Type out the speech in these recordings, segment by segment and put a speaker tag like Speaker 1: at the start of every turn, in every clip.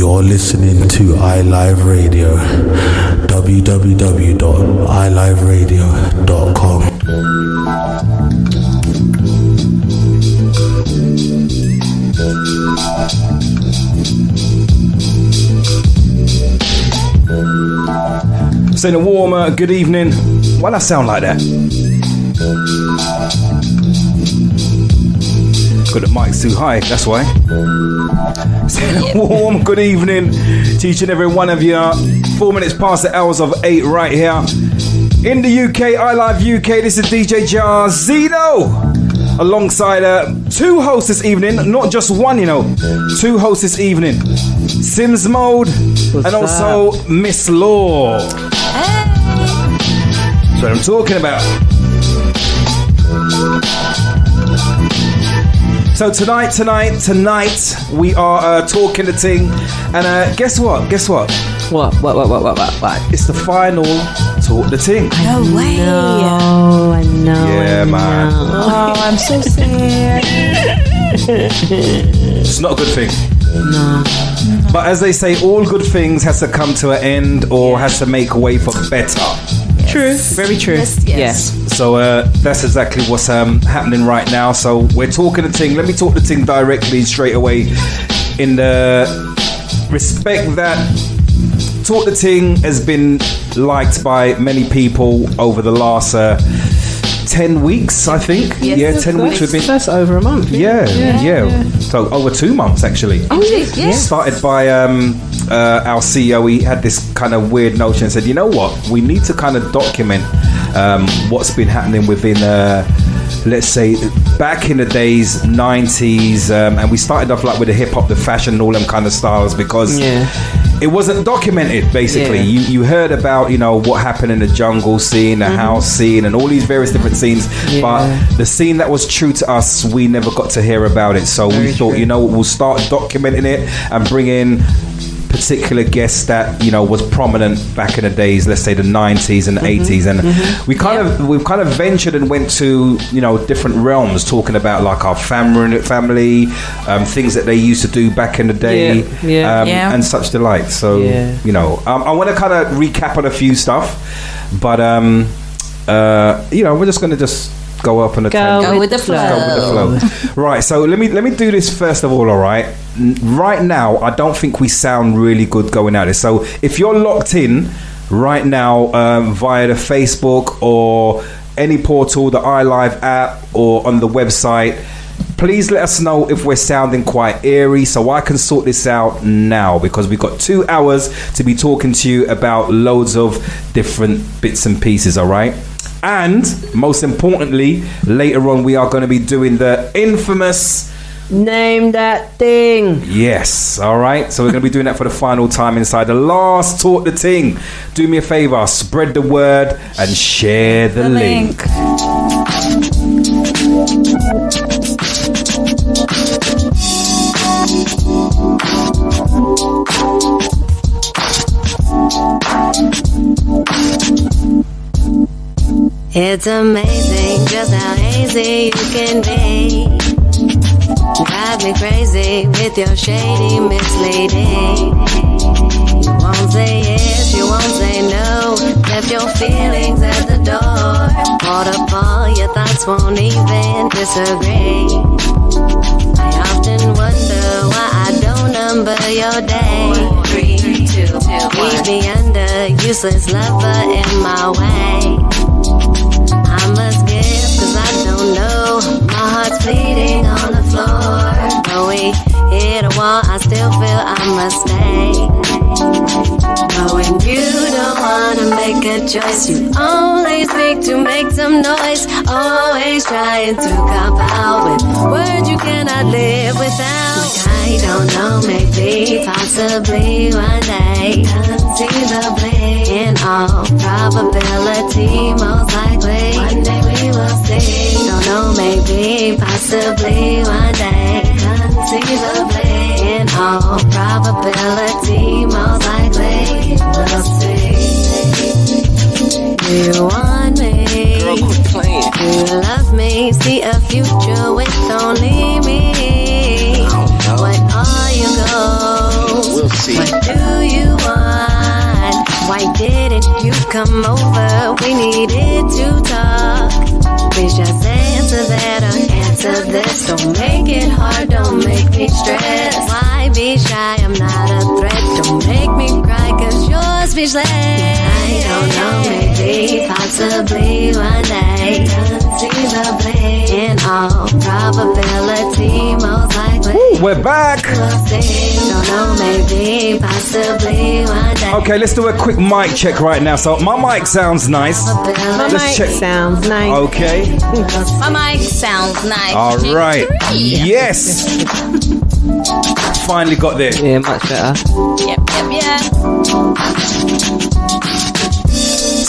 Speaker 1: You're listening to iLive Radio, www.iliveradio.com.
Speaker 2: Saying a warmer good evening. Why that sound like that? Got the mics too high, that's why. Saying a warm good evening to each and every one of you. 4 minutes past the hours of 8 right here in the UK, iLive UK. This is DJ Jairzinho. Alongside two hosts this evening, not just one, you know, two hosts this evening. Sims Mode and also Miss Law. That's what I'm talking about. So tonight, we are talking the ting, and guess what?
Speaker 3: What?
Speaker 2: It's the final Talk the Ting.
Speaker 3: No way. No, I know.
Speaker 2: Yeah, man.
Speaker 3: Oh, I'm so sad.
Speaker 2: It's not a good thing.
Speaker 3: No.
Speaker 2: But as they say, all good things has to come to an end or has to make way for better.
Speaker 3: True. Very true. Yes.
Speaker 2: So that's exactly what's happening right now. So we're talking the ting. Let me talk the ting directly straight away in the respect that Talk the Ting has been liked by many people over the last 10 weeks, I think.
Speaker 3: Yes,
Speaker 2: 10 weeks we've been.
Speaker 3: That's over a month.
Speaker 2: Yeah. So over 2 months actually.
Speaker 3: Oh, yeah.
Speaker 2: Started by our CEO. He had this kind of weird notion and said, you know what, we need to kind of document what's been happening within let's say back in the days 90s, and we started off like with the hip-hop, the fashion and all them kind of styles, because it wasn't documented basically. You heard about, you know, what happened in the jungle scene, the house scene, and all these various different scenes, but the scene that was true to us, we never got to hear about it. So we thought, you know, we'll start documenting it and bring in particular guests that, you know, was prominent back in the days, let's say the 90s and 80s, and we've kind of ventured and went to, you know, different realms, talking about like our family, things that they used to do back in the day, and such the like. So you know, I want to kind of recap on a few stuff, but you know, we're just going to just go up on the
Speaker 3: go with the flow.
Speaker 2: Right, so let me do this first of all. All right, right now I don't think we sound really good going at it. So if you're locked in right now via the Facebook or any portal, the iLive app, or on the website, please let us know if we're sounding quite eerie so I can sort this out now, because we've got 2 hours to be talking to you about loads of different bits and pieces. All right. And most importantly, later on we are going to be doing the infamous
Speaker 3: Name That Thing.
Speaker 2: Yes, all right. So we're going to be doing that for the final time inside the last Talk the Ting. Do me a favor, spread the word and share the link.
Speaker 4: It's amazing just how hazy you can be. Drive me crazy with your shady misleading. You won't say yes, you won't say no. Left your feelings at the door. Waterfall, your thoughts won't even disagree. I often wonder why I don't number your day. 1, 3, 2, 1. Leave me under, useless lover in my way. I must give, cause I don't know. My heart's bleeding on the floor. Though we hit a wall, I still feel I must stay. Knowing you don't wanna make a choice, you only speak to make some noise. Always trying to cop out with words you cannot live without. I don't know, maybe, possibly one day, conceivably, in all probability, most likely, one day we will see. Don't know, maybe, possibly, one day, conceivably, in all probability, most likely, we'll see. Do you want me?
Speaker 5: Girl, quit playing.
Speaker 4: Do you love me? See a future with only me? What are your goals?
Speaker 5: We'll see.
Speaker 4: come over, we needed to talk. Please just answer that or answer this. Don't make it hard, don't make me stress. Why be shy? I'm not a threat. Don't make me cry, cause you're speechless. I don't know, maybe, possibly one day. Conceivably, in all probability, most likely.
Speaker 2: We're back.
Speaker 4: We'll see. Don't know, maybe, possibly one day.
Speaker 2: Okay, let's do a quick mic check right now. So my mic sounds nice.
Speaker 3: My
Speaker 2: Let's
Speaker 3: mic
Speaker 2: check.
Speaker 3: sounds nice.
Speaker 2: Okay.
Speaker 5: My mic sounds nice.
Speaker 2: All right. Yes. Finally got there.
Speaker 3: Yeah, much better.
Speaker 5: Yep.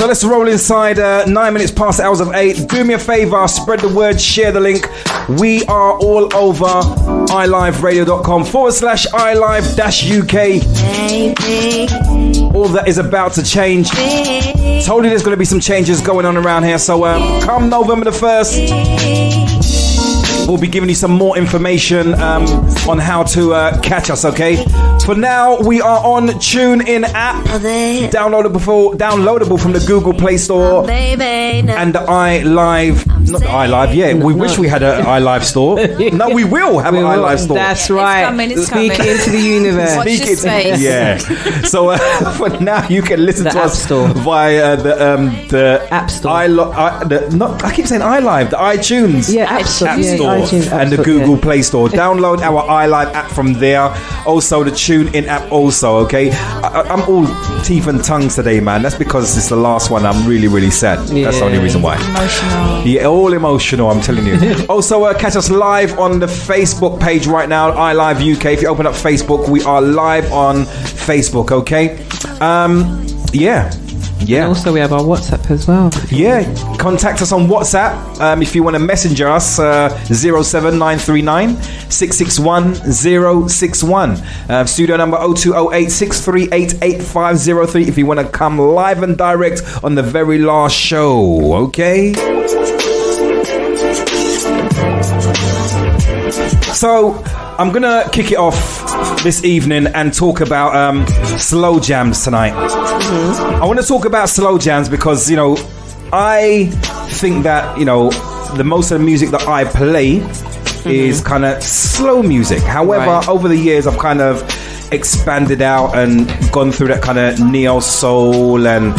Speaker 2: So let's roll inside 9 minutes past the hours of 8. Do me a favor, spread the word, share the link. We are all over iliveradio.com/ilive-UK.
Speaker 4: Baby,
Speaker 2: All that is about to change. Told you there's going to be some changes going on around here. So come November the 1st, we'll be giving you some more information on how to catch us, okay? For now, we are on TuneIn app. Downloadable from the Google Play Store
Speaker 4: baby, no.
Speaker 2: and the iLive. Not the iLive, yeah. We wish we had an iLive store. No, we will have an iLive store.
Speaker 3: That's right.
Speaker 5: It's
Speaker 3: Speak
Speaker 5: coming.
Speaker 3: into the universe.
Speaker 5: Watch
Speaker 2: Speak
Speaker 5: this space.
Speaker 2: Yeah. So for now, you can listen
Speaker 3: The
Speaker 2: to
Speaker 3: App
Speaker 2: us
Speaker 3: Store.
Speaker 2: via the
Speaker 3: App Store.
Speaker 2: I keep saying iLive, the iTunes
Speaker 3: Yeah, App Store.
Speaker 2: App
Speaker 3: Yeah,
Speaker 2: Store
Speaker 3: iTunes App
Speaker 2: and the
Speaker 3: Store,
Speaker 2: Google
Speaker 3: yeah.
Speaker 2: Play Store. Download our iLive app from there. Also the TuneIn app also, okay? I'm all teeth and tongues today, man. That's because it's the last one. I'm really, really sad. That's the only reason why.
Speaker 5: Emotional.
Speaker 2: Yeah, all emotional, I'm telling you. Also, catch us live on the Facebook page right now, iLive UK. If you open up Facebook, we are live on Facebook, okay? Yeah.
Speaker 3: And also, we have our WhatsApp as well.
Speaker 2: Yeah, contact us on WhatsApp if you want to messenger us, 07939 661 061. Studio number 0208 638 8503 if you want to come live and direct on the very last show, okay? So, I'm going to kick it off this evening and talk about slow jams tonight. I want to talk about slow jams because, you know, I think that, you know, the most of the music that I play is kind of slow music. However, over the years, I've kind of expanded out and gone through that kind of neo soul and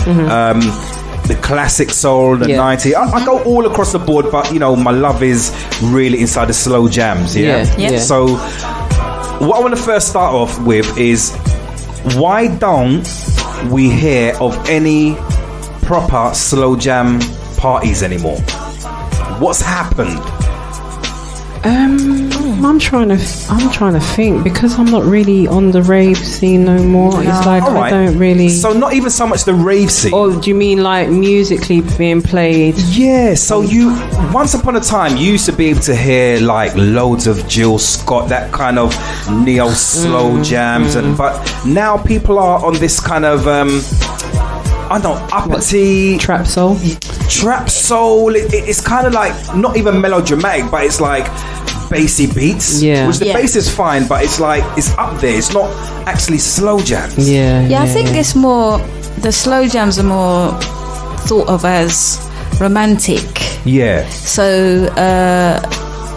Speaker 2: the classic soul, the 90s. I go all across the board, but, you know, my love is really inside the slow jams. Yeah. So what I want to first start off with is, why don't we hear of any proper slow jam parties anymore? What's happened?
Speaker 3: I'm trying to think, because I'm not really on the rave scene no more. It's like I don't really.
Speaker 2: So not even so much the rave scene.
Speaker 3: Or do you mean like musically being played?
Speaker 2: Yeah, so you once upon a time you used to be able to hear like loads of Jill Scott, that kind of neo slow jams, and but now people are on this kind of I don't know, uppity
Speaker 3: Trap soul.
Speaker 2: Trap soul. It's kind of like not even melodramatic, but it's like bassy beats.
Speaker 3: Yeah.
Speaker 2: Which the bass is fine, but it's like it's up there. It's not actually slow jams.
Speaker 5: Yeah, I think it's more, the slow jams are more thought of as romantic.
Speaker 2: Yeah.
Speaker 5: So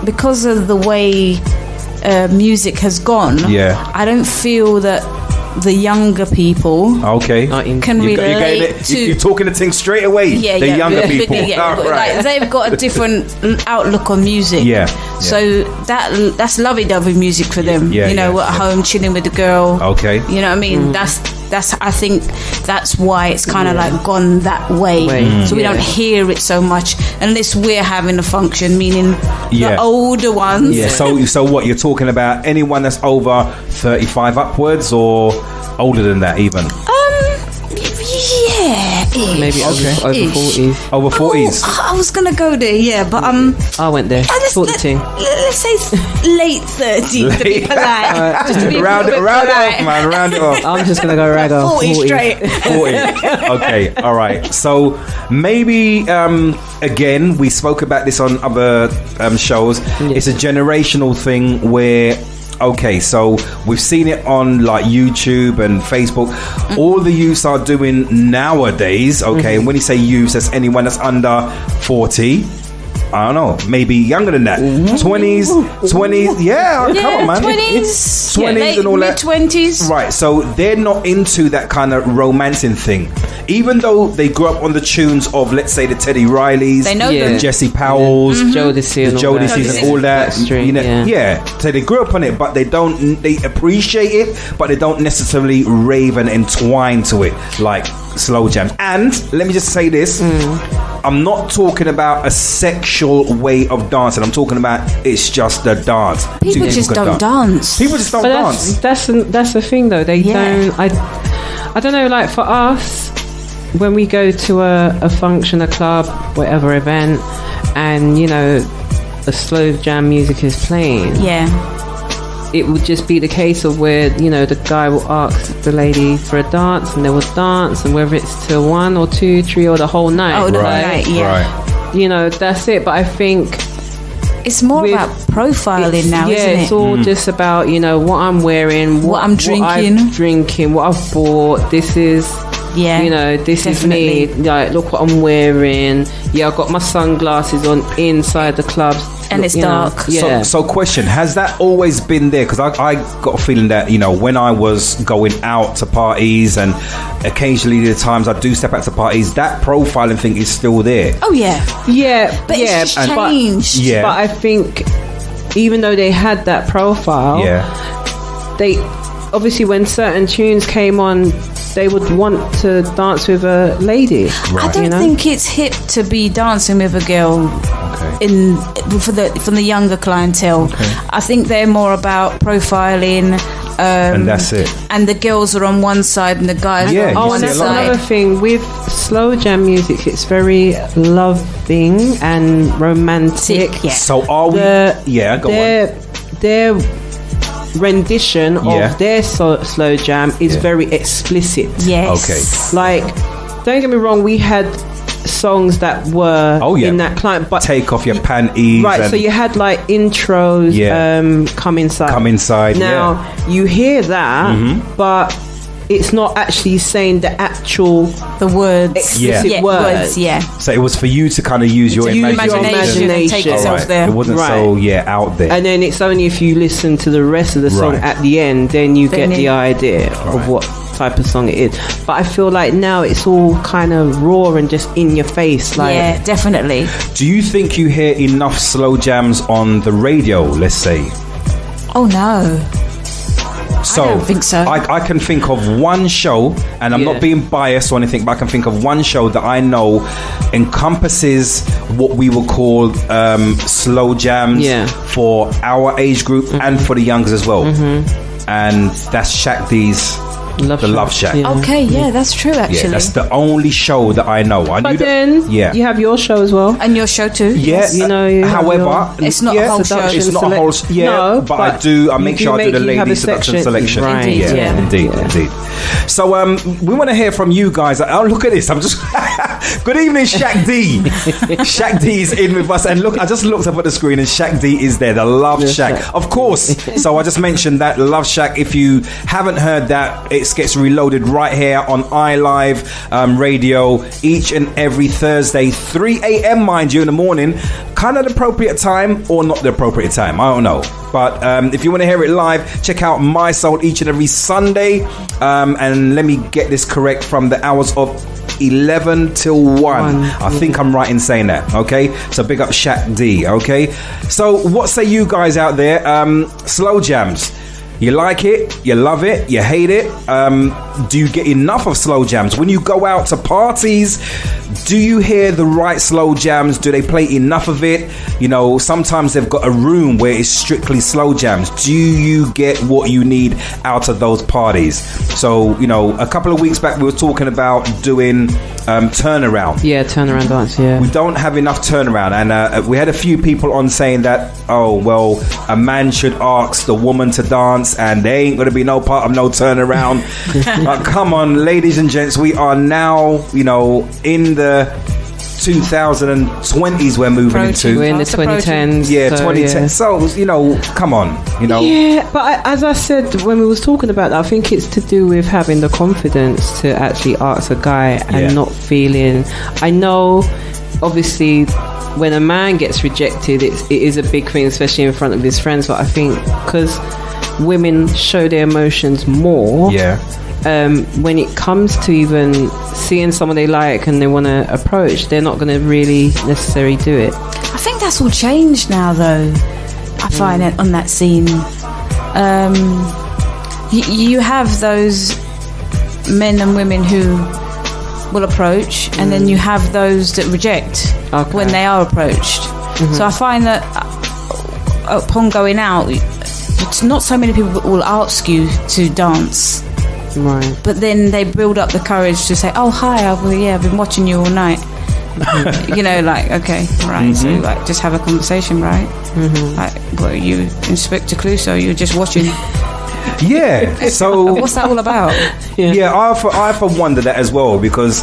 Speaker 5: because of the way music has gone, I don't feel that the younger people can relate to.
Speaker 2: You're talking the thing straight away. The younger people.
Speaker 5: Like, they've got a different outlook on music. So that's lovey-dovey music for them. At home chilling with the girl. You know what I mean? That's I think that's why it's kind of like gone that way. So we don't hear it so much unless we're having a function, meaning the older ones.
Speaker 2: So what you're talking about? Anyone that's over 35 upwards, or older than that even?
Speaker 3: Maybe over 40s.
Speaker 2: Over 40s.
Speaker 5: I was gonna go there, but
Speaker 3: I went there.
Speaker 5: let's say late 30s to be polite. Just to be
Speaker 2: round it off, man. Round it off.
Speaker 3: I'm just gonna go ragga.
Speaker 5: 40 straight.
Speaker 2: 40. Okay, all right. So maybe again, we spoke about this on other shows. It's a generational thing where okay, so we've seen it on like YouTube and Facebook. All the youths are doing nowadays, okay, and when you say youths, that's anyone that's under 40. I don't know, maybe younger than that. 20s, yeah, come on, man.
Speaker 5: 20s
Speaker 2: and all that.
Speaker 5: Mid-20s.
Speaker 2: Right, so they're not into that kind of romancing thing. Even though they grew up on the tunes of, let's say, the Teddy Rileys,
Speaker 5: they know them.
Speaker 2: Jesse Powell's,
Speaker 3: Jodeci
Speaker 2: and all that. So they grew up on it, but they appreciate it, but they don't necessarily rave and entwine to it like slow jams. And let me just say this. I'm not talking about a sexual way of dancing. I'm talking about it's just a dance.
Speaker 5: People just don't dance.
Speaker 2: People just don't dance.
Speaker 3: That's the thing, though. They don't. I don't know. Like for us, when we go to a function, a club, whatever event, and you know, the slow jam music is playing.
Speaker 5: Yeah.
Speaker 3: It would just be the case of where, you know, the guy will ask the lady for a dance, and they will dance, and whether it's to 1 or 2, 3 or the whole night.
Speaker 5: Oh, the whole night, yeah.
Speaker 2: Right.
Speaker 3: You know, that's it. But I think
Speaker 5: it's more about profiling now, isn't it?
Speaker 3: It's all just about, you know, what I'm wearing,
Speaker 5: what I'm drinking,
Speaker 3: what I've bought. This is, you know, this definitely is me. Like, look what I'm wearing. Yeah, I've got my sunglasses on inside the club.
Speaker 5: And it's dark.
Speaker 2: So question, has that always been there? Because I got a feeling that, you know, when I was going out to parties and occasionally the times I do step out to parties, that profiling thing is still there.
Speaker 5: Oh, yeah.
Speaker 3: Yeah.
Speaker 5: But it's just changed.
Speaker 3: But I think even though they had that profile, they obviously, when certain tunes came on, they would want to dance with a lady.
Speaker 5: Right. I don't think it's hip to be dancing with a girl from the younger clientele. I think they're more about profiling.
Speaker 2: And that's it.
Speaker 5: And the girls are on one side and the guys are on one side.
Speaker 3: Another thing with slow jam music, it's very loving and romantic.
Speaker 2: Yeah. So are we?
Speaker 3: Their rendition of their slow jam is very explicit.
Speaker 5: Yes.
Speaker 2: Okay.
Speaker 3: Like, don't get me wrong, we had songs that were in that client, but
Speaker 2: take off your panties.
Speaker 3: Right, so you had like intros, come inside. Now you hear that, but it's not actually saying the actual
Speaker 5: words,
Speaker 3: explicit words.
Speaker 2: So it was for you to kind of use your imagination
Speaker 5: and take yourself there.
Speaker 2: It wasn't so out there.
Speaker 3: And then it's only if you listen to the rest of the song at the end, then you get the idea of what type of song it is. But I feel like now it's all kind of raw and just in your face. Like,
Speaker 5: yeah, definitely.
Speaker 2: Do you think you hear enough slow jams on the radio, let's say?
Speaker 5: Oh no.
Speaker 2: So,
Speaker 5: I don't think so.
Speaker 2: I can think of one show, and I'm not being biased or anything, but I can think of one show that I know encompasses what we would call slow jams for our age group and for the youngers as well. And that's Shaq D's Love Shack.
Speaker 5: Okay, that's true actually.
Speaker 2: Yeah, that's the only show that I know.
Speaker 3: But then you have your show as well.
Speaker 5: And your show too.
Speaker 2: Yeah,
Speaker 3: you know.
Speaker 2: However,
Speaker 5: it's not a whole show.
Speaker 2: It's not a whole but I make sure I do the ladies seduction selection.
Speaker 3: Right.
Speaker 2: Indeed. So we want to hear from you guys. Oh, look at this. I'm just good evening, Shaq D. Shaq D is in with us, and look, I just looked up at the screen and Shaq D is there, the Love Shack. Of course. So I just mentioned that Love Shack. If you haven't heard that, it gets reloaded right here on iLive Radio each and every Thursday, 3 a.m. mind you, in the morning. Kind of the appropriate time or not the appropriate time, I don't know. But if you want to hear it live, check out My Soul each and every Sunday. And let me get this correct, from the hours of 11 till 1. I think I'm right in saying that. Okay, so big up Shaq D. Okay, so what say you guys out there? Slow jams. You like it, you love it, you hate it. Do you get enough of slow jams? When you go out to parties, do you hear the right slow jams? Do they play enough of it? You know, sometimes they've got a room where it's strictly slow jams. Do you get what you need out of those parties? So, you know, a couple of weeks back we were talking about doing turnaround.
Speaker 3: Yeah, turnaround dance, yeah.
Speaker 2: We don't have enough turnaround, and we had a few people on saying that, oh, well, a man should ask the woman to dance and there ain't going to be no part of no turnaround. Come on, ladies and gents, we are now, you know, in the 2020s we're moving into.
Speaker 3: We're in the 2010s.
Speaker 2: Yeah, 2010. So, come on,
Speaker 3: Yeah, but as I said when we was talking about that, I think it's to do with having the confidence to actually ask a guy and not feeling... I know, obviously, when a man gets rejected, it is a big thing, especially in front of his friends, but I think because women show their emotions more...
Speaker 2: Yeah.
Speaker 3: When it comes to even seeing someone they like and they want to approach, they're not going to really necessarily do it.
Speaker 5: I think that's all changed now, though. I find it on that scene. You have those men and women who will approach, and then you have those that reject when they are approached. So I find that upon going out, not so many people will ask you to dance.
Speaker 3: Right.
Speaker 5: But then they build up the courage to say, "Oh, hi, I've been watching you all night." Okay, right. So, just have a conversation, right? Like, what are you, Inspector Clouseau? You're just watching.
Speaker 2: Yeah. So
Speaker 5: what's that all about?
Speaker 2: Yeah, I often wonder that as well, because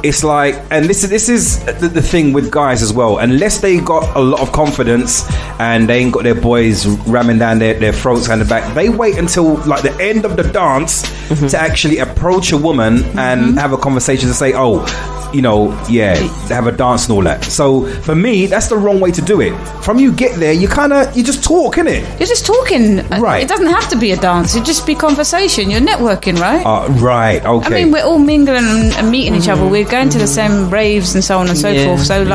Speaker 2: it's like, and this is the thing with guys as well. Unless they got a lot of confidence and they ain't got their boys ramming down their throats and the back, they wait until like the end of the dance to actually approach a woman and have a conversation to say, have a dance and all that. So for me, that's the wrong way to do it. From you get there, you just talk, innit?
Speaker 5: You're just talking.
Speaker 2: Right.
Speaker 5: It doesn't have to be a dance. It just be conversation. You're networking, right?
Speaker 2: Right, okay.
Speaker 5: I mean, we're all mingling and meeting each other. We're going to the same raves and so on and so forth. So,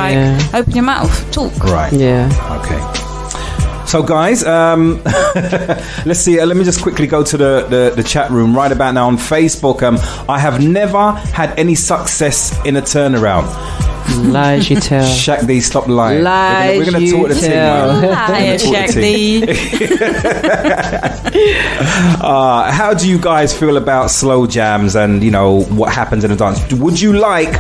Speaker 5: open your mouth, talk.
Speaker 2: Right.
Speaker 3: Yeah.
Speaker 2: Okay. So, guys, let's see. Let me just quickly go to the chat room right about now on Facebook. I have never had any success in a turnaround.
Speaker 3: Lies you tell.
Speaker 2: Shaq D, stop lying.
Speaker 3: Lies
Speaker 2: we're gonna talk the
Speaker 5: Shaq D.
Speaker 2: How do you guys feel about slow jams and what happens in a dance? Would you like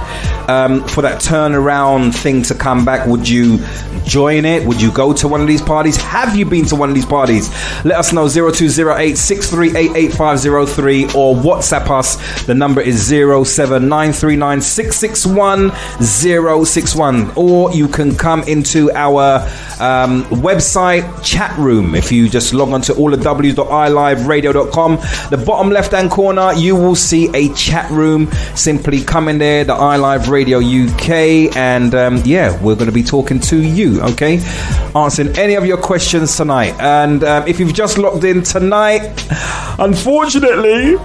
Speaker 2: for that turnaround thing to come back? Would you join it? Would you go to one of these parties? Have you been to one of these parties? Let us know. 0208 638 8503 or WhatsApp us. The number is 07939 661 061, or you can come into our website chat room. If you just log on to allthews.iliveradio.com, the bottom left hand corner you will see a chat room. Simply come in there, the iLive Radio UK, and we're going to be talking to you, okay, answering any of your questions tonight. And if you've just logged in tonight, unfortunately,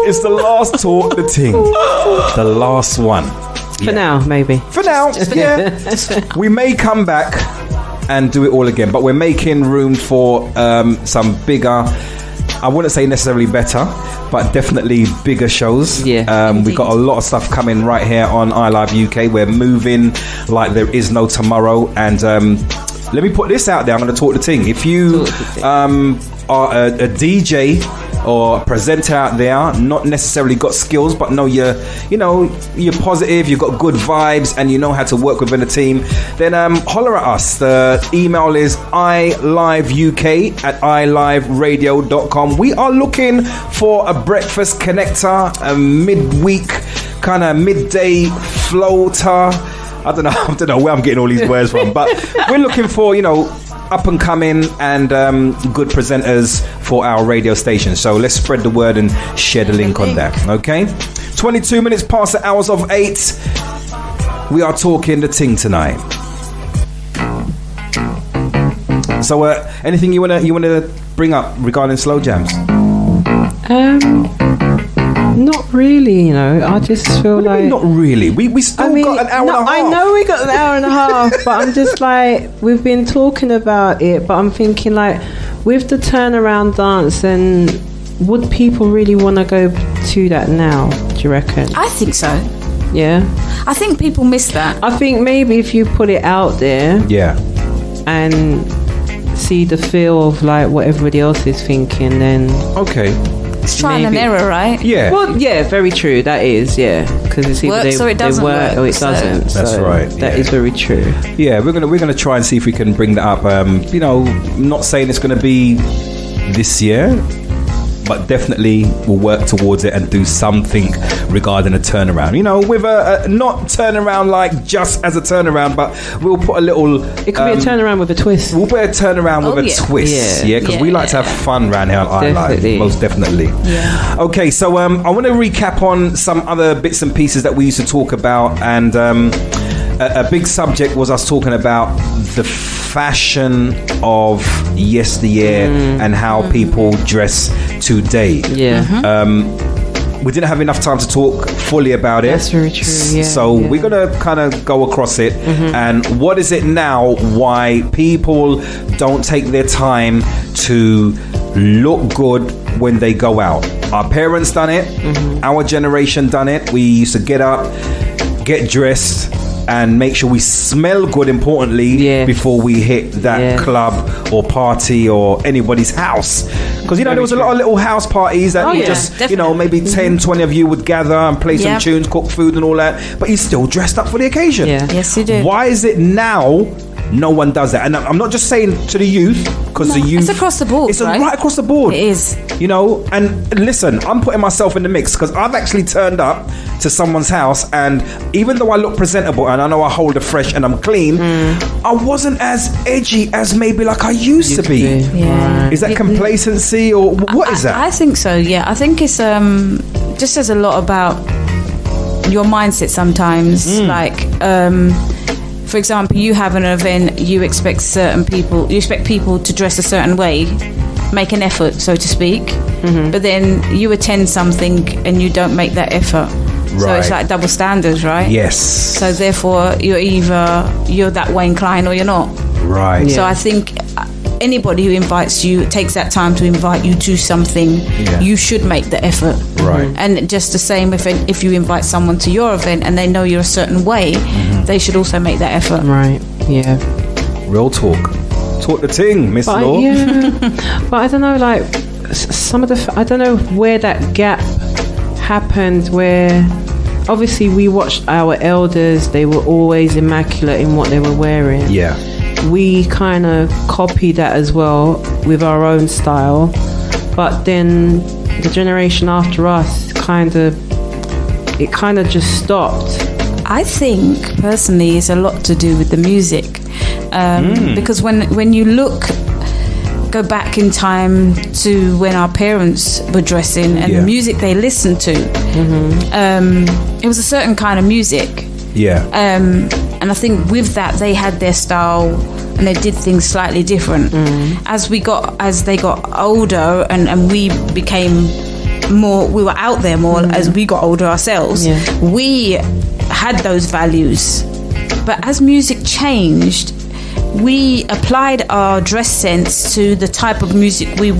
Speaker 2: it's the last talk the ting, the last one.
Speaker 3: For now, maybe.
Speaker 2: For now, yeah. We may come back and do it all again, but we're making room for some bigger, I wouldn't say necessarily better, but definitely bigger shows.
Speaker 3: Yeah.
Speaker 2: We got a lot of stuff coming right here on iLive UK. We're moving like there is no tomorrow. And let me put this out there. I'm going to talk the ting. If you are a DJ or a presenter out there, not necessarily got skills, but know you're positive, you've got good vibes, and you know how to work within a team, then holler at us. The email is ilivek@iliveradio.com. We are looking for a breakfast connector, a midweek kind of midday floater. I don't know where I'm getting all these words from, but we're looking for up and coming and good presenters for our radio station. So let's spread the word and share the link on that. Okay, 22 minutes past the hours of 8. We are talking the ting tonight. So anything you wanna bring up regarding slow jams?
Speaker 3: Not really, I just feel like...
Speaker 2: Not really. We still got an hour and a half.
Speaker 3: I know we got an hour and a half, but I'm just like, we've been talking about it, but I'm thinking like, with the turnaround dance, and would people really want to go to that now, do you reckon?
Speaker 5: I think so.
Speaker 3: Yeah?
Speaker 5: I think people miss that.
Speaker 3: I think maybe if you put it out there...
Speaker 2: Yeah.
Speaker 3: And see the feel of like what everybody else is thinking, then...
Speaker 2: Okay.
Speaker 5: It's trial and error, right?
Speaker 2: Yeah.
Speaker 3: Well, yeah, very true. That is, because it's either
Speaker 5: works or it doesn't
Speaker 3: work or it doesn't.
Speaker 2: That's right.
Speaker 3: That is very true.
Speaker 2: Yeah, we're gonna try and see if we can bring that up. I'm not saying it's gonna be this year, but definitely we'll work towards it and do something regarding a turnaround. With a not turnaround like just as a turnaround, but we'll put a little.
Speaker 3: It could be a turnaround with a twist.
Speaker 2: We'll put a turnaround with a twist, because we like to have fun around here on iLive, most definitely. Yeah. Okay, so I want to recap on some other bits and pieces that we used to talk about, and a big subject was us talking about the fashion of yesteryear and how people dress today. We didn't have enough time to talk fully about it.
Speaker 3: That's very true.
Speaker 2: So we're gonna kind of go across it, and what is it now? Why people don't take their time to look good when they go out? Our parents done it. Our generation done it. We used to get up, get dressed, and make sure we smell good, importantly, before we hit that club or party or anybody's house. Because, there was a lot of little house parties that maybe 10, 20 of you would gather and play some tunes, cook food and all that. But you still dressed up for the occasion.
Speaker 5: Yes, you do.
Speaker 2: Why is it now no one does that? And I'm not just saying to the youth, because the youth...
Speaker 5: It's across the board,
Speaker 2: It's right across the board.
Speaker 5: It is.
Speaker 2: And listen, I'm putting myself in the mix, because I've actually turned up to someone's house, and even though I look presentable and I know I hold it fresh and I'm clean, I wasn't as edgy as maybe like I used to be. Is that complacency, or what is that?
Speaker 5: I think so, I think it's just says a lot about your mindset sometimes. For example, you have an event, you expect people to dress a certain way, make an effort, so to speak, but then you attend something and you don't make that effort. So it's like double standards, right?
Speaker 2: Yes.
Speaker 5: So therefore, you're that way inclined or you're not.
Speaker 2: Right.
Speaker 5: So I think anybody who invites you, takes that time to invite you to something, you should make the effort.
Speaker 2: Right.
Speaker 5: And just the same if you invite someone to your event and they know you're a certain way, they should also make that effort.
Speaker 3: Right. Yeah.
Speaker 2: Real talk. Talk the ting, Miss Law.
Speaker 3: But I don't know, like some of I don't know where that gap happened, where obviously we watched our elders, they were always immaculate in what they were wearing. We kind of copied that as well with our own style, but then the generation after us kind of just stopped.
Speaker 5: I think personally it's a lot to do with the music, because when you go back in time to when our parents were dressing and the music they listened to, it was a certain kind of music. And I think with that they had their style and they did things slightly different. As they got older and we became more, we were out there more as we got older ourselves, we had those values. But as music changed, we applied our dress sense to the type of music we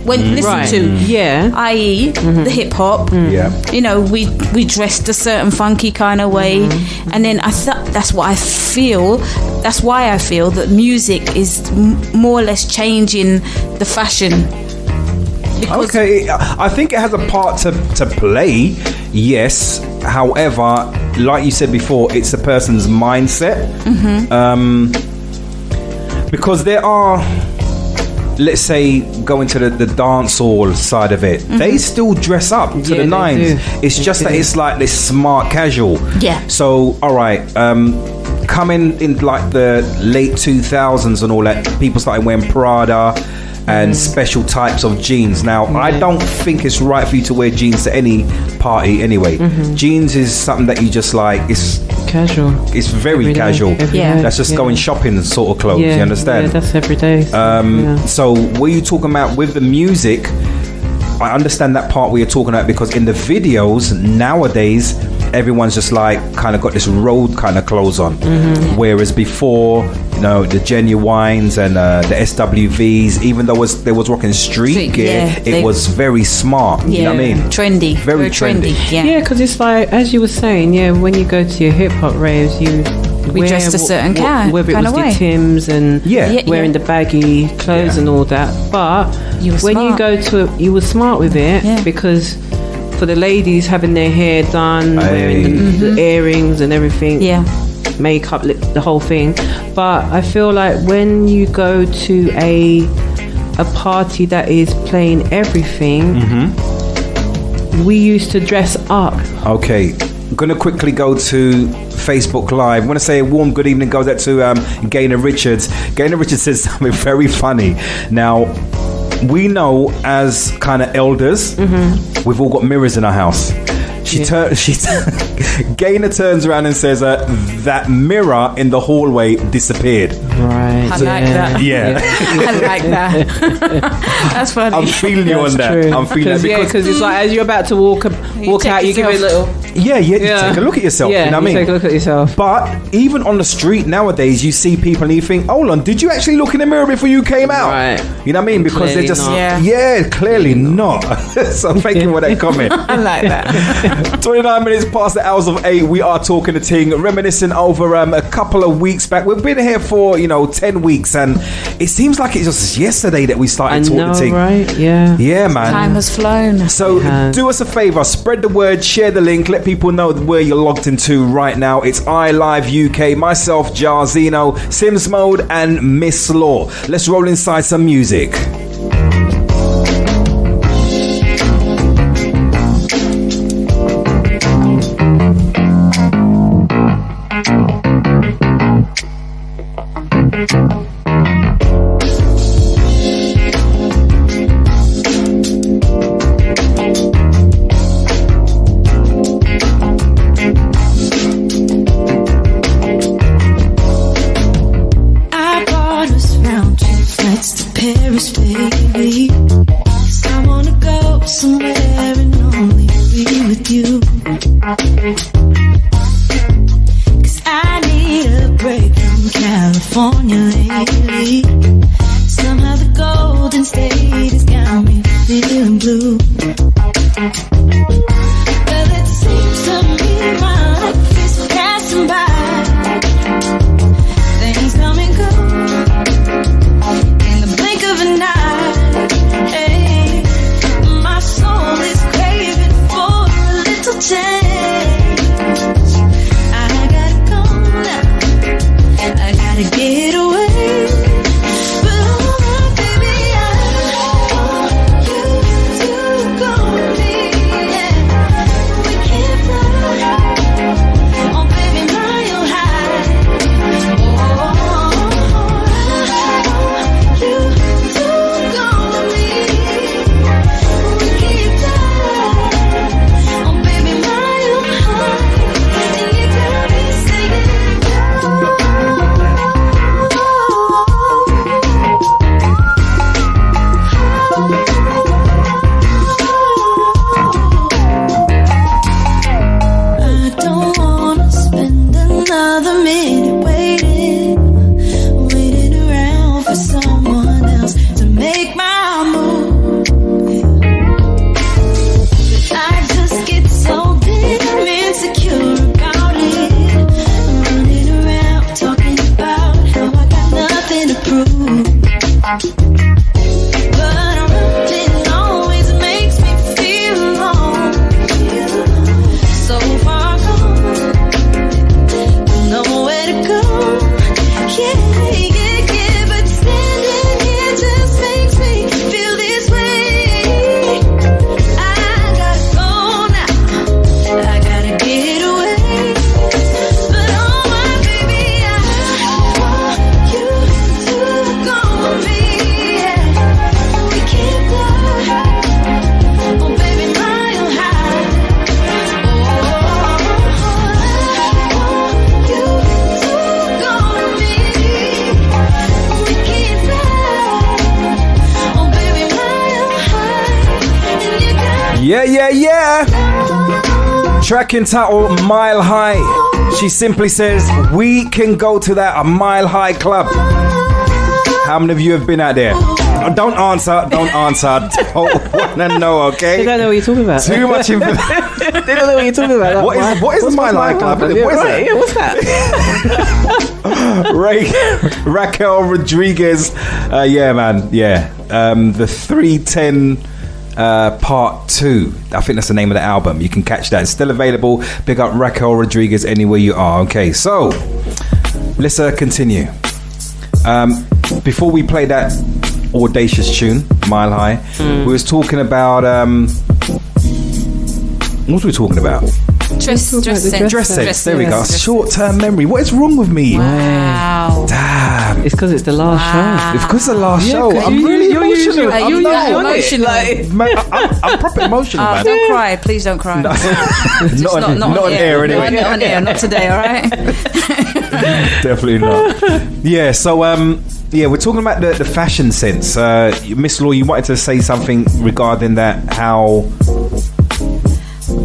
Speaker 5: listened to, i.e. the hip hop. We dressed a certain funky kind of way, and then I thought that's why I feel that music is more or less changing the fashion.
Speaker 2: Okay, I think it has a part to play, yes. However, like you said before, it's a person's mindset. Because there are, let's say, going to the dance hall side of it, they still dress up to the nines. It's just that it's like this smart casual. So, all right, coming in like the late 2000s and all that, people started wearing Prada and special types of jeans. Now, I don't think it's right for you to wear jeans to any party anyway. Jeans is something that you just like, it's
Speaker 3: casual.
Speaker 2: It's very casual. That's just going shopping sort of clothes, you understand?
Speaker 3: That's every day.
Speaker 2: So what are you talking about with the music? I understand that part where you're talking about, because in the videos nowadays, everyone's just like kind of got this road kind of clothes on, whereas before, the Genuines and the SWVs, even though they was rocking street gear, it was very smart. You know what I mean?
Speaker 5: Trendy, very trendy.
Speaker 3: Because it's like, as you were saying, when you go to your hip hop raves, we
Speaker 5: dressed a certain
Speaker 3: whether it was the Tims and wearing the baggy clothes and all that. But when you go to you were smart with it, because for the ladies having their hair done, wearing the earrings and everything, makeup, the whole thing. But I feel like when you go to a a party that is playing everything, we used to dress up.
Speaker 2: Okay, I'm going to quickly go to Facebook Live. I want to say a warm good evening goes out to Gaynor Richards. Gaynor Richards says something very funny. Now, we know as kind of elders, we've all got mirrors in our house. Gaynor turns around and says that mirror in the hallway disappeared.
Speaker 3: Right.
Speaker 5: I like that.
Speaker 2: Yeah.
Speaker 5: I like that. That's funny.
Speaker 2: I'm feeling you on that.
Speaker 3: True.
Speaker 2: I'm feeling that
Speaker 3: because it's like as you're about to walk out, you give it a little.
Speaker 2: Yeah, you take a look at yourself.
Speaker 3: Yeah,
Speaker 2: you know what I mean?
Speaker 3: Take a look at yourself.
Speaker 2: But even on the street nowadays, you see people and you think, hold on, did you actually look in the mirror before you came out?
Speaker 3: Right.
Speaker 2: You know what I mean? Because
Speaker 3: Clearly
Speaker 2: they're just,
Speaker 3: not.
Speaker 2: clearly not. So thank you for that comment.
Speaker 5: I like that.
Speaker 2: 29 minutes past the hours of 8, we are talking the ting, reminiscing over a couple of weeks back. We've been here for 10 weeks, and it seems like it's just yesterday that we started talking the ting.
Speaker 3: Right? Yeah.
Speaker 2: Yeah, man.
Speaker 5: Time has flown.
Speaker 2: So do us a favor, spread the word, share the link, let people know where you're logged into right now. It's iLive UK, myself, Jairzinho, Sims Mode, and Miss Law. Let's roll inside some music. Track entitled Mile High. She simply says, we can go to that a Mile High club. How many of you have been out there? Don't answer. Don't want to know, okay?
Speaker 3: They don't know what you're talking about.
Speaker 2: Too much information.
Speaker 3: They don't know what you're talking about.
Speaker 2: What is the Mile High club? What is it?
Speaker 3: Yeah, what's that?
Speaker 2: Raquel Rodriguez. Yeah, man. Yeah. The 310 Part 2. I think that's the name of the album. You can catch that. It's still available. Pick up Raquel Rodriguez anywhere you are. Okay, so let's continue. Before we play that audacious tune, Mile High. We was talking about what was we talking about?
Speaker 5: Dress sense.
Speaker 2: There we go. Short-term memory. What is wrong with me?
Speaker 5: Wow.
Speaker 2: Damn.
Speaker 3: It's because it's the last show.
Speaker 2: It's because the last show. I'm really emotional.
Speaker 5: You're emotional.
Speaker 2: I'm proper emotional, man.
Speaker 5: Don't cry. Please don't cry.
Speaker 2: Not on air anyway.
Speaker 5: Not on air. Not today, all right?
Speaker 2: Definitely not. Yeah, so we're talking about the fashion sense. Miss Law, you wanted to say something regarding that, how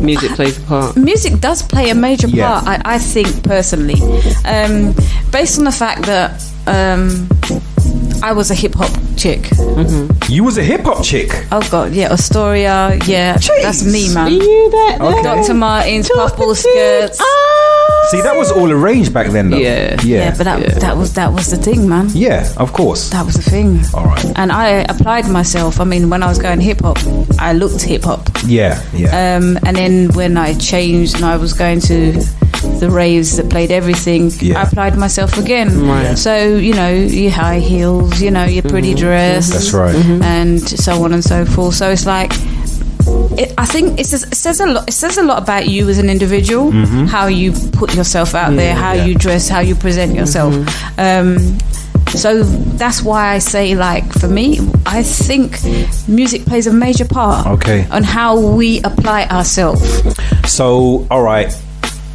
Speaker 3: music plays a part.
Speaker 5: Music does play a major part, I think, personally. Based on the fact that I was a hip-hop chick.
Speaker 3: Mm-hmm.
Speaker 2: You was a hip-hop chick?
Speaker 5: Oh, God, yeah. Astoria, yeah.
Speaker 2: Jeez.
Speaker 5: That's me, man.
Speaker 3: Are you that?
Speaker 2: Okay.
Speaker 5: Dr. Martens, puffball skirts.
Speaker 2: See, that was all arranged back then, though.
Speaker 5: Yeah, but that was the thing, man.
Speaker 2: Yeah, of course.
Speaker 5: That was the thing.
Speaker 2: All right.
Speaker 5: And I applied myself. I mean, when I was going hip hop, I looked hip hop.
Speaker 2: Yeah.
Speaker 5: And then when I changed and I was going to the raves that played everything, I applied myself again.
Speaker 3: Right.
Speaker 5: So, your high heels, your pretty dress.
Speaker 2: That's right.
Speaker 5: And so on and so forth. So it's like, I think it says a lot about you as an individual, how you put yourself out there, how you dress, how you present yourself. So that's why I say, like, for me, I think music plays a major part on how we apply ourselves. So,
Speaker 2: all right.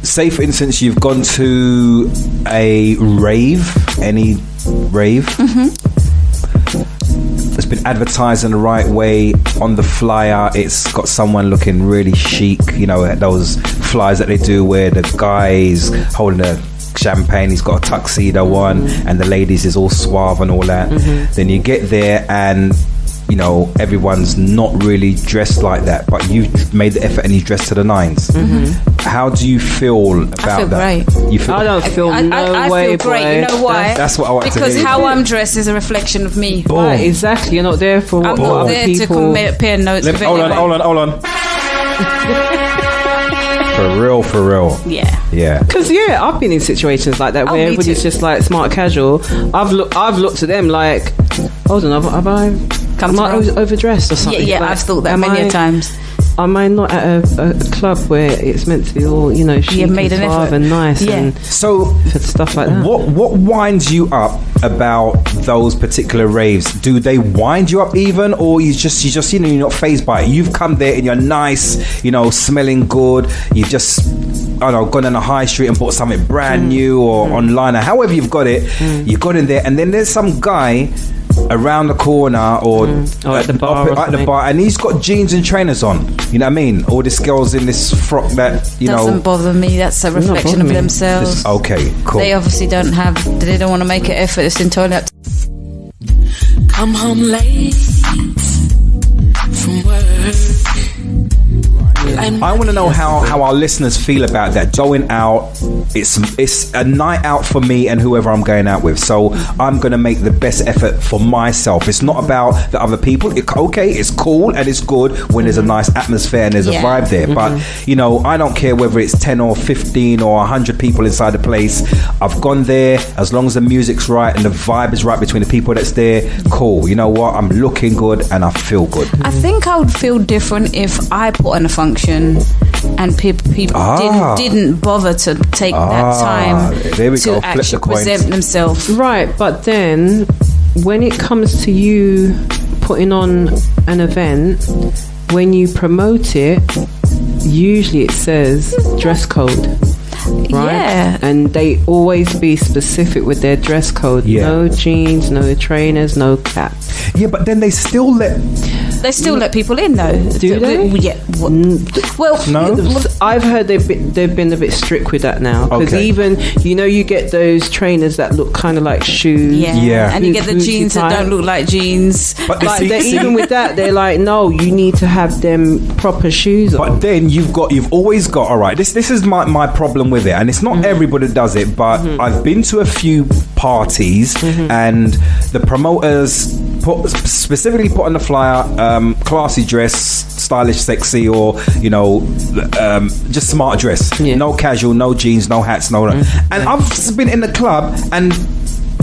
Speaker 2: Say, for instance, you've gone to a rave, any rave. It's been advertised in the right way. On the flyer, it's got someone looking really chic. Those flyers that they do where the guy's holding a champagne, he's got a tuxedo on, and the ladies is all suave and all that. Then you get there and everyone's not really dressed like that, but you made the effort and you dressed to the nines. How do you feel about
Speaker 5: I feel
Speaker 2: that?
Speaker 5: Great.
Speaker 2: You feel
Speaker 3: I don't feel
Speaker 5: I feel great. You know why?
Speaker 2: That's what I want to hear.
Speaker 5: Because how I'm dressed is a reflection of me.
Speaker 3: Right, exactly. You're not there for what
Speaker 5: I'm not there
Speaker 3: people.
Speaker 5: to compare notes.
Speaker 2: Hold on. For real.
Speaker 5: Yeah.
Speaker 3: Because I've been in situations like that where everybody's just like smart casual. I've looked at them like, hold on, have I overdressed or something?
Speaker 5: Yeah,
Speaker 3: like,
Speaker 5: I've thought that many times.
Speaker 3: Am I not at a club where it's meant to be all chic
Speaker 5: made
Speaker 3: and
Speaker 5: an
Speaker 3: suave
Speaker 5: effort.
Speaker 3: and nice and
Speaker 2: so
Speaker 3: stuff like that?
Speaker 2: What winds you up about those particular raves? Do they wind you up even, or you just you're not fazed by it? You've come there and you're nice, smelling good. You've just gone on a high street and bought something brand new or online or however you've got it. You got in there and then there's some guy around the corner or
Speaker 3: at the bar,
Speaker 2: and he's got jeans and trainers on. You know what I mean? All this girls in this frock that
Speaker 5: doesn't bother me. That's a reflection of themselves.
Speaker 2: Okay, cool.
Speaker 5: They obviously don't want to make an effort. It's entirely up to
Speaker 6: come home late from work.
Speaker 2: I want to know how our listeners feel about that. Going out, it's a night out for me and whoever I'm going out with. So I'm going to make the best effort for myself. It's not about the other people. It's cool and it's good when there's a nice atmosphere and there's a vibe there. But, I don't care whether it's 10 or 15 or 100 people inside the place. I've gone there. As long as the music's right and the vibe is right between the people that's there, cool. You know what? I'm looking good and I feel good.
Speaker 5: I think I would feel different if I put on a function and people didn't bother to take that time to actually present themselves.
Speaker 3: Right, but then when it comes to you putting on an event, when you promote it, usually it says dress code. Right?
Speaker 5: Yeah.
Speaker 3: And they always be specific with their dress code.
Speaker 2: Yeah.
Speaker 3: No jeans, no trainers, no cap.
Speaker 2: Yeah, but then they still let
Speaker 5: people in though.
Speaker 3: Do they?
Speaker 5: Yeah. Well,
Speaker 2: no.
Speaker 3: I've heard they've been a bit strict with that now, because even you get those trainers that look kind of like shoes.
Speaker 5: Yeah. And you get the jeans that don't look like jeans.
Speaker 2: But
Speaker 3: even with that, they're like, no, you need to have them proper shoes on.
Speaker 2: But then you've always got, all right, this is my problem with it, and it's not everybody that does it, but I've been to a few parties and the promoters specifically put on the flyer classy dress, stylish, sexy, or just smart dress. No casual, no jeans, no hats, no. And I've been in the club and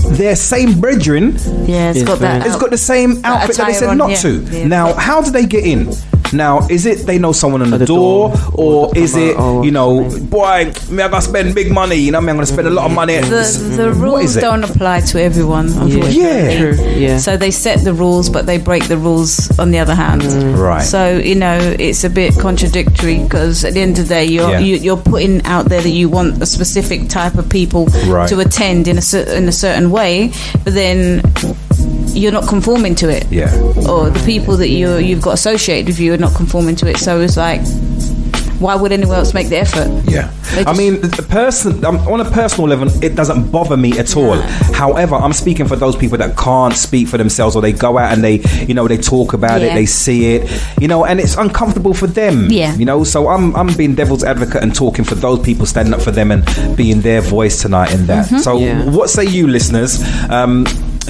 Speaker 2: their same brethren,
Speaker 5: it's got
Speaker 2: the same outfit that they said not to.
Speaker 5: Yeah.
Speaker 2: Now, how do they get in? Now, is it they know someone on the door, or is it, you know, boy, me I gotta spend big money, you know, I'm gonna spend a lot of money.
Speaker 5: The rules don't apply to everyone, unfortunately.
Speaker 2: Yeah.
Speaker 3: True. Yeah.
Speaker 5: So they set the rules, but they break the rules on the other hand.
Speaker 2: Right.
Speaker 5: So, you know, it's a bit contradictory, because at the end of the day, you're putting out there that you want a specific type of people to attend in a certain way, but then you're not conforming to it.
Speaker 2: Yeah.
Speaker 5: Or the people that you've got associated with you are not conforming to it. So it's like, why would anyone else make the effort?
Speaker 2: Yeah. I mean, on a personal level, it doesn't bother me at all. However, I'm speaking for those people that can't speak for themselves, or they go out and they, you know, they talk about it, they see it, you know, and it's uncomfortable for them.
Speaker 5: Yeah.
Speaker 2: You know, so I'm being devil's advocate and talking for those people, standing up for them and being their voice tonight in that. So what say you, listeners?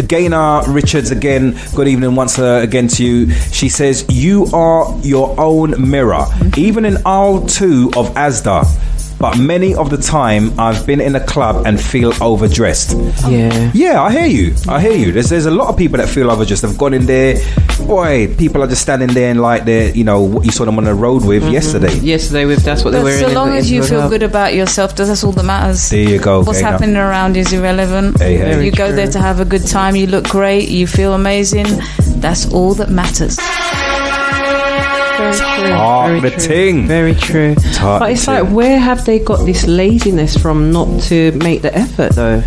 Speaker 2: Gaynor Richards, again, good evening once again to you. She says, you are your own mirror, even in aisle 2 of Asda. But many of the time, I've been in a club and feel overdressed. Yeah, I hear you. There's a lot of people that feel overdressed. They've gone in there. Boy, people are just standing there and like they're, you know, what you saw them on the road with yesterday.
Speaker 3: That's what they were.
Speaker 5: So long as you feel good about yourself, that's all that matters.
Speaker 2: There you go.
Speaker 5: What's happening around is irrelevant.
Speaker 2: Hey.
Speaker 5: You go there to have a good time. You look great. You feel amazing. That's all that matters.
Speaker 2: TALK-DI-TING.
Speaker 3: Very true. But it's like, where have they got this laziness from not to make the effort though?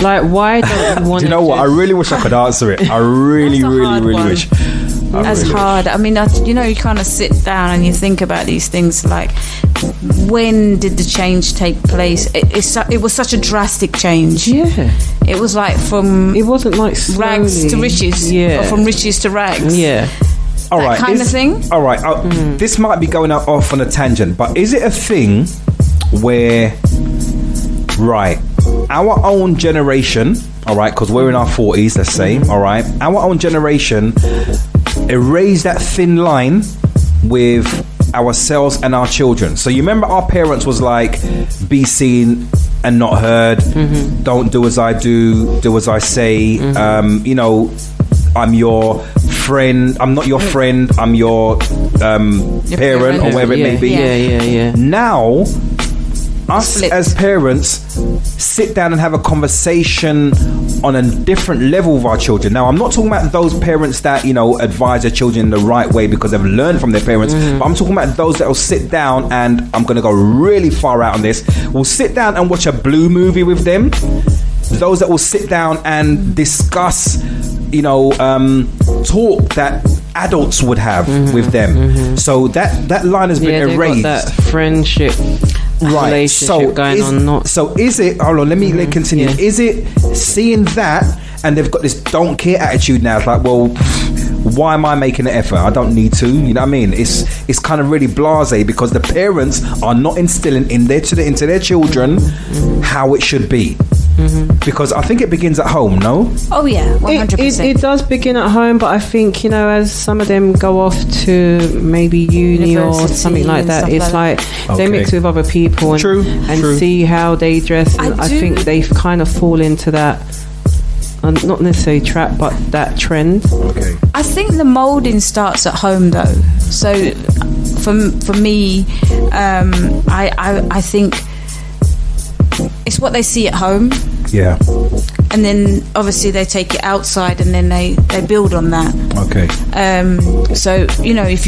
Speaker 3: Like, why don't you want?
Speaker 2: Do you know what? I really wish I could answer it. I really wish.
Speaker 5: That's hard. I mean, you know, you kind of sit down and you think about these things like, when did the change take place? It was such a drastic change.
Speaker 3: Yeah.
Speaker 5: It was like from...
Speaker 3: It wasn't like slowly.
Speaker 5: Rags to riches.
Speaker 3: Yeah.
Speaker 5: Or from riches to rags.
Speaker 3: Yeah.
Speaker 2: All right,
Speaker 5: kind of thing.
Speaker 2: All right, this might be going off on a tangent, but is it a thing where, our own generation, all right, because we're in our 40s, let's say, all right, our own generation erased that thin line with ourselves and our children. So you remember our parents was like, be seen and not heard, don't do as I do as I say, you know, I'm your friend, I'm not your friend, I'm your parent or whatever it may be.
Speaker 3: Yeah.
Speaker 2: Now, us as parents sit down and have a conversation on a different level with our children. Now, I'm not talking about those parents that, you know, advise their children in the right way because they've learned from their parents, but I'm talking about those that will sit down, and I'm going to go really far out on this, will sit down and watch a Blue movie with them. Those that will sit down and discuss, you know, talk that adults would have with them. So that line has been erased.
Speaker 3: Got that friendship relationship going on.
Speaker 2: So is it, hold on, let me continue. Is it seeing that and they've got this don't care attitude now? It's like, well, why am I making an effort? I don't need to. You know what I mean? It's kind of really blasé because the parents are not instilling into their children how it should be. Because I think it begins at home, no?
Speaker 5: Oh yeah, 100%.
Speaker 3: It does begin at home, but I think, you know, as some of them go off to maybe uni or something like that, it's like they mix with other people and see how they dress, and I think they kind of fall into that, not necessarily trap, but that trend.
Speaker 2: Okay.
Speaker 5: I think the moulding starts at home though. So for me, I think it's what they see at home.
Speaker 2: Yeah.
Speaker 5: And then obviously they take it outside and then they build on that.
Speaker 2: Okay.
Speaker 5: So, you know, if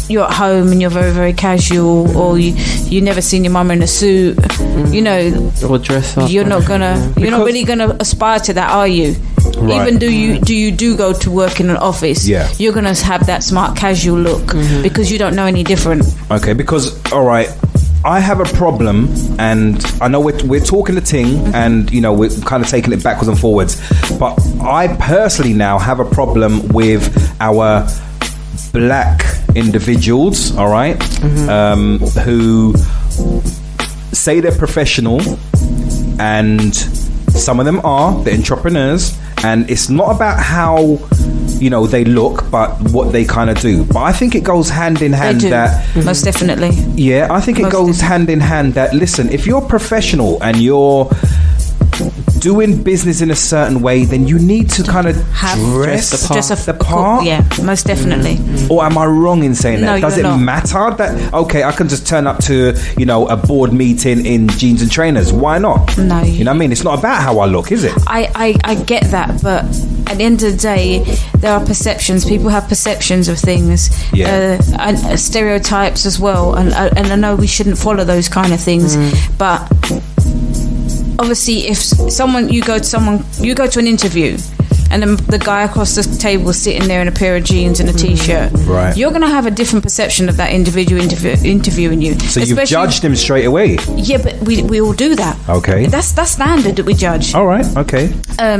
Speaker 5: you're at home and you're very, very casual, or you never seen your mum in a suit, you know,
Speaker 3: or dress up,
Speaker 5: you're not really gonna aspire to that, are you?
Speaker 2: Right.
Speaker 5: Even do go to work in an office, you're gonna have that smart casual look because you don't know any different.
Speaker 2: Okay, because all right, I have a problem, and I know we're talking the ting, and you know we're kind of taking it backwards and forwards, but I personally now have a problem with our black individuals, all right, who say they're professional, and some of them are, they're entrepreneurs, and it's not about how, you know, they look, but what they kind of do. But I think it goes hand in hand that...
Speaker 5: Most definitely.
Speaker 2: Yeah, I think it goes hand in hand that, listen, if you're professional and you're doing business in a certain way, then you need to kind of dress the part.
Speaker 5: Yeah, most definitely.
Speaker 2: Or am I wrong in saying that?
Speaker 5: No,
Speaker 2: does it matter that, okay, I can just turn up to, you know, a board meeting in jeans and trainers? Why not?
Speaker 5: No.
Speaker 2: You know what I mean? It's not about how I look, is it?
Speaker 5: I get that, but at the end of the day, there are perceptions. People have perceptions of things, and stereotypes as well. And I know we shouldn't follow those kind of things, but obviously, if you go to an interview, and then the guy across the table is sitting there in a pair of jeans and a t-shirt,
Speaker 2: right,
Speaker 5: you're going to have a different perception of that individual interviewing you.
Speaker 2: So you've judged him straight away.
Speaker 5: Yeah, but we all do that.
Speaker 2: Okay,
Speaker 5: that's standard that we judge.
Speaker 2: All right, okay.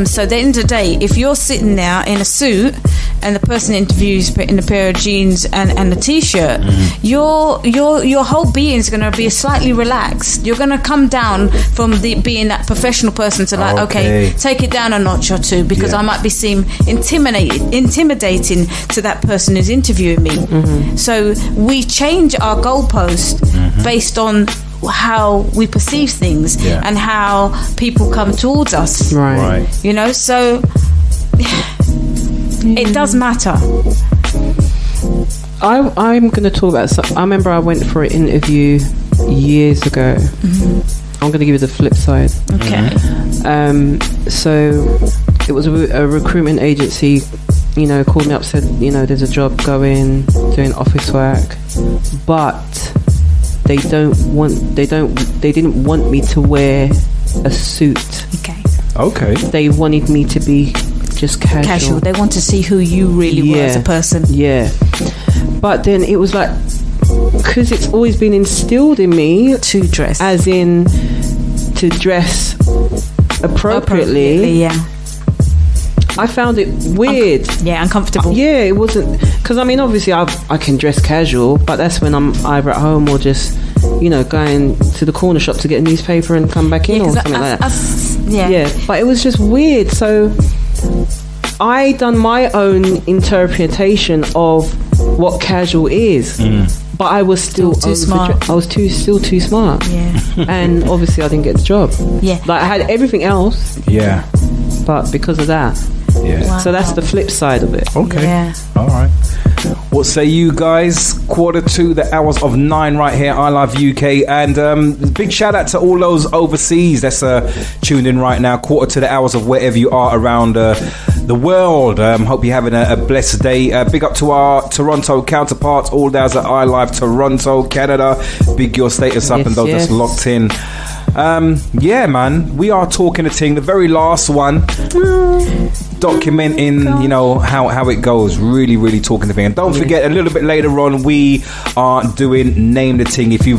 Speaker 5: So at the end of the day, if you're sitting there in a suit and the person interviews in a pair of jeans and a t-shirt, your whole being is going to be slightly relaxed. You're going to come down from being that professional person to okay, take it down a notch or two, because I might be seen intimidating to that person who's interviewing me. So we change our goalpost based on how we perceive things and how people come towards us.
Speaker 3: Right.
Speaker 5: You know, so it does matter.
Speaker 3: I'm going to talk about. I remember I went for an interview years ago. I'm going to give you the flip side.
Speaker 5: Okay.
Speaker 3: So it was a recruitment agency, you know, called me up, said, you know, there's a job going, doing office work, but they didn't want me to wear a suit.
Speaker 5: Okay.
Speaker 3: They wanted me to be just casual.
Speaker 5: They want to see who you really were as a person.
Speaker 3: Yeah. But then it was like, because it's always been instilled in me
Speaker 5: to dress,
Speaker 3: as in to dress appropriately.
Speaker 5: Yeah.
Speaker 3: I found it weird.
Speaker 5: Uncomfortable.
Speaker 3: It wasn't, because I mean, obviously I can dress casual, but that's when I'm either at home or just, you know, going to the corner shop to get a newspaper and come back in or something like that. But it was just weird. So I done my own interpretation of what casual is, but I was still too smart. I was still too smart.
Speaker 5: Yeah.
Speaker 3: And obviously I didn't get the job.
Speaker 5: Yeah.
Speaker 3: Like I had everything else.
Speaker 2: Yeah.
Speaker 3: But because of that.
Speaker 2: Yeah.
Speaker 3: Wow. So that's the flip side of it.
Speaker 2: Okay.
Speaker 5: Yeah.
Speaker 2: All right. What say you guys? 8:45, the hours of 9 right here, I Love UK. And big shout out to all those overseas that's tuned in right now. 8:45, the hours of wherever you are around the world. Hope you're having a blessed day. Big up to our Toronto counterparts, all those at I Live Toronto, Canada. Big your status up and those that's locked in. Yeah, man, we are talking a thing. The very last one, documenting, you know, how it goes. Really, really talking the thing. And don't forget, a little bit later on, we are doing Name the Ting. If you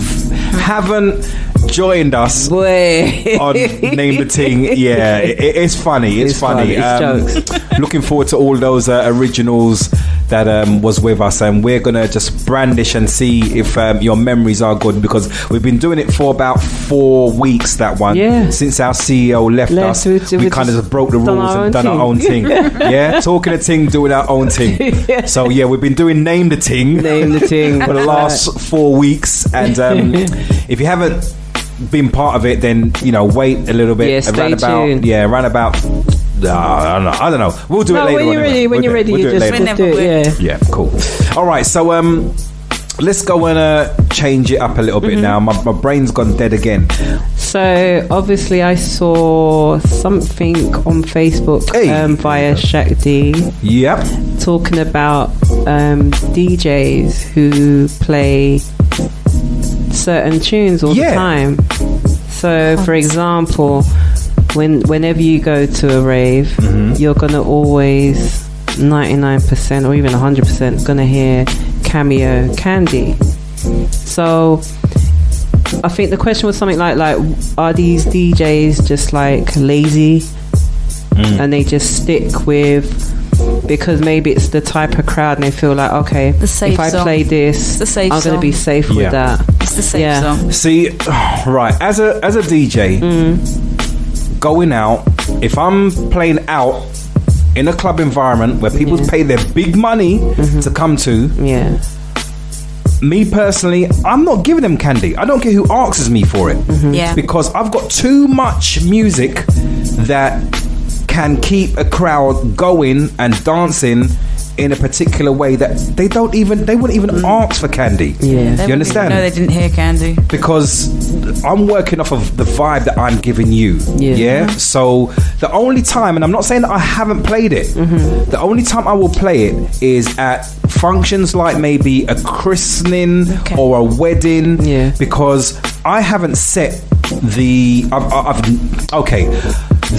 Speaker 2: haven't joined us on Name the Ting, it's funny. It's funny.
Speaker 3: It's jokes.
Speaker 2: Looking forward to all those originals that was with us, and we're gonna just brandish and see if your memories are good, because we've been doing it for about 4 weeks, that one, since our CEO left us. We kind of broke the rules and done our own thing. Talking a ting, doing our own thing. So we've been doing Name the Ting for the last 4 weeks, and if you haven't been part of it, then you know, wait a little bit.
Speaker 3: Stay tuned.
Speaker 2: Around about I don't know. We'll do it later.
Speaker 3: When you're ready, you just do it.
Speaker 2: Yeah, cool. All right, so let's go and change it up a little bit now. My brain's gone dead again.
Speaker 3: So obviously I saw something on Facebook via Shaq D.
Speaker 2: Yep.
Speaker 3: Talking about DJs who play certain tunes all the time. So for example, whenever you go to a rave, you're gonna always 99% or even 100% gonna hear Cameo Candy. So I think the question was something like are these DJs just like lazy and they just stick with, because maybe it's the type of crowd and they feel like, okay, if I play this, I'm going to be safe with that.
Speaker 5: It's the safe song.
Speaker 2: See, right, as a DJ, going out, if I'm playing out in a club environment where people pay their big money to come to, me personally, I'm not giving them candy. I don't care who asks me for it.
Speaker 5: Yeah.
Speaker 2: Because I've got too much music that can keep a crowd going and dancing in a particular way that they wouldn't even ask for candy.
Speaker 3: Yeah.
Speaker 2: You understand?
Speaker 5: No, they didn't hear candy.
Speaker 2: Because I'm working off of the vibe that I'm giving you. Yeah. So the only time, and I'm not saying that I haven't played it, the only time I will play it is at functions like maybe a christening or a wedding. Yeah. Because I haven't set the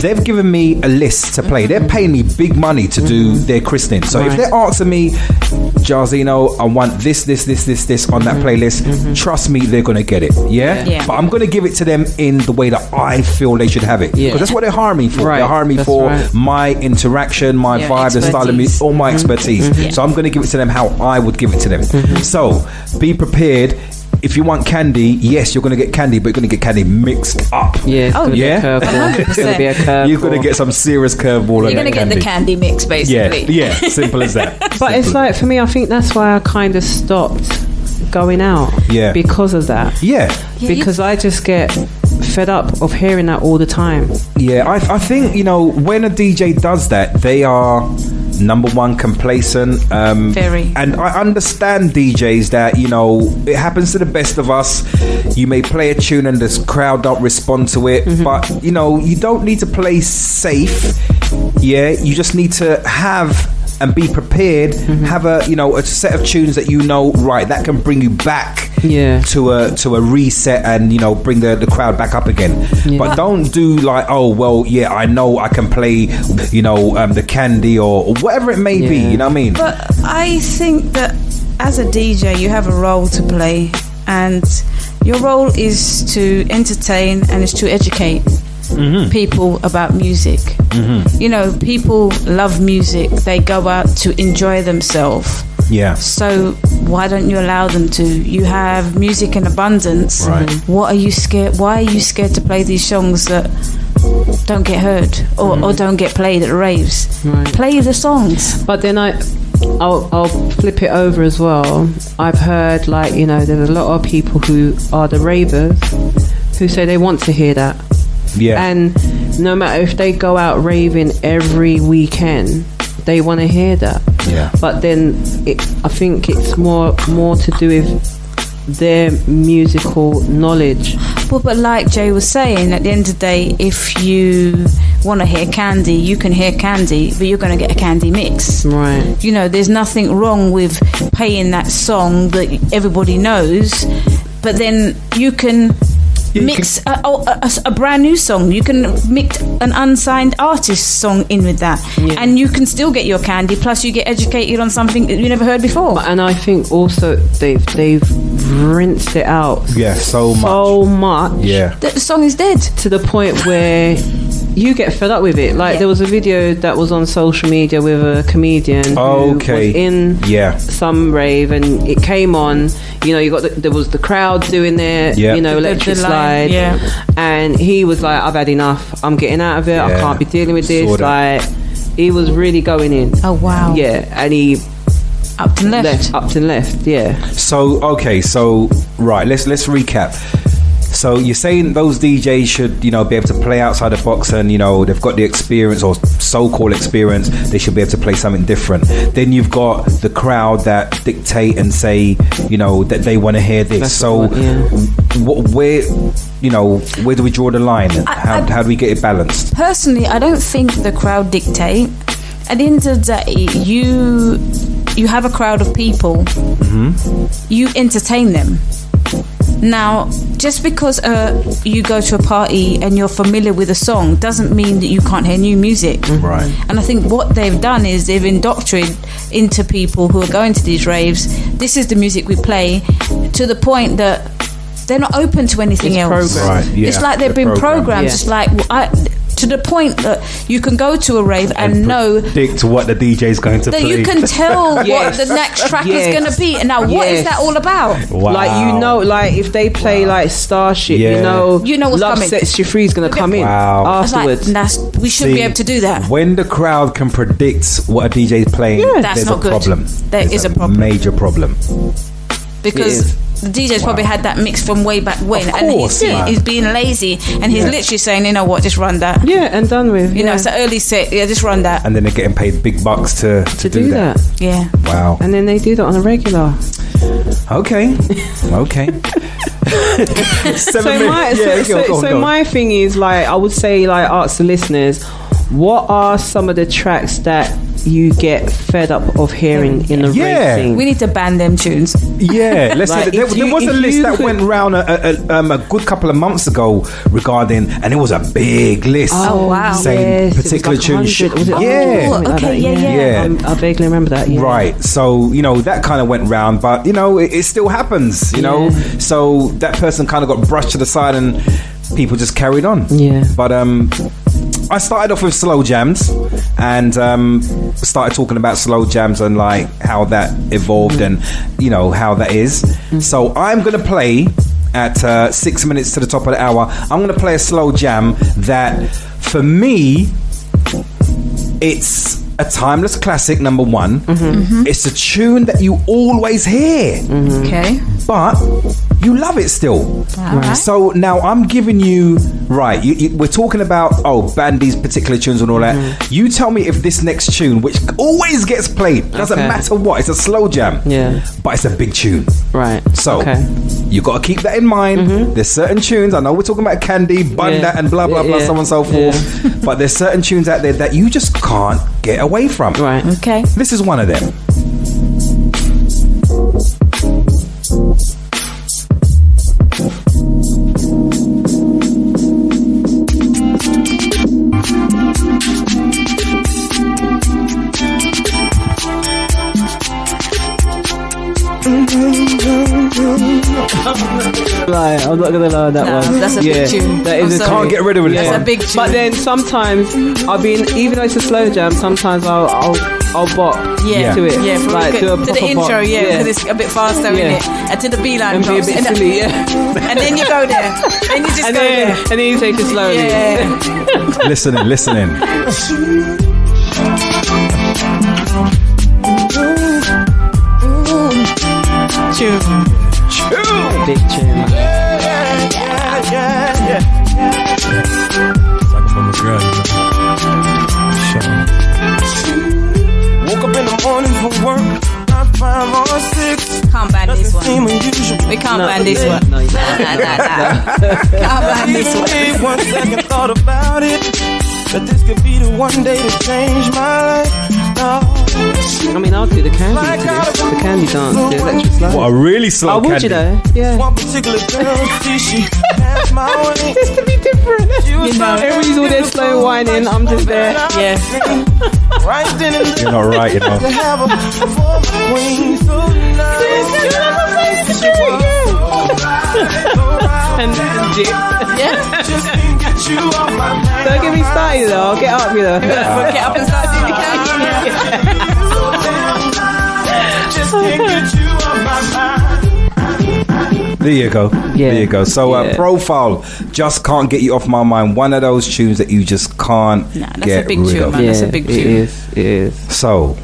Speaker 2: they've given me a list to play. They're paying me big money to do their christening. So if they're asking me, Jairzinho, I want this on that playlist, trust me, they're going to get it. Yeah? But I'm going to give it to them in the way that I feel they should have it. Because that's what they're hiring me for. They're hiring me for my interaction, my vibe, the style of music, all my expertise. So I'm going to give it to them how I would give it to them. So be prepared. If you want candy, yes, you're going to get candy, but you're going to get candy mixed up.
Speaker 3: Yeah, it's going to be a curveball. It's going to be a curveball.
Speaker 2: You're going to get some serious curveball.
Speaker 5: You're going to get the candy mix, basically.
Speaker 2: Yeah, simple as that.
Speaker 3: But it's like, for me, I think that's why I kind of stopped going out. Yeah. Because of that.
Speaker 2: Yeah.
Speaker 3: Because I just get fed up of hearing that all the time.
Speaker 2: Yeah, I think, when a DJ does that, they are... number one, complacent.
Speaker 5: Very.
Speaker 2: And I understand DJs that, it happens to the best of us. You may play a tune and the crowd don't respond to it. But, you don't need to play safe. Yeah, you just need to have and be prepared, have a set of tunes that right, that can bring you back to a reset and bring the crowd back up again. But don't do like, I know I can play the candy or whatever it may be, you know what I mean?
Speaker 5: But I think that as a DJ you have a role to play, and your role is to entertain and is to educate people about music. People love music. They go out to enjoy themselves.
Speaker 2: Yeah.
Speaker 5: So why don't you allow them to? You have music in abundance.
Speaker 2: Right.
Speaker 5: What are you scared? Why are you scared to play these songs that don't get heard or don't get played at raves? Right. Play the songs.
Speaker 3: But then I'll flip it over as well. I've heard there's a lot of people who are the ravers who say they want to hear that.
Speaker 2: Yeah.
Speaker 3: And no matter if they go out raving every weekend, they want to hear that.
Speaker 2: Yeah.
Speaker 3: But then I think it's more to do with their musical knowledge.
Speaker 5: But like Jay was saying, at the end of the day, if you want to hear candy, you can hear candy, but you're going to get a candy mix.
Speaker 3: Right.
Speaker 5: There's nothing wrong with playing that song that everybody knows, but then you can mix a brand new song. You can mix an unsigned artist song in with that, and you can still get your candy. Plus, you get educated on something that you never heard before.
Speaker 3: And I think also they've rinsed it out.
Speaker 2: Yeah, so much.
Speaker 5: Yeah, the song is dead
Speaker 3: to the point where you get fed up with it. There was a video that was on social media with a comedian who was in some rave, and it came on. There was the crowd doing their electric slide. And he was like, I've had enough, I'm getting out of it, I can't be dealing with this. He was really going in.
Speaker 5: Oh wow.
Speaker 3: Yeah. And he
Speaker 5: up and left.
Speaker 2: So right, let's recap. So you're saying those DJs should, be able to play outside the box, and they've got the experience or so-called experience. They should be able to play something different. Then you've got the crowd that dictate and say, that they want to hear this. Where do we draw the line? How do we get it balanced?
Speaker 5: Personally, I don't think the crowd dictate. At the end of the day, you have a crowd of people. You entertain them. Now, just because you go to a party and you're familiar with a song doesn't mean that you can't hear new music.
Speaker 2: Right.
Speaker 5: And I think what they've done is they've indoctrinated into people who are going to these raves, this is the music we play, to the point that they're not open to anything else.
Speaker 2: Right, yeah.
Speaker 5: It's like they've been programmed. It's like... to the point that you can go to a rave and know
Speaker 2: predict what the DJ is going to play.
Speaker 5: You can tell what the next track is going to be. And now, what is that all about?
Speaker 2: Wow.
Speaker 3: If they play Starship, you know what's Love
Speaker 5: coming.
Speaker 3: Sets You Free is going to come in afterwards.
Speaker 5: We shouldn't be able to do that.
Speaker 2: When the crowd can predict what a DJ is playing,
Speaker 5: that's
Speaker 2: there's
Speaker 5: not
Speaker 2: a problem.
Speaker 5: There is a problem.
Speaker 2: Major problem.
Speaker 5: because the DJ's probably had that mix from way back when, and he's being lazy, and he's literally saying, you know what, just run that.
Speaker 3: Yeah, and done with.
Speaker 5: You know, it's an early set. Yeah, just run that.
Speaker 2: And then they're getting paid big bucks to do that.
Speaker 5: Yeah.
Speaker 2: Wow.
Speaker 3: And then they do that on a regular.
Speaker 2: Okay.
Speaker 3: So my thing is, like, I would say, like, ask the listeners, what are some of the tracks that you get fed up of hearing in the racing?
Speaker 5: We need to ban them tunes.
Speaker 2: Yeah, let's say there was a list that went round a good couple of months ago regarding, and it was a big list.
Speaker 5: Oh wow!
Speaker 2: Saying particular tunes.
Speaker 3: Yeah. I vaguely remember that. Yeah.
Speaker 2: Right. So that kind of went round, but it still happens. You know, so that person kind of got brushed to the side, and people just carried on.
Speaker 3: Yeah.
Speaker 2: But I started off with slow jams and started talking about slow jams and like how that evolved and how that is. So I'm going to play at 6 minutes to the top of the hour. I'm going to play a slow jam that for me, it's a timeless classic, number one. It's a tune that you always hear.
Speaker 5: Okay.
Speaker 2: But you love it still.
Speaker 5: Right.
Speaker 2: So now I'm giving you, we're talking about, Bandy's particular tunes and all that. You tell me if this next tune, which always gets played, doesn't matter what, it's a slow jam.
Speaker 3: Yeah.
Speaker 2: But it's a big tune.
Speaker 3: Right.
Speaker 2: So you got to keep that in mind. There's certain tunes, I know we're talking about Candy, Bunda and blah, blah, blah, so on and so forth. But there's certain tunes out there that you just can't get away from.
Speaker 3: Right.
Speaker 5: Okay.
Speaker 2: This is one of them.
Speaker 3: I'm not gonna lie, that one.
Speaker 5: That's a big tune.
Speaker 3: That is
Speaker 2: Can't get rid of it.
Speaker 5: That's a big tune.
Speaker 3: But then sometimes even though it's a slow jam, sometimes I'll bop to it.
Speaker 5: Yeah,
Speaker 3: like do a
Speaker 5: to the intro, because it's a bit faster in it, and to the B line
Speaker 3: and be a bit silly,
Speaker 5: and then you go there, then you just go there,
Speaker 3: and then you take it slowly.
Speaker 5: Yeah.
Speaker 2: Listening.
Speaker 3: Big tune.
Speaker 6: Woke up in the morning for work, not 5 or 6.
Speaker 5: Can't ban this one. We can't ban this one.
Speaker 3: No,
Speaker 5: Can't ban this one.
Speaker 6: 1 second thought about it, that this could be the one day to change my life. No.
Speaker 3: I mean, I'll do the candy to this. The candy dance, the electric slide.
Speaker 2: What, a really slow
Speaker 3: would
Speaker 2: Candy?
Speaker 3: you though? Yeah.
Speaker 6: One particular girl, she passed my way.
Speaker 3: Just to be different. Everybody's all there slow whining. I'm just there.
Speaker 5: Yeah.
Speaker 6: Right then and
Speaker 2: You're not right,
Speaker 6: to have a former queen so nice.
Speaker 3: And dip.
Speaker 5: Yeah.
Speaker 6: Just can't get you off my mind.
Speaker 3: Don't get me started though. I'll get up,
Speaker 5: Get up and start doing the candy.
Speaker 6: Just can't get you off my mind.
Speaker 2: There you go.
Speaker 3: Yeah.
Speaker 2: There you go. So Profile, just can't get you off my mind. One of those tunes that you just can't get
Speaker 5: a big
Speaker 2: rid
Speaker 5: tune,
Speaker 2: of.
Speaker 5: man. That's a big tune.
Speaker 3: It is.
Speaker 2: So,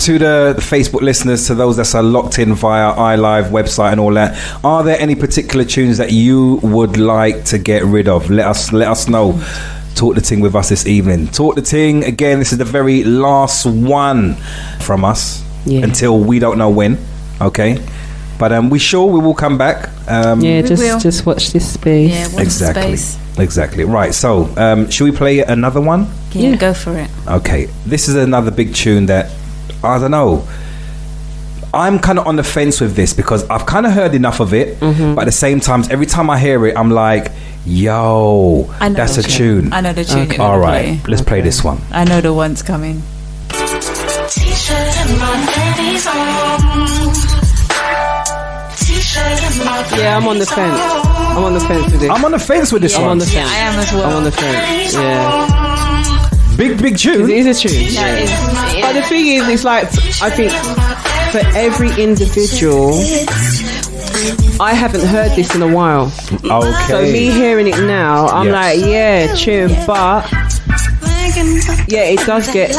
Speaker 2: to the Facebook listeners, to those that are locked in via iLive website and all that, are there any particular tunes that you would like to get rid of? Let us know. Talk the Ting with us this evening. Talk the Ting again. This is the very last one from us until we don't know when. Okay, but we will come back.
Speaker 3: Just watch this space.
Speaker 5: Yeah, watch the space.
Speaker 2: Exactly. Right. So, should we play another one?
Speaker 5: Yeah, go for it.
Speaker 2: Okay. This is another big tune that I don't know. I'm kind of on the fence with this because I've kind of heard enough of it, but at the same time, every time I hear it, I'm like, yo, that's a tune.
Speaker 5: I know the tune.
Speaker 3: Okay.
Speaker 2: All right, let's play this one.
Speaker 5: I know the one's coming.
Speaker 7: T-shirt and my panties on. T-shirt and my
Speaker 3: Yeah, I'm on the fence. I'm on the fence with this.
Speaker 2: I'm on the fence with this
Speaker 3: I'm
Speaker 2: one.
Speaker 3: on the fence.
Speaker 5: Yeah, I am as well.
Speaker 3: I'm on the fence. Yeah.
Speaker 2: Big tune.
Speaker 3: It is a tune. But the thing is, it's like, I think for every individual, I haven't heard this in a while.
Speaker 2: Okay.
Speaker 3: So me hearing it now, I'm like, yeah, tune, but Yeah, it does get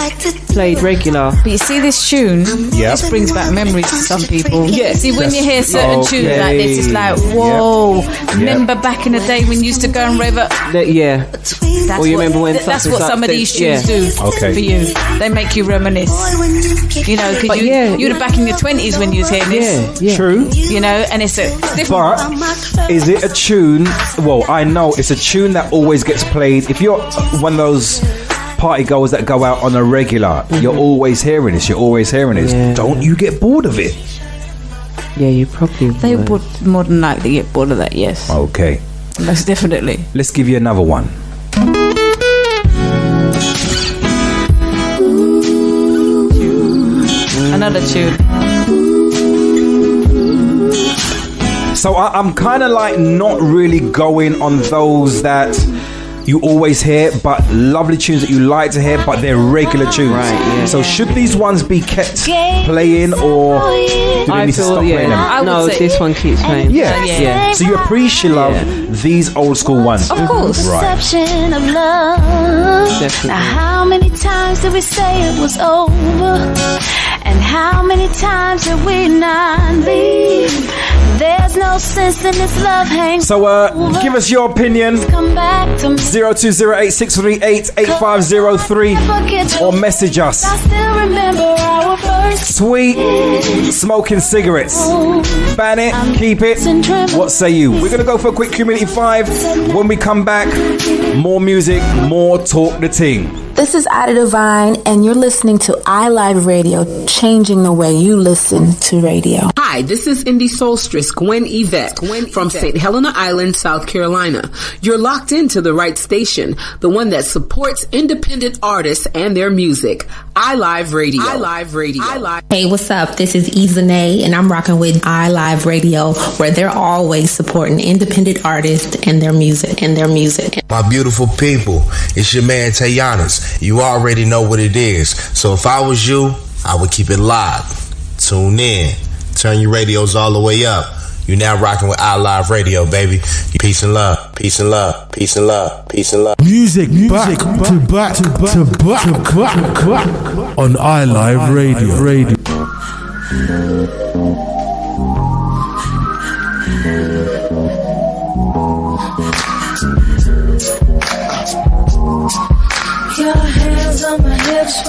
Speaker 3: played regular.
Speaker 5: But you see this tune, this brings back memories to some people. Yeah. See, when you hear certain tunes like this, it's like, whoa. Remember back in the day when you used to go and rave up?
Speaker 3: Yeah.
Speaker 5: Or you remember when that's what some of these tunes do for you. They make you reminisce. You know, because you were back in your 20s when you was hearing this.
Speaker 3: Yeah.
Speaker 2: True.
Speaker 5: You know, and it's a different.
Speaker 2: But is it a tune? Well, I know it's a tune that always gets played. If you're one of those party goers that go out on a regular, you're always hearing this. Yeah. Don't you get bored of it?
Speaker 3: Yeah, you probably
Speaker 5: They would more than likely get bored of that, yes.
Speaker 2: Okay.
Speaker 5: Most definitely.
Speaker 2: Let's give you another one.
Speaker 5: Another tune.
Speaker 2: So I'm kind of like not really going on those that you always hear, but lovely tunes that you like to hear, but they're regular tunes.
Speaker 3: Right, yeah.
Speaker 2: So should these ones be kept playing, or do they need to stop playing them?
Speaker 3: No, this one keeps playing.
Speaker 2: Yeah. So you appreciate these old school ones.
Speaker 5: Of course.
Speaker 2: Right.
Speaker 4: Of love.
Speaker 3: Definitely.
Speaker 4: Now how many times did we say it was over? And how many times did we not leave? There's no sense in this love hang.
Speaker 2: So give us your opinion.
Speaker 4: Come back to me.
Speaker 2: 0208-638-8503 or message us.
Speaker 4: I still remember our first
Speaker 2: Tweet smoking cigarettes. Ban it, keep it. What say you? We're gonna go for a quick Community 5. When we come back, more music, more Talk the Ting.
Speaker 8: This is Ada Divine, and you're listening to iLive Radio, changing the way you listen to radio.
Speaker 9: Hi, this is Indie Solstice, Gwen Yvette from St. Helena Island, South Carolina. You're locked into the right station, the one that supports independent artists and their music. iLive Radio. iLive Radio.
Speaker 10: Hey, what's up? This is Izane, and I'm rocking with iLive Radio, where they're always supporting independent artists and their music.
Speaker 11: My beautiful people, it's your man Tayanis. You already know what it is. So if I was you, I would keep it live. Tune in. Turn your radios all the way up. You're now rocking with iLive Radio, baby. Peace and love. Peace and love. Peace and love. Peace and love.
Speaker 1: Music back to back on iLive Radio.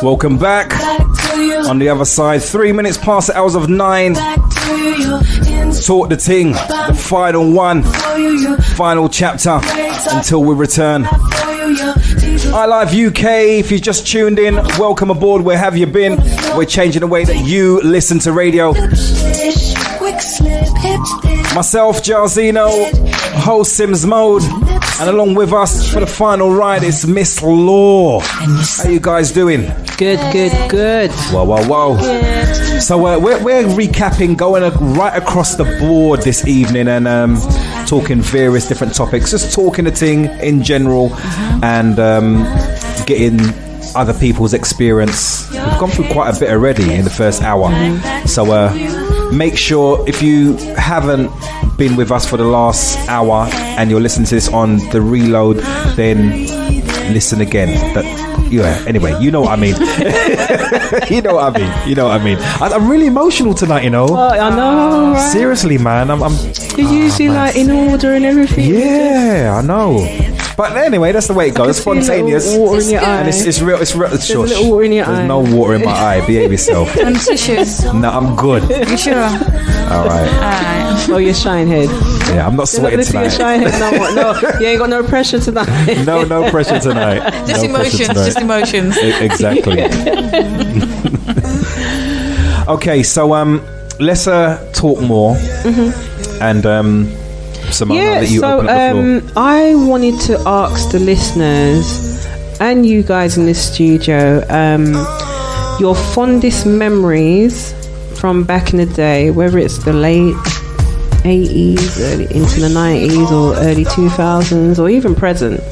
Speaker 2: Welcome back. On the other side, 3 minutes past the hours of 9. Talk the Ting, the final one, final chapter until we return. iLive UK, if you just tuned in, welcome aboard. Where have you been? We're changing the way that you listen to radio. Myself, Jairzinho, host Sims Mode, and along with us for the final ride is Miss Law. How you guys doing?
Speaker 3: Good.
Speaker 2: Whoa. So we're recapping, going right across the board this evening and talking various different topics, just talking the ting in general and getting other people's experience. We've gone through quite a bit already in the first hour. So make sure if you haven't been with us for the last hour and you're listening to this on the reload, then listen again. Anyway, you know what I mean. You know what I mean. I'm really emotional tonight, you know.
Speaker 3: I know, right?
Speaker 2: Seriously, man.
Speaker 3: You're usually like in order and everything.
Speaker 2: Yeah, I know. But anyway, that's the way it goes. It's spontaneous.
Speaker 3: Water in your eye.
Speaker 2: And it's real. It's shush.
Speaker 3: There's a little water in your eye.
Speaker 2: There's no water in my eye. Behave yourself.
Speaker 5: And tissues.
Speaker 2: No, I'm good.
Speaker 5: You sure?
Speaker 2: All right.
Speaker 3: Oh, you're shine head.
Speaker 2: Yeah, I'm not sweating tonight.
Speaker 3: You're shine head. No, you ain't got no pressure tonight.
Speaker 2: No pressure tonight.
Speaker 5: Just emotions.
Speaker 2: Exactly. Okay, so let's talk more. And Simona, that you open up the floor.
Speaker 3: I wanted to ask the listeners and you guys in the studio your fondest memories from back in the day, whether it's the late 80s, early into the 90s, or early 2000s, or even present.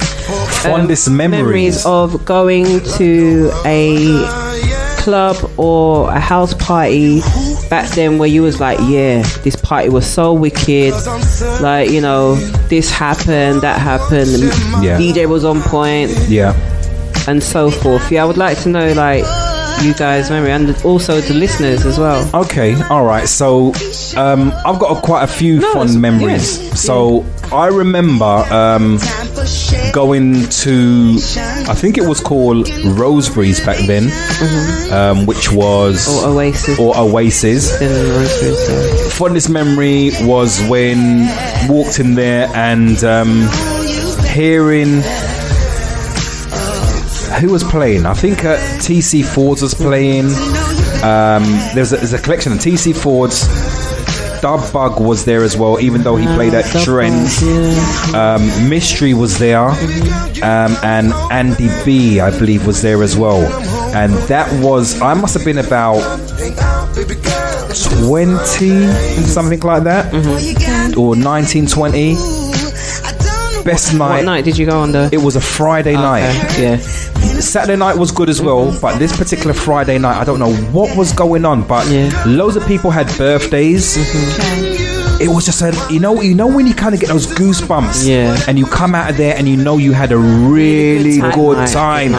Speaker 2: Fondest memories
Speaker 3: of going to a club or a house party back then where you was like, yeah, this party was so wicked, like, this happened, that happened, DJ was on point. and so forth. Yeah, I would like to know, like, you guys' memory, and also the listeners as well.
Speaker 2: Okay, all right. So I've got quite a few fond memories. So I remember going to, I think it was called Roseberries back then, which was Oasis. Fondest memory was when walked in there and hearing. Who was playing? I think TC Ford's was playing. There's a collection of TC Ford's. Dub Bug was there as well, even though he played at Trends. Mystery was there, and Andy B, I believe, was there as well. And that was, I must have been about 20, something like that, or 19, 20. Best night.
Speaker 3: What night did you go on though?
Speaker 2: It was a Friday night.
Speaker 3: Yeah.
Speaker 2: Saturday night was good as well, but this particular Friday night, I don't know what was going on, but loads of people had birthdays. It was just you know when you kind of get those goosebumps, and you come out of there and you know you had a really good time.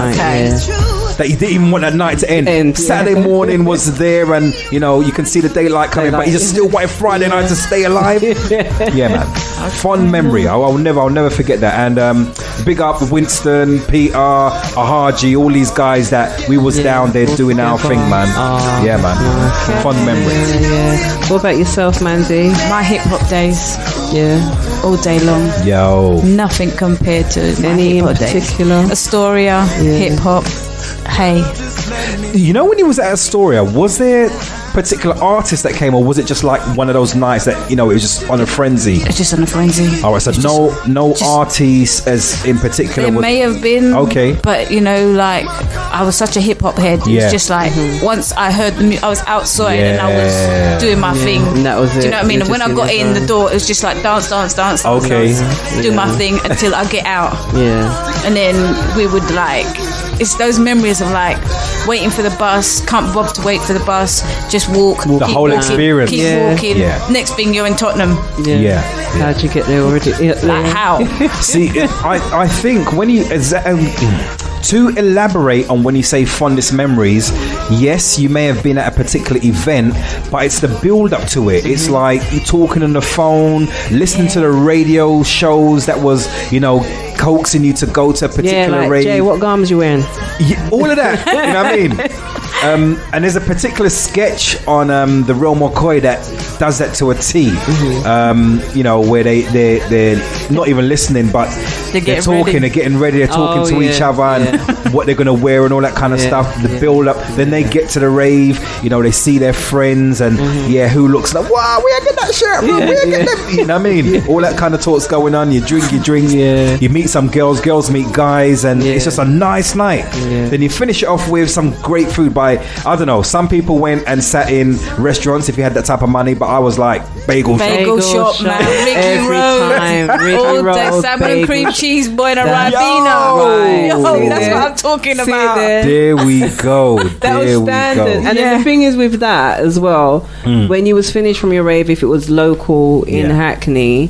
Speaker 2: That you didn't even want that night to end. Saturday morning was there, and you know you can see the daylight coming, but you just still wanted Friday night to stay alive. Yeah, man. Fond memory. I'll never forget that. And big up Winston, Peter, Ahaji, all these guys that we was down there doing our thing, man. Yeah, man. Fond memory.
Speaker 3: What about yourself, Mandy?
Speaker 5: My hip hop days.
Speaker 3: Yeah.
Speaker 5: All day long.
Speaker 2: Yo.
Speaker 5: Nothing compared to
Speaker 3: any in particular.
Speaker 5: Astoria, hip hop. Hey.
Speaker 2: You know when you was at Astoria, was there particular artists that came, or was it just like one of those nights that, you know, it was just on a frenzy?
Speaker 5: It's just on a frenzy.
Speaker 2: All right, so no artists as in particular.
Speaker 5: There may have been.
Speaker 2: Okay.
Speaker 5: But, you know, like, I was such a hip-hop head. It was just like, once I heard the music, I was outside and I was doing my thing.
Speaker 3: And that was it.
Speaker 5: Do you know what I mean? And when I got in the door, it was just like dance, do my thing until I get out.
Speaker 3: Yeah.
Speaker 5: And then we would like, it's those memories of like waiting for the bus, can't bother to wait for the bus, just walk.
Speaker 2: The whole experience.
Speaker 5: Keep walking. Next thing you're in Tottenham.
Speaker 3: Yeah. How'd you get there already?
Speaker 5: Like how?
Speaker 2: See, I think when you to elaborate on when you say fondest memories, yes, you may have been at a particular event, but it's the build up to it. It's like you talking on the phone, listening to the radio shows that was, you know, coaxing you to go to a particular rave.
Speaker 3: Jay, what garments you wearing?
Speaker 2: All of that. You know what I mean? And there's a particular sketch on the Real McCoy that does that to a T. You know, where they're not even listening, but they're talking, they're getting ready, they're talking to each other and what they're gonna wear and all that kind of stuff. The build up. Then they get to the rave. You know, they see their friends and who looks like, wow, where I get that shirt from? Where I get that? You know what I mean? All that kind of talk's going on. You drink. You meet some girls meet guys, and it's just a nice night. Then you finish it off with some great food by, I don't know, some people went and sat in restaurants if you had that type of money, but I was like bagel
Speaker 5: shop, man. Ricky Road, salmon and cream cheese, boy, and a Ribena. Yo, that's what I'm talking about.
Speaker 2: There we go.
Speaker 3: That was standard. And then the thing is with that as well, when you was finished from your rave, if it was local in Hackney,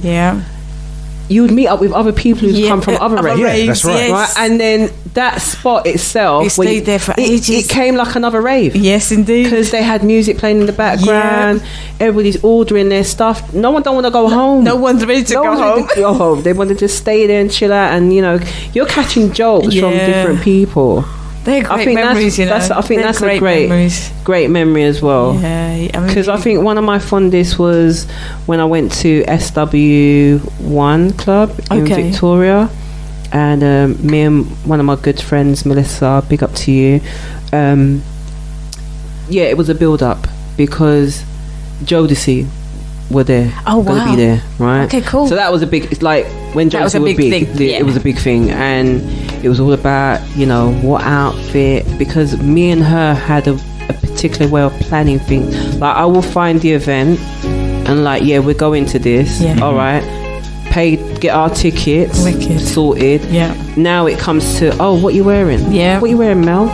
Speaker 3: you would meet up with other people who've come from other raves.
Speaker 2: Yeah, that's right.
Speaker 3: Right. And then that spot itself,
Speaker 5: it stayed there for ages.
Speaker 3: It came like another rave.
Speaker 5: Yes, indeed.
Speaker 3: Because they had music playing in the background. Everybody's ordering their stuff. No one don't want to go home.
Speaker 5: No one's ready to go home.
Speaker 3: They want to just stay there and chill out. And, you know, you're catching jokes from different people.
Speaker 5: They're great memories, you know.
Speaker 3: I think that's a great memory as well.
Speaker 5: Yeah,
Speaker 3: because I think one of my fondest was when I went to SW1 Club in Victoria, and me and one of my good friends, Melissa, big up to you. It was a build up because Jodeci were there.
Speaker 5: Oh, wow.
Speaker 3: Gonna be there, right?
Speaker 5: Okay, cool.
Speaker 3: So that was a big, it's like when Jodeci was big, it was a big thing, and it was all about, you know, what outfit, because me and her had a particular way of planning things. Like, I will find the event and like, we're going to this. All right, get our tickets sorted. Now it comes to, what you wearing? What you wearing, Mel?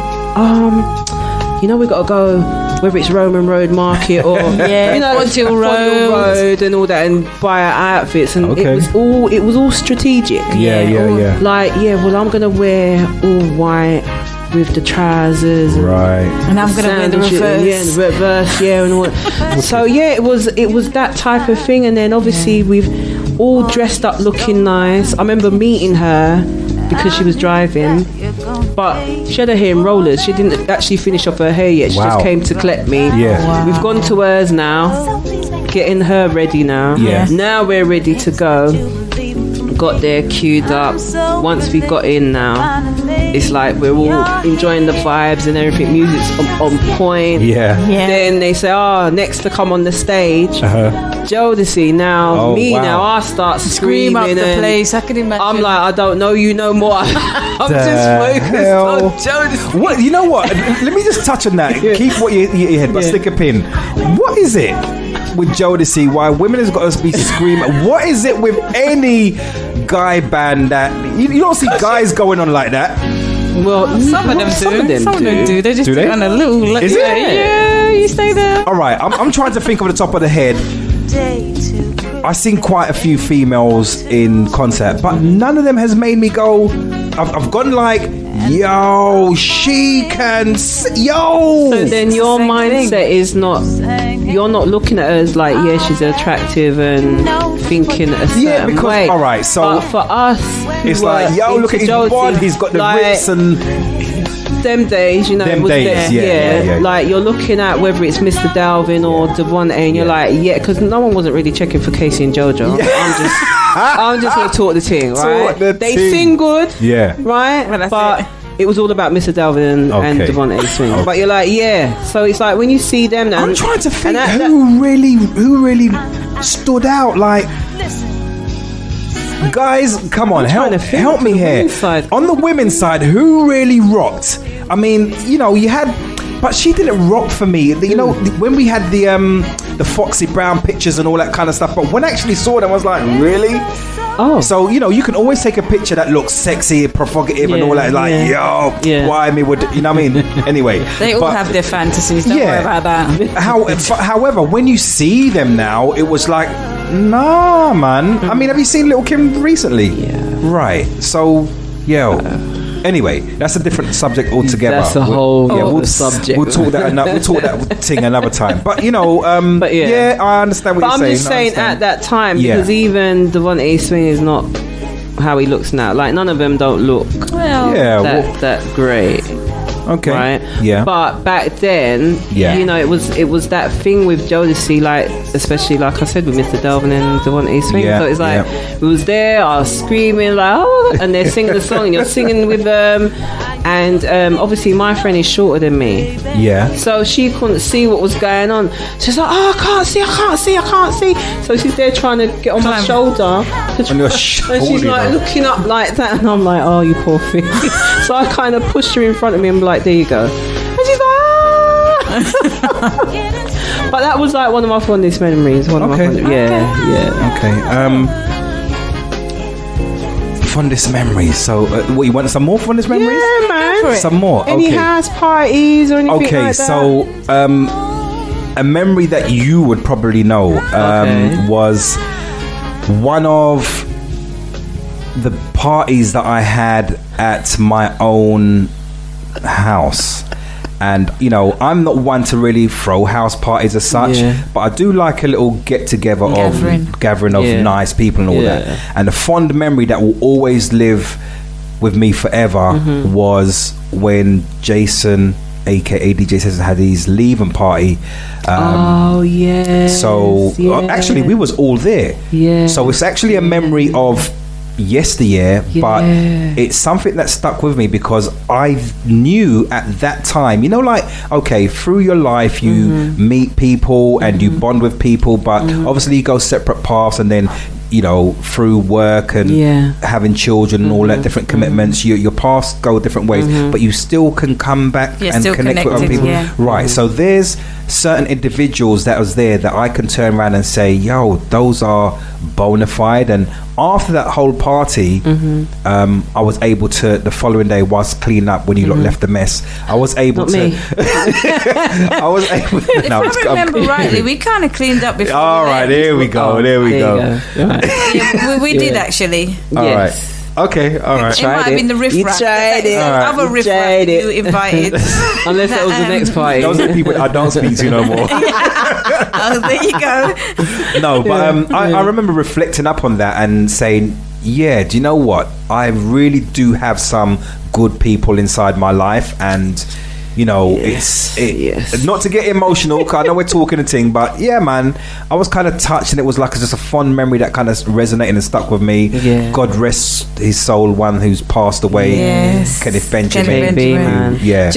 Speaker 3: you know, we got to go, whether it's Roman Road Market or you know,
Speaker 5: Foddill
Speaker 3: Road and all that, and buy our outfits, and it was all strategic.
Speaker 2: Yeah.
Speaker 3: Like, well, I'm gonna wear all white with the trousers,
Speaker 5: and I'm gonna wear the reverse,
Speaker 3: and all. So it was that type of thing, and then obviously we've all dressed up, looking nice. I remember meeting her because she was driving, but she had her hair in rollers. She didn't actually finish off her hair yet. She just came to collect me. We've gone to hers now, getting her ready now. Now we're ready to go. Got there, queued up. Once we got in now, it's like we're all enjoying the vibes and everything. Music's on point. Then they say, next to come on the stage, Jodeci. Now now I start screaming
Speaker 5: up the
Speaker 3: and
Speaker 5: place. I can imagine.
Speaker 3: I'm like, I don't know you no more. I'm just focused on Jodeci.
Speaker 2: What, you know what? Let me just touch on that. Keep what you head, but stick a pin. What is it with Jodeci? Why women has got to be screaming? What is it with any guy band that you don't see guys going on like that?
Speaker 3: Well,
Speaker 5: some of them do. They just do it on a little.
Speaker 2: Is it?
Speaker 5: Yeah, you stay there.
Speaker 2: All right, I'm trying to think of the top of the head. I've seen quite a few females in concert, but none of them has made me go. I've gone like, yo, she can, yo.
Speaker 3: So then your mindset is not, you're not looking at her as like, she's attractive and thinking a certain way.
Speaker 2: All right, so
Speaker 3: but for us,
Speaker 2: it's like, yo, look at his bod, he's got the rips and.
Speaker 3: Them days, you know, like you're looking at whether it's Mr. Dalvin or Devontae, and you're like, because no one wasn't really checking for Casey and JoJo. I'm just gonna talk the thing, right? They sing good, right? But it was all about Mr. Dalvin and Devontae Swing. But you're like, so it's like when you see them now,
Speaker 2: I'm trying to think who really stood out, like. Guys, come on, help me here. On the women's side, who really rocked? I mean, you know, you had, but she didn't rock for me. You know, when we had the Foxy Brown pictures and all that kind of stuff, but when I actually saw them, I was like, really? Oh, so you know, you can always take a picture that looks sexy, provocative, and all that. Like, why me would you know what I mean? Anyway,
Speaker 5: they all have their fantasies. Don't worry about that.
Speaker 2: However, when you see them now, it was like, nah, man. I mean, have you seen Little Kim recently? Right. So, anyway, that's a different subject altogether.
Speaker 3: That's a whole subject.
Speaker 2: We'll talk that thing another time. But you know, I understand what you're saying.
Speaker 3: But I'm just saying at that time, because even Devontae Swing is not how he looks now. Like none of them don't look that great.
Speaker 2: Okay.
Speaker 3: Right.
Speaker 2: Yeah.
Speaker 3: But back then, you know, it was that thing with Jodeci, like especially like I said with Mr. Dalvin and Devontae Swing. So it's like it was there. I was screaming like, and they're singing the song, and you're singing with them. And obviously, my friend is shorter than me.
Speaker 2: Yeah.
Speaker 3: So she couldn't see what was going on. She's like, I can't see. So she's there trying to get on my shoulder.
Speaker 2: On your shoulder.
Speaker 3: And she's like looking up like that, and I'm like, oh, you poor thing. So I kind of pushed her in front of me and like, there you go. And she's like, But that was like one of my fondest memories.
Speaker 2: Fondest memories. So, what, you want some more fondest memories?
Speaker 3: Yeah, man.
Speaker 2: Some more.
Speaker 3: Any house parties or anything like that?
Speaker 2: So, a memory that you would probably know was one of the parties that I had at my own house. And you know, I'm not one to really throw house parties as such, but I do like a little get together gathering of nice people and all that. And a fond memory that will always live with me forever was when Jason, aka DJ Jairzinho, had his leaving party. So actually, we was all there. So it's actually a memory of yesteryear, but it's something that stuck with me because I knew at that time, you know, like, okay, through your life you meet people and you bond with people, but obviously you go separate paths, and then you know, through work and having children and all that different commitments, your paths go different ways, but you still can come back and connect with other people. Right. So there's certain individuals that was there that I can turn around and say, yo, those are bona fide. And after that whole party, I was able to, the following day, whilst cleaning up when you lot left the mess, I was able I was able to,
Speaker 5: if I remember rightly, we kind of cleaned up before.
Speaker 2: All right, there we go.
Speaker 5: Yeah, we did actually.
Speaker 2: All right. Okay, all right.
Speaker 5: It might have been the riff-raff. Other riff-raff you invited.
Speaker 3: Unless that was the next party.
Speaker 2: Those are the people I don't speak to no more.
Speaker 5: Oh, there you go.
Speaker 2: No, but I remember reflecting up on that and saying, yeah, do you know what? I really do have some good people inside my life, and you know, it's not to get emotional, because I know we're talking a thing, but yeah, man, I was kind of touched, and it was like just a fond memory that kind of resonated and stuck with me. God rest his soul, one who's passed away, Kenneth Benjamin.
Speaker 5: Do you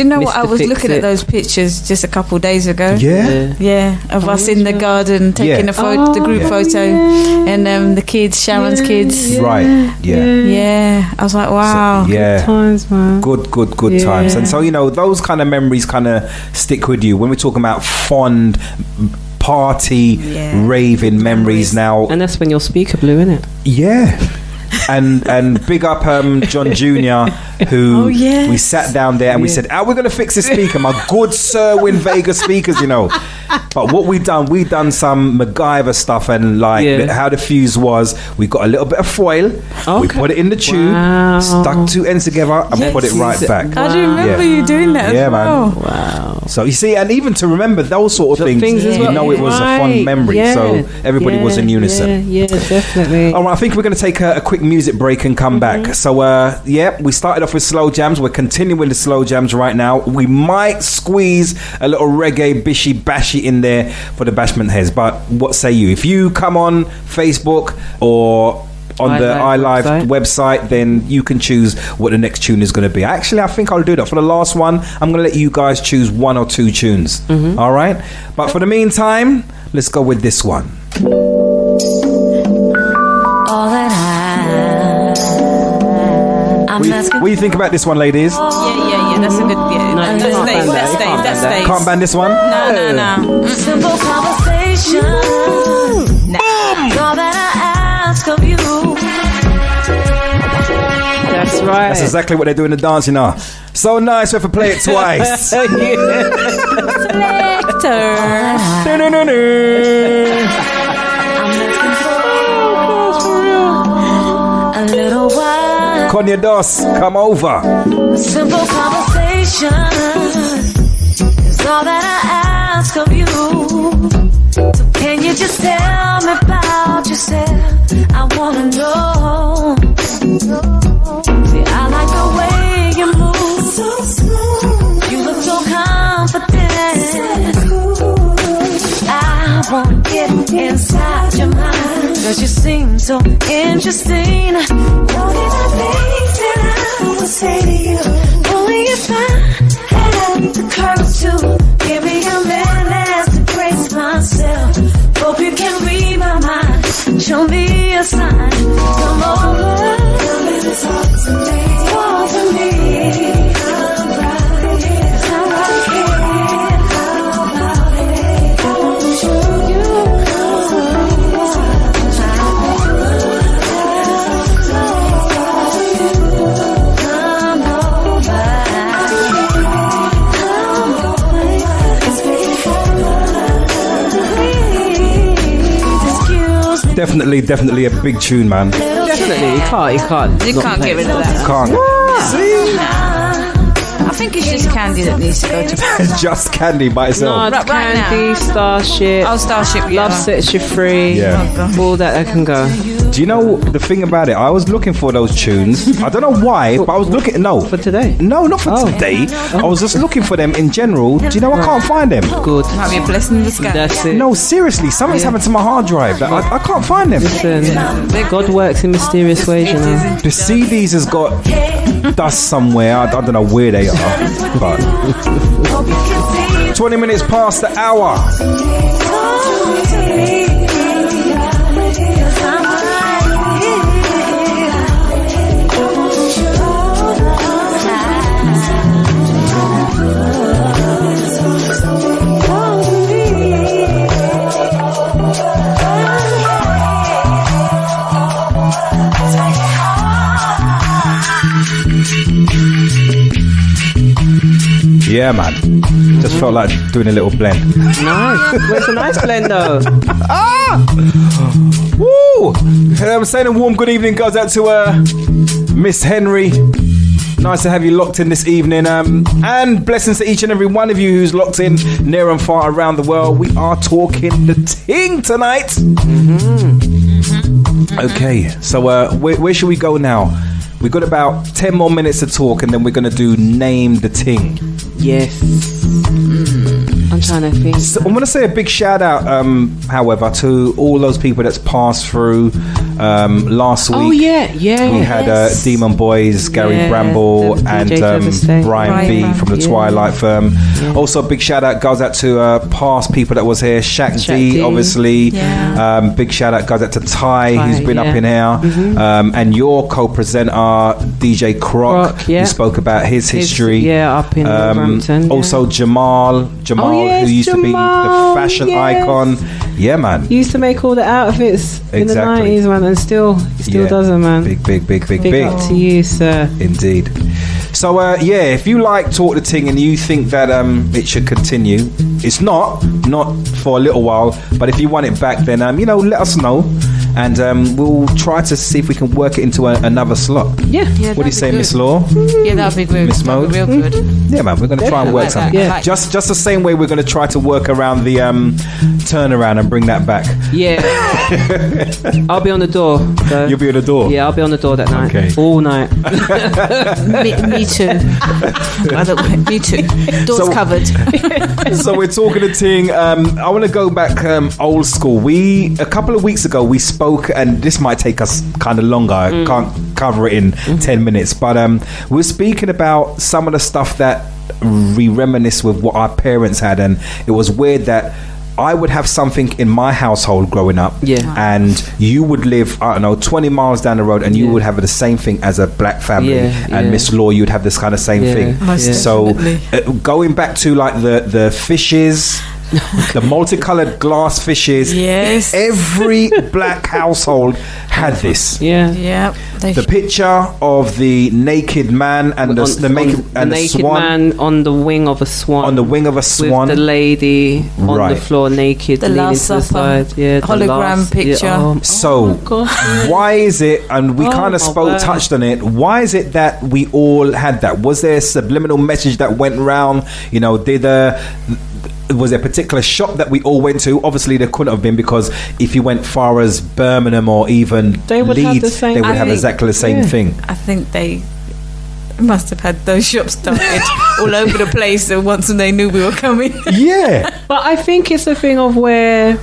Speaker 5: know what? I was looking at those pictures just a couple of days ago. Of us in the garden taking a photo, the group photo, and the kids, Sharon's kids. I was like, wow.
Speaker 3: So, good times, man.
Speaker 2: Good times. And so, you know, those kind of memories kind of stick with you when we're talking about fond party raving memories now.
Speaker 3: And that's when your speaker blew, isn't it?
Speaker 2: And big up John Jr., who we sat down there and we said, how are we going to fix this speaker? My good Sir Vega speakers, you know. But what we done some MacGyver stuff, and like how the fuse was, we got a little bit of foil, we put it in the tube, stuck two ends together and put it right back.
Speaker 5: I do remember you doing that as well.
Speaker 2: Man. Wow. So you see, and even to remember those sort of things
Speaker 3: as well.
Speaker 2: You know, it was a fond memory. So everybody was in unison.
Speaker 3: Yeah, definitely.
Speaker 2: All right, I think we're going to take a quick music break and come back. So we started off with slow jams. We're continuing the slow jams right now. We might squeeze a little reggae bishy bashy in there for the bashment heads, but what say you? If you come on Facebook or on the iLive website, then you can choose what the next tune is going to be. Actually, I think I'll do that for the last one. I'm going to let you guys choose one or two tunes. All right, but for the meantime, let's go with this one.
Speaker 4: All that
Speaker 2: what do you think about this one, ladies?
Speaker 5: Yeah, that's a good. That stays.
Speaker 2: Can't ban this one.
Speaker 5: No.
Speaker 4: Simple conversation. All that I ask of you.
Speaker 3: That's right.
Speaker 2: That's exactly what they do in the dance, you know. So nice, we have to play it twice.
Speaker 4: A little while.
Speaker 2: Konya Dos, come over.
Speaker 4: Simple conversation is all that I ask of you. So can you just tell me about yourself? I wanna know. See, I like the way you move. So smooth. You look so confident. So cool. I wanna get inside your mind, 'cause you seem so interesting. What did I think that I would say to you? Only if I had the courage to give me a minute to brace myself. Hope you can read my mind. Show me a sign. Come over. Talk to me. Talk to me.
Speaker 2: Definitely a big tune, man.
Speaker 3: Definitely, you can't
Speaker 5: get rid of that.
Speaker 2: Can't.
Speaker 5: I think it's just Candy that needs to go to.
Speaker 2: Just Candy by itself.
Speaker 3: No, Candy, Starship.
Speaker 5: Oh, Starship.
Speaker 3: Love Sets You Free.
Speaker 2: Yeah.
Speaker 3: All that can go.
Speaker 2: Do you know the thing about it? I was looking for those tunes. I don't know why, but I was looking. No,
Speaker 3: for today.
Speaker 2: No, not for today. I was just looking for them in general. Do you know I can't find them?
Speaker 3: Good.
Speaker 5: Might be a blessing in disguise.
Speaker 3: That's it.
Speaker 2: No, seriously, something's happened to my hard drive. I can't find them.
Speaker 3: Listen, God works in mysterious ways, you know.
Speaker 2: The CDs has got dust somewhere. I don't know where they are, but 20 minutes past the hour. Yeah, man. Just felt like doing a little blend.
Speaker 3: Nice. Well, it's a nice blend, though.
Speaker 2: Woo! I'm saying a warm good evening goes out to Miss Henry. Nice to have you locked in this evening. And blessings to each and every one of you who's locked in near and far around the world. We are talking the ting tonight. Okay, so where should we go now? We've got about 10 more minutes to talk, and then we're going to do Name the Ting.
Speaker 3: Yes. I'm trying to think.
Speaker 2: So I want to say a big shout out, however, to all those people that's passed through last week.
Speaker 3: Oh, yeah.
Speaker 2: We had Demon Boys, Gary Bramble, and Brian B from the Twilight Firm. Yeah. Also, a big shout out goes out to past people that was here. Shaq D, obviously. Yeah. Big shout out goes out to Ty, who's been up in here. And your co-presenter, DJ Croc, who spoke about his history.
Speaker 3: Up in Brampton.
Speaker 2: Also, Jamal, who used to be the fashion icon. Yeah, man.
Speaker 3: He used to make all the outfits in the 90s, man, and still does it, man.
Speaker 2: Big.
Speaker 3: Big up to you, sir.
Speaker 2: Indeed. So, if you like Talk the Ting and you think that it should continue, it's not for a little while, but if you want it back, then, let us know. And we'll try to see if we can work it into another slot.
Speaker 5: Yeah.
Speaker 2: What do you say, Miss Law?
Speaker 5: Yeah, that'd be good.
Speaker 2: Miss Mode?
Speaker 5: Real good.
Speaker 2: Yeah, man, we're going to try and work something. Yeah. Just the same way we're going to try to work around the turnaround and bring that back.
Speaker 3: Yeah. I'll be on the door. So.
Speaker 2: You'll be on the door?
Speaker 3: Yeah, I'll be on the door that night.
Speaker 2: Okay.
Speaker 3: All night.
Speaker 5: Me too. Me too. Doors covered.
Speaker 2: So we're talking the ting. I want to go back old school. A couple of weeks ago, we spoke, and this might take us kind of longer. I can't cover it in 10 minutes, but we're speaking about some of the stuff that we reminisce with what our parents had, and it was weird that I would have something in my household growing up, and you would live, 20 miles down the road, and you would have the same thing as a black family, and Miss Law, you'd have this kind of same thing. So going back to like the fishes, the multicolored glass fishes.
Speaker 5: Yes.
Speaker 2: Every black household had this.
Speaker 5: Yeah.
Speaker 2: The picture of the naked man and the
Speaker 3: naked
Speaker 2: swan
Speaker 3: man on the wing of a swan.
Speaker 2: On the wing of a swan.
Speaker 3: With the lady on the floor naked,
Speaker 5: the
Speaker 3: leaning
Speaker 5: Last
Speaker 3: to the
Speaker 5: Supper.
Speaker 3: side. Yeah,
Speaker 5: hologram picture.
Speaker 2: Why is it? And we kind of touched on it. Why is it that we all had that? Was there a subliminal message that went around? Was there a particular shop that we all went to? Obviously, there couldn't have been, because if you went far as Birmingham or even Leeds, they would have exactly the same thing.
Speaker 5: I think they must have had those shops started all over the place once they knew we were coming.
Speaker 2: Yeah.
Speaker 3: But I think it's a thing of where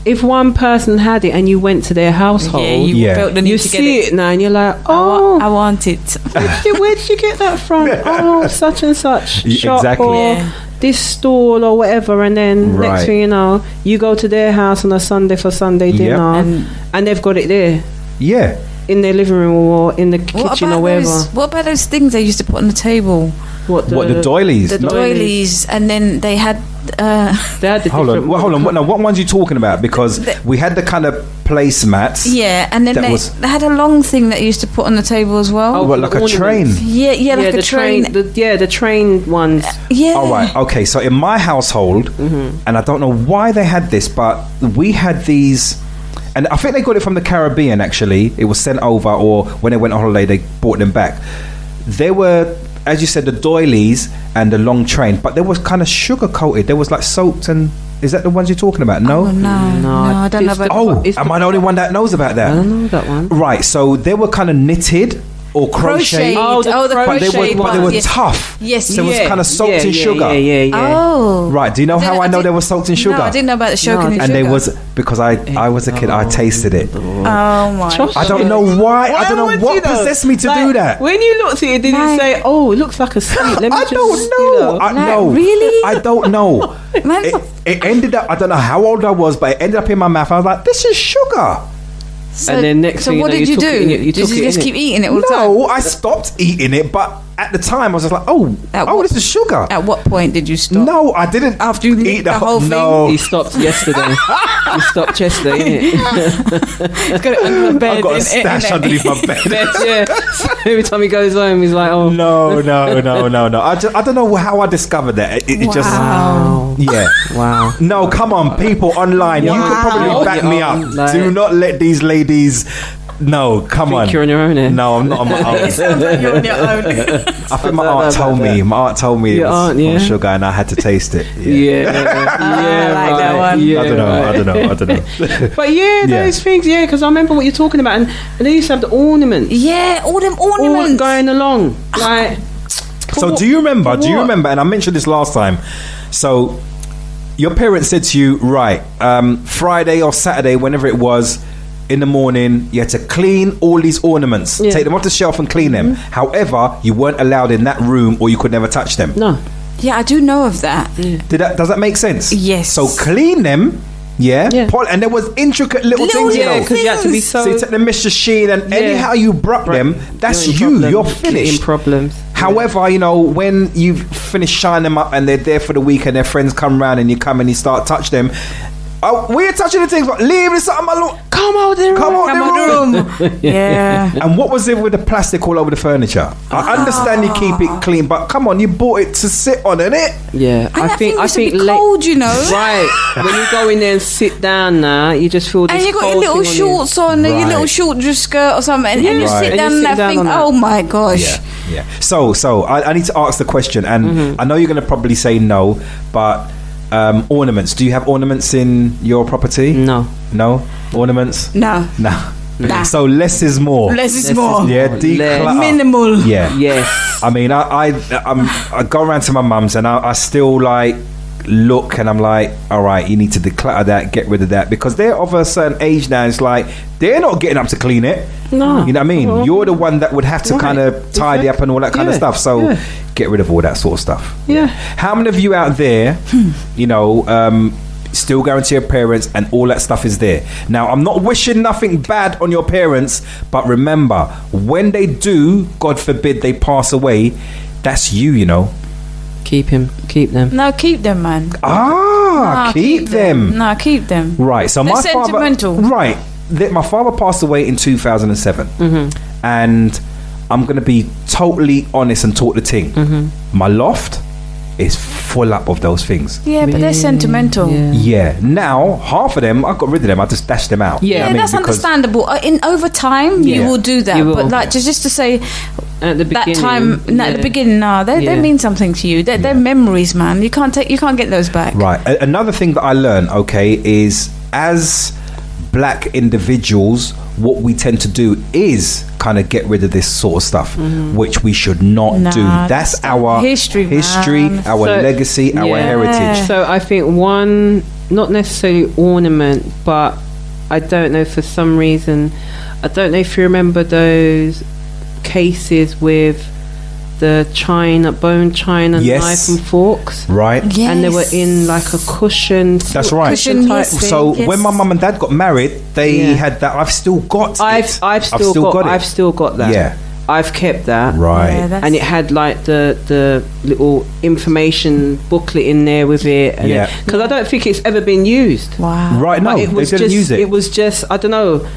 Speaker 3: if one person had it and you went to their household,
Speaker 5: you felt the need
Speaker 3: you
Speaker 5: to get
Speaker 3: see it now and you're like, oh,
Speaker 5: I want it.
Speaker 3: Where did you get that from? Oh, such and such shop or this stall or whatever, and then next thing you know, you go to their house on a Sunday for Sunday dinner, and they've got it there.
Speaker 2: Yeah.
Speaker 3: In their living room or in the kitchen or wherever.
Speaker 5: What about those things they used to put on the table?
Speaker 2: The doilies?
Speaker 5: The doilies, and then they had...
Speaker 2: Hold on. What ones are you talking about? Because we had the kind of placemats.
Speaker 5: Yeah, and then they had a long thing that you used to put on the table as well.
Speaker 2: Oh, like a train?
Speaker 5: Yeah, like a train.
Speaker 3: The train ones.
Speaker 5: Yeah.
Speaker 2: All right, okay. So in my household, and I don't know why they had this, but we had these... And I think they got it from the Caribbean, actually. It was sent over, or when they went on holiday, they brought them back. They were, as you said, the doilies and the long train, but they was kind of sugar-coated. They was like soaked and... Is that the ones you're talking about? No?
Speaker 5: Oh, no, I don't know about...
Speaker 2: Oh, am I the only one that knows about that?
Speaker 3: I don't know that one.
Speaker 2: Right, so they were kind of knitted or crocheted.
Speaker 5: The crocheted
Speaker 2: but they were tough.
Speaker 5: Yes.
Speaker 2: So it was kind of soaked in sugar.
Speaker 3: Yeah.
Speaker 5: Oh.
Speaker 2: Right, do you know how I know they were soaked in sugar?
Speaker 5: No, I didn't know about the soaking in sugar.
Speaker 2: And they was... Because I was a kid, I tasted it.
Speaker 5: Oh my God.
Speaker 2: I don't know why. I don't know what possessed me to do that.
Speaker 3: When you looked at it, did you say, "Oh, it looks like a sweet"? Let me
Speaker 2: I don't know. No,
Speaker 5: really?
Speaker 2: I don't know. It ended up. I don't know how old I was, but it ended up in my mouth. I was like, "This is sugar."
Speaker 3: And then next thing
Speaker 5: what did you do?
Speaker 3: You
Speaker 5: did you just keep eating it all the time?
Speaker 2: No, I stopped eating it, but at the time, I was just like, this is sugar.
Speaker 5: At what point did you stop?
Speaker 2: No, I didn't.
Speaker 5: After you eat the whole thing?
Speaker 2: No.
Speaker 3: He stopped yesterday. He stopped yesterday, innit?
Speaker 5: He's got it under the bed.
Speaker 2: I've got a stash underneath my bed.
Speaker 3: Yeah. So every time he goes home, he's like, oh.
Speaker 2: No. I don't know how I discovered that. It just... Yeah.
Speaker 3: Wow.
Speaker 2: No, come on, people online. You could probably back me up.
Speaker 3: Like,
Speaker 2: do not let these ladies... No, come on.
Speaker 3: You're on your own here.
Speaker 2: No, I'm not on my own.
Speaker 5: Sounds like you're on your own.
Speaker 2: I think my aunt told me. My aunt told me it was from sugar, and I had to taste it.
Speaker 3: Yeah,
Speaker 5: I like that one.
Speaker 3: Yeah,
Speaker 2: I don't know.
Speaker 3: But those things, because I remember what you're talking about, and they used to have the ornaments.
Speaker 5: Yeah, all them ornaments
Speaker 3: all going along. Like,
Speaker 2: so do you remember? And I mentioned this last time. So your parents said to you, right, Friday or Saturday, whenever it was, in the morning, you had to clean all these ornaments, take them off the shelf and clean them. However, you weren't allowed in that room, or you could never touch them.
Speaker 3: No.
Speaker 5: Yeah, I do know of that.
Speaker 2: Does that make sense?
Speaker 5: Yes.
Speaker 2: So clean them. Yeah. And there was intricate little things,
Speaker 3: because you had to be so
Speaker 2: you take the Mr. Sheen, and anyhow you broke them, that's you're finished.
Speaker 3: In problems.
Speaker 2: However, when you've finished shining them up and they're there for the week and their friends come round and you come and you start touch them. Oh, we're touching the things, but leave this out of my room. Come out the room.
Speaker 5: Yeah.
Speaker 2: And what was it with the plastic all over the furniture? I understand you keep it clean, but come on, you bought it to sit on, innit?
Speaker 3: Yeah.
Speaker 5: I think cold,
Speaker 3: Right. When you go in there and sit down now, you just feel this.
Speaker 5: And you got your little shorts on, your little short dress skirt or something, and you sit down and that thing. Oh my gosh.
Speaker 2: Yeah. So I need to ask the question, and I know you're going to probably say no, but. Ornaments. Do you have ornaments in your property?
Speaker 3: No.
Speaker 2: Ornaments?
Speaker 5: No.
Speaker 2: So less is more.
Speaker 5: Less is more.
Speaker 2: Yeah, declutter.
Speaker 5: Minimal.
Speaker 2: Yeah.
Speaker 3: Yes.
Speaker 2: I mean, I go around to my mum's and I still like look and I'm like, all right, you need to declutter that, get rid of that, because they're of a certain age now. It's like they're not getting up to clean it.
Speaker 3: No.
Speaker 2: You know what I mean? You're the one that would have to kind of tidy up and all that kind of stuff. So get rid of all that sort of stuff.
Speaker 3: Yeah.
Speaker 2: How many of you out there, still going to your parents and all that stuff is there? Now, I'm not wishing nothing bad on your parents, but remember, when they do, God forbid, they pass away, that's you.
Speaker 3: Keep them.
Speaker 5: No, keep them, man.
Speaker 2: Keep them.
Speaker 5: No, keep them.
Speaker 2: Right. So
Speaker 5: they're
Speaker 2: my
Speaker 5: sentimental.
Speaker 2: father. Right. My father passed away in 2007, and I'm going to be totally honest and talk the thing. My loft is full up of those things.
Speaker 5: Yeah, but they're sentimental.
Speaker 2: Yeah. Now, half of them, I got rid of them. I just dashed them out.
Speaker 5: Yeah, that's understandable. Over time, you will do that. But like just to say,
Speaker 3: at the beginning,
Speaker 5: at the beginning, they mean something to you. They're memories, man. You can't get those back.
Speaker 2: Right. Another thing that I learned, is as black individuals, what we tend to do is kind of get rid of this sort of stuff, which we should not do. That's our history, our legacy, our heritage.
Speaker 3: So I think one, not necessarily ornament, but I don't know, for some reason, I don't know if you remember those cases with the bone china knife and forks,
Speaker 2: right?
Speaker 3: Yes. And they were in like a cushion.
Speaker 2: That's right.
Speaker 3: Cushion type thing.
Speaker 2: So when my mum and dad got married, they had that. I've still got it.
Speaker 3: I've still got that.
Speaker 2: Yeah.
Speaker 3: I've kept that.
Speaker 2: Right.
Speaker 3: Yeah, and it had like the little information booklet in there with it. Because I don't think it's ever been used.
Speaker 5: Wow.
Speaker 2: Right. No, they didn't use it.
Speaker 3: It was just, I don't know.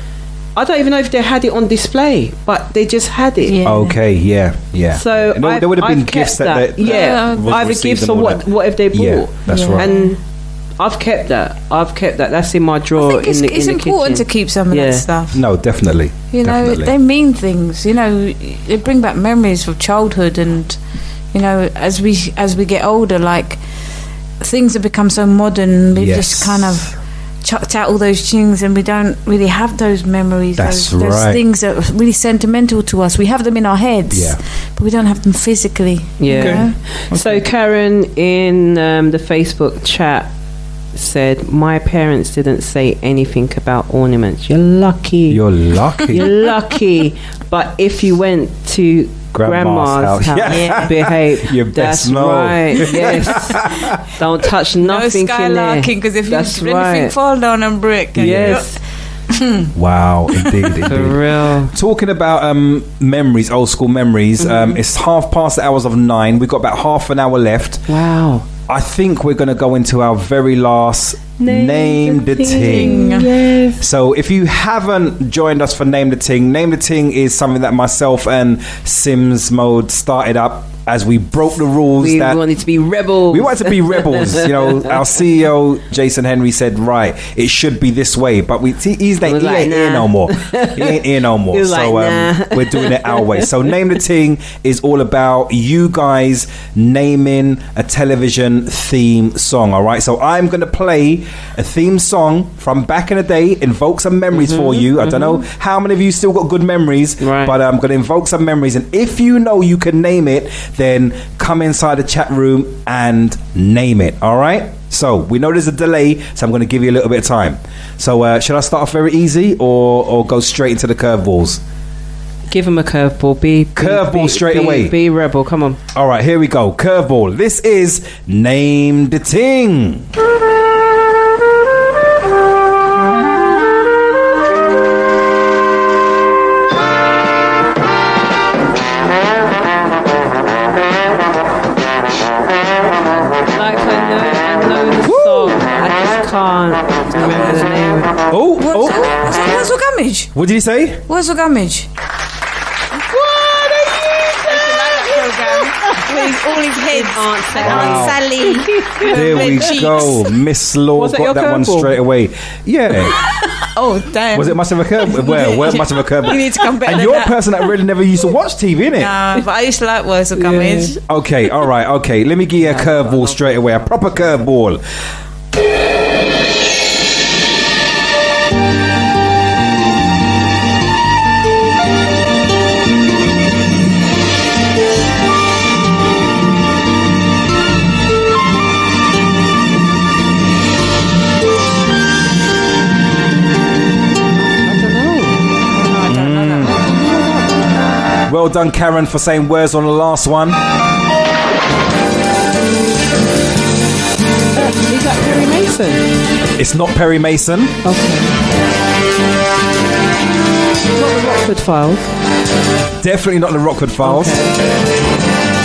Speaker 3: I don't even know if they had it on display, but they just had it.
Speaker 2: Yeah. Okay, yeah.
Speaker 3: So
Speaker 2: there would have been gifts that
Speaker 3: either gifts or what if they bought.
Speaker 2: Yeah, that's right.
Speaker 3: And I've kept that. That's in my drawer.
Speaker 5: It's important to keep some of that stuff.
Speaker 2: No, definitely.
Speaker 5: They mean things. They bring back memories of childhood, and as we get older, like things have become so modern. We just kind of chucked out all those things, and we don't really have those memories. Those things that are really sentimental to us. We have them in our heads, but we don't have them physically.
Speaker 3: Yeah. Okay. So Karen in the Facebook chat said, my parents didn't say anything about ornaments. You're lucky. But if you went to grandma's house. Behave.
Speaker 2: You best
Speaker 3: That's
Speaker 2: know.
Speaker 3: Right. Yes. Don't touch nothing
Speaker 5: no
Speaker 3: in there.
Speaker 5: Because if
Speaker 3: That's
Speaker 5: anything fall down and break.
Speaker 3: Yes.
Speaker 2: Wow, indeed.
Speaker 3: For real.
Speaker 2: Talking about memories, old school memories. It's 9:30. We've got about half an hour left.
Speaker 3: Wow.
Speaker 2: I think we're going to go into our very last Name the Ting.
Speaker 3: Yes.
Speaker 2: So if you haven't joined us for Name the Ting is something that myself and Sims Mode started up as we broke the rules.
Speaker 3: We wanted to be rebels.
Speaker 2: We wanted to be rebels. You know, our CEO Jason Henry said, right, it should be this way, but he ain't here no more. He ain't here no more. So we're doing it our way. So Name the Ting is all about you guys naming a television theme song. All right, so I'm gonna play a theme song from back in the day, invoke some memories for you. I don't know how many of you still got good memories, but I'm gonna invoke some memories, and if you know you can name it, then come inside the chat room and name it. All right, so we know there's a delay, so I'm going to give you a little bit of time. So should I start off very easy or go straight into the curveballs?
Speaker 3: Give him a curveball. Be
Speaker 2: curveball straight away.
Speaker 3: Be rebel. Come on.
Speaker 2: All right, here we go. Curveball. This is Name the Ting.
Speaker 3: Can't remember the name.
Speaker 5: What's the damage?
Speaker 2: What did he say?
Speaker 5: What's the damage?
Speaker 3: What are you
Speaker 5: saying? All his heads. Aunt Sally.
Speaker 2: There we go. Miss Law got that one straight away. Yeah.
Speaker 5: Oh, damn.
Speaker 2: Was it much of a curve? Where much of a curve?
Speaker 5: You need to come back.
Speaker 2: And you're a person that really never used to watch TV, innit?
Speaker 5: Nah, but I used to like Words of Damage.
Speaker 2: Okay, all right, okay. Let me give you a curveball straight away. A proper curveball. Well done, Karen, for saying words on the last one.
Speaker 3: Is that Perry Mason?
Speaker 2: It's not Perry Mason.
Speaker 3: Okay. Not the Rockford Files.
Speaker 2: Definitely not the Rockford Files.
Speaker 5: Okay.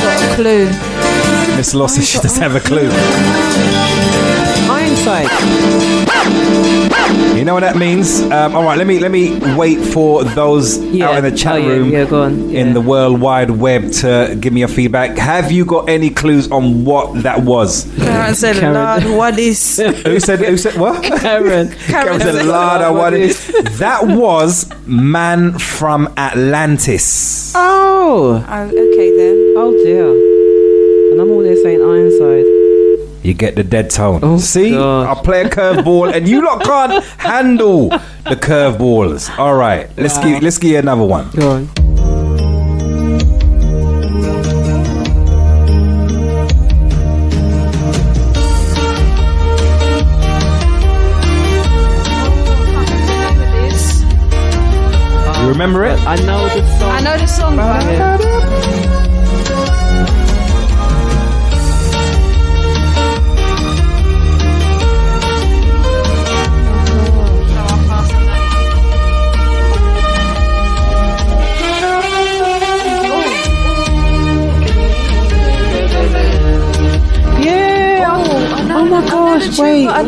Speaker 5: Got a clue.
Speaker 2: Miss Lossie, she doesn't have a clue.
Speaker 3: Ironside.
Speaker 2: You know what that means? All right, let me wait for those out in the chat room
Speaker 3: go on.
Speaker 2: in the World Wide Web to give me your feedback. Have you got any clues on what that was?
Speaker 5: Karen said, Lord, what is?
Speaker 2: Who said what?
Speaker 3: Karen
Speaker 2: said, Lord, what is? That was Man from Atlantis.
Speaker 3: Oh,
Speaker 5: okay then.
Speaker 3: Oh dear. And I'm all there saying Ironside.
Speaker 2: You get the dead tone.
Speaker 3: Oh,
Speaker 2: see,
Speaker 3: gosh.
Speaker 2: I'll play a curveball, and you lot can't handle the curveballs. All right, let's give you another one.
Speaker 3: Go on.
Speaker 2: You remember it?
Speaker 3: I know the song.
Speaker 5: I know the song.
Speaker 3: Wait.
Speaker 5: I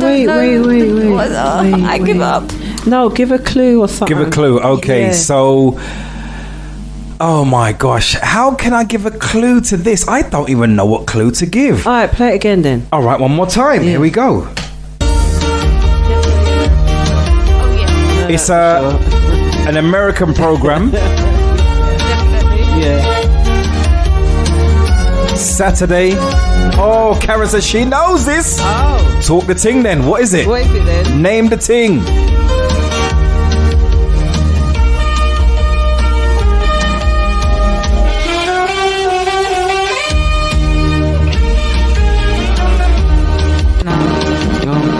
Speaker 5: give up.
Speaker 3: No, give a clue or something.
Speaker 2: Give a clue. Okay, so... Oh my gosh. How can I give a clue to this? I don't even know what clue to give.
Speaker 3: All right, play it again then.
Speaker 2: All right, one more time. Here we go. It's an American program. Saturday. Oh, Karen says she knows this.
Speaker 3: Oh.
Speaker 2: Talk the ting then. What is it?
Speaker 3: What is it then?
Speaker 2: Name the ting.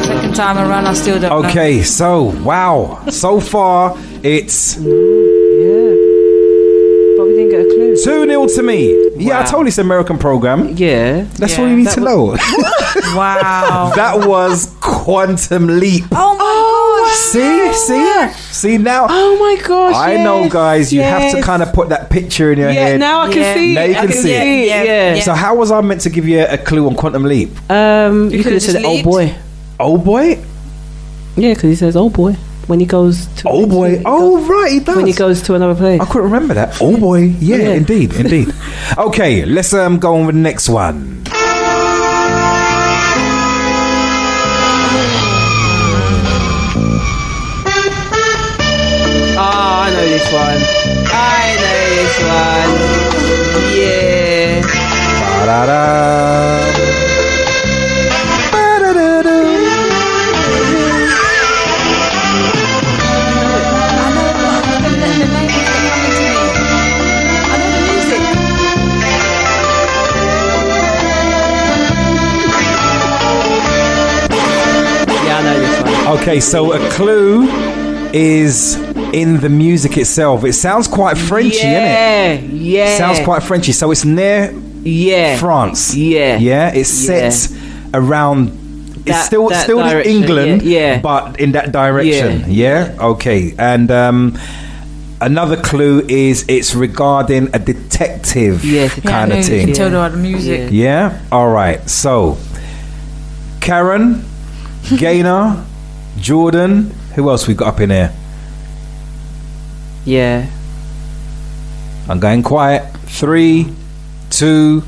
Speaker 5: Second time around, I still don't know.
Speaker 2: Okay, so, wow. So far, it's...
Speaker 3: But we didn't get a clue.
Speaker 2: 2-0 to me. Yeah, I told you it's an American program.
Speaker 3: Yeah.
Speaker 2: That's all you need to know.
Speaker 5: Wow.
Speaker 2: That was Quantum Leap.
Speaker 5: Oh my
Speaker 2: See now.
Speaker 3: Oh my gosh!
Speaker 2: I know, guys. You have to kind of put that picture in your head.
Speaker 3: Now I can see.
Speaker 2: Now you can see it.
Speaker 3: Yeah.
Speaker 2: So how was I meant to give you a clue on Quantum Leap?
Speaker 3: You could have said old boy.
Speaker 2: Old boy?
Speaker 3: Yeah, because he says old boy when he goes to.
Speaker 2: Old boy. Right, he does.
Speaker 3: When he goes to another place.
Speaker 2: I couldn't remember that. Old boy. Yeah, indeed. Okay, let's go on with the next one.
Speaker 3: I know this one. Yeah.
Speaker 2: Ba-da-da. Ba-da-da-da.
Speaker 3: Yeah, I know this one.
Speaker 2: Okay, so a clue is in the music itself. It sounds quite Frenchy, innit?
Speaker 3: Yeah.
Speaker 2: Sounds quite Frenchy. So it's near France. Yeah. It's set around. It's still in England, but in that direction. Yeah. Okay. And another clue is it's regarding a detective kind of thing.
Speaker 5: You can tell about the music.
Speaker 2: Yeah. All right. So Karen, Gaynor, Jordan. Who else we got up in here?
Speaker 3: Yeah.
Speaker 2: I'm going quiet. 3, 2,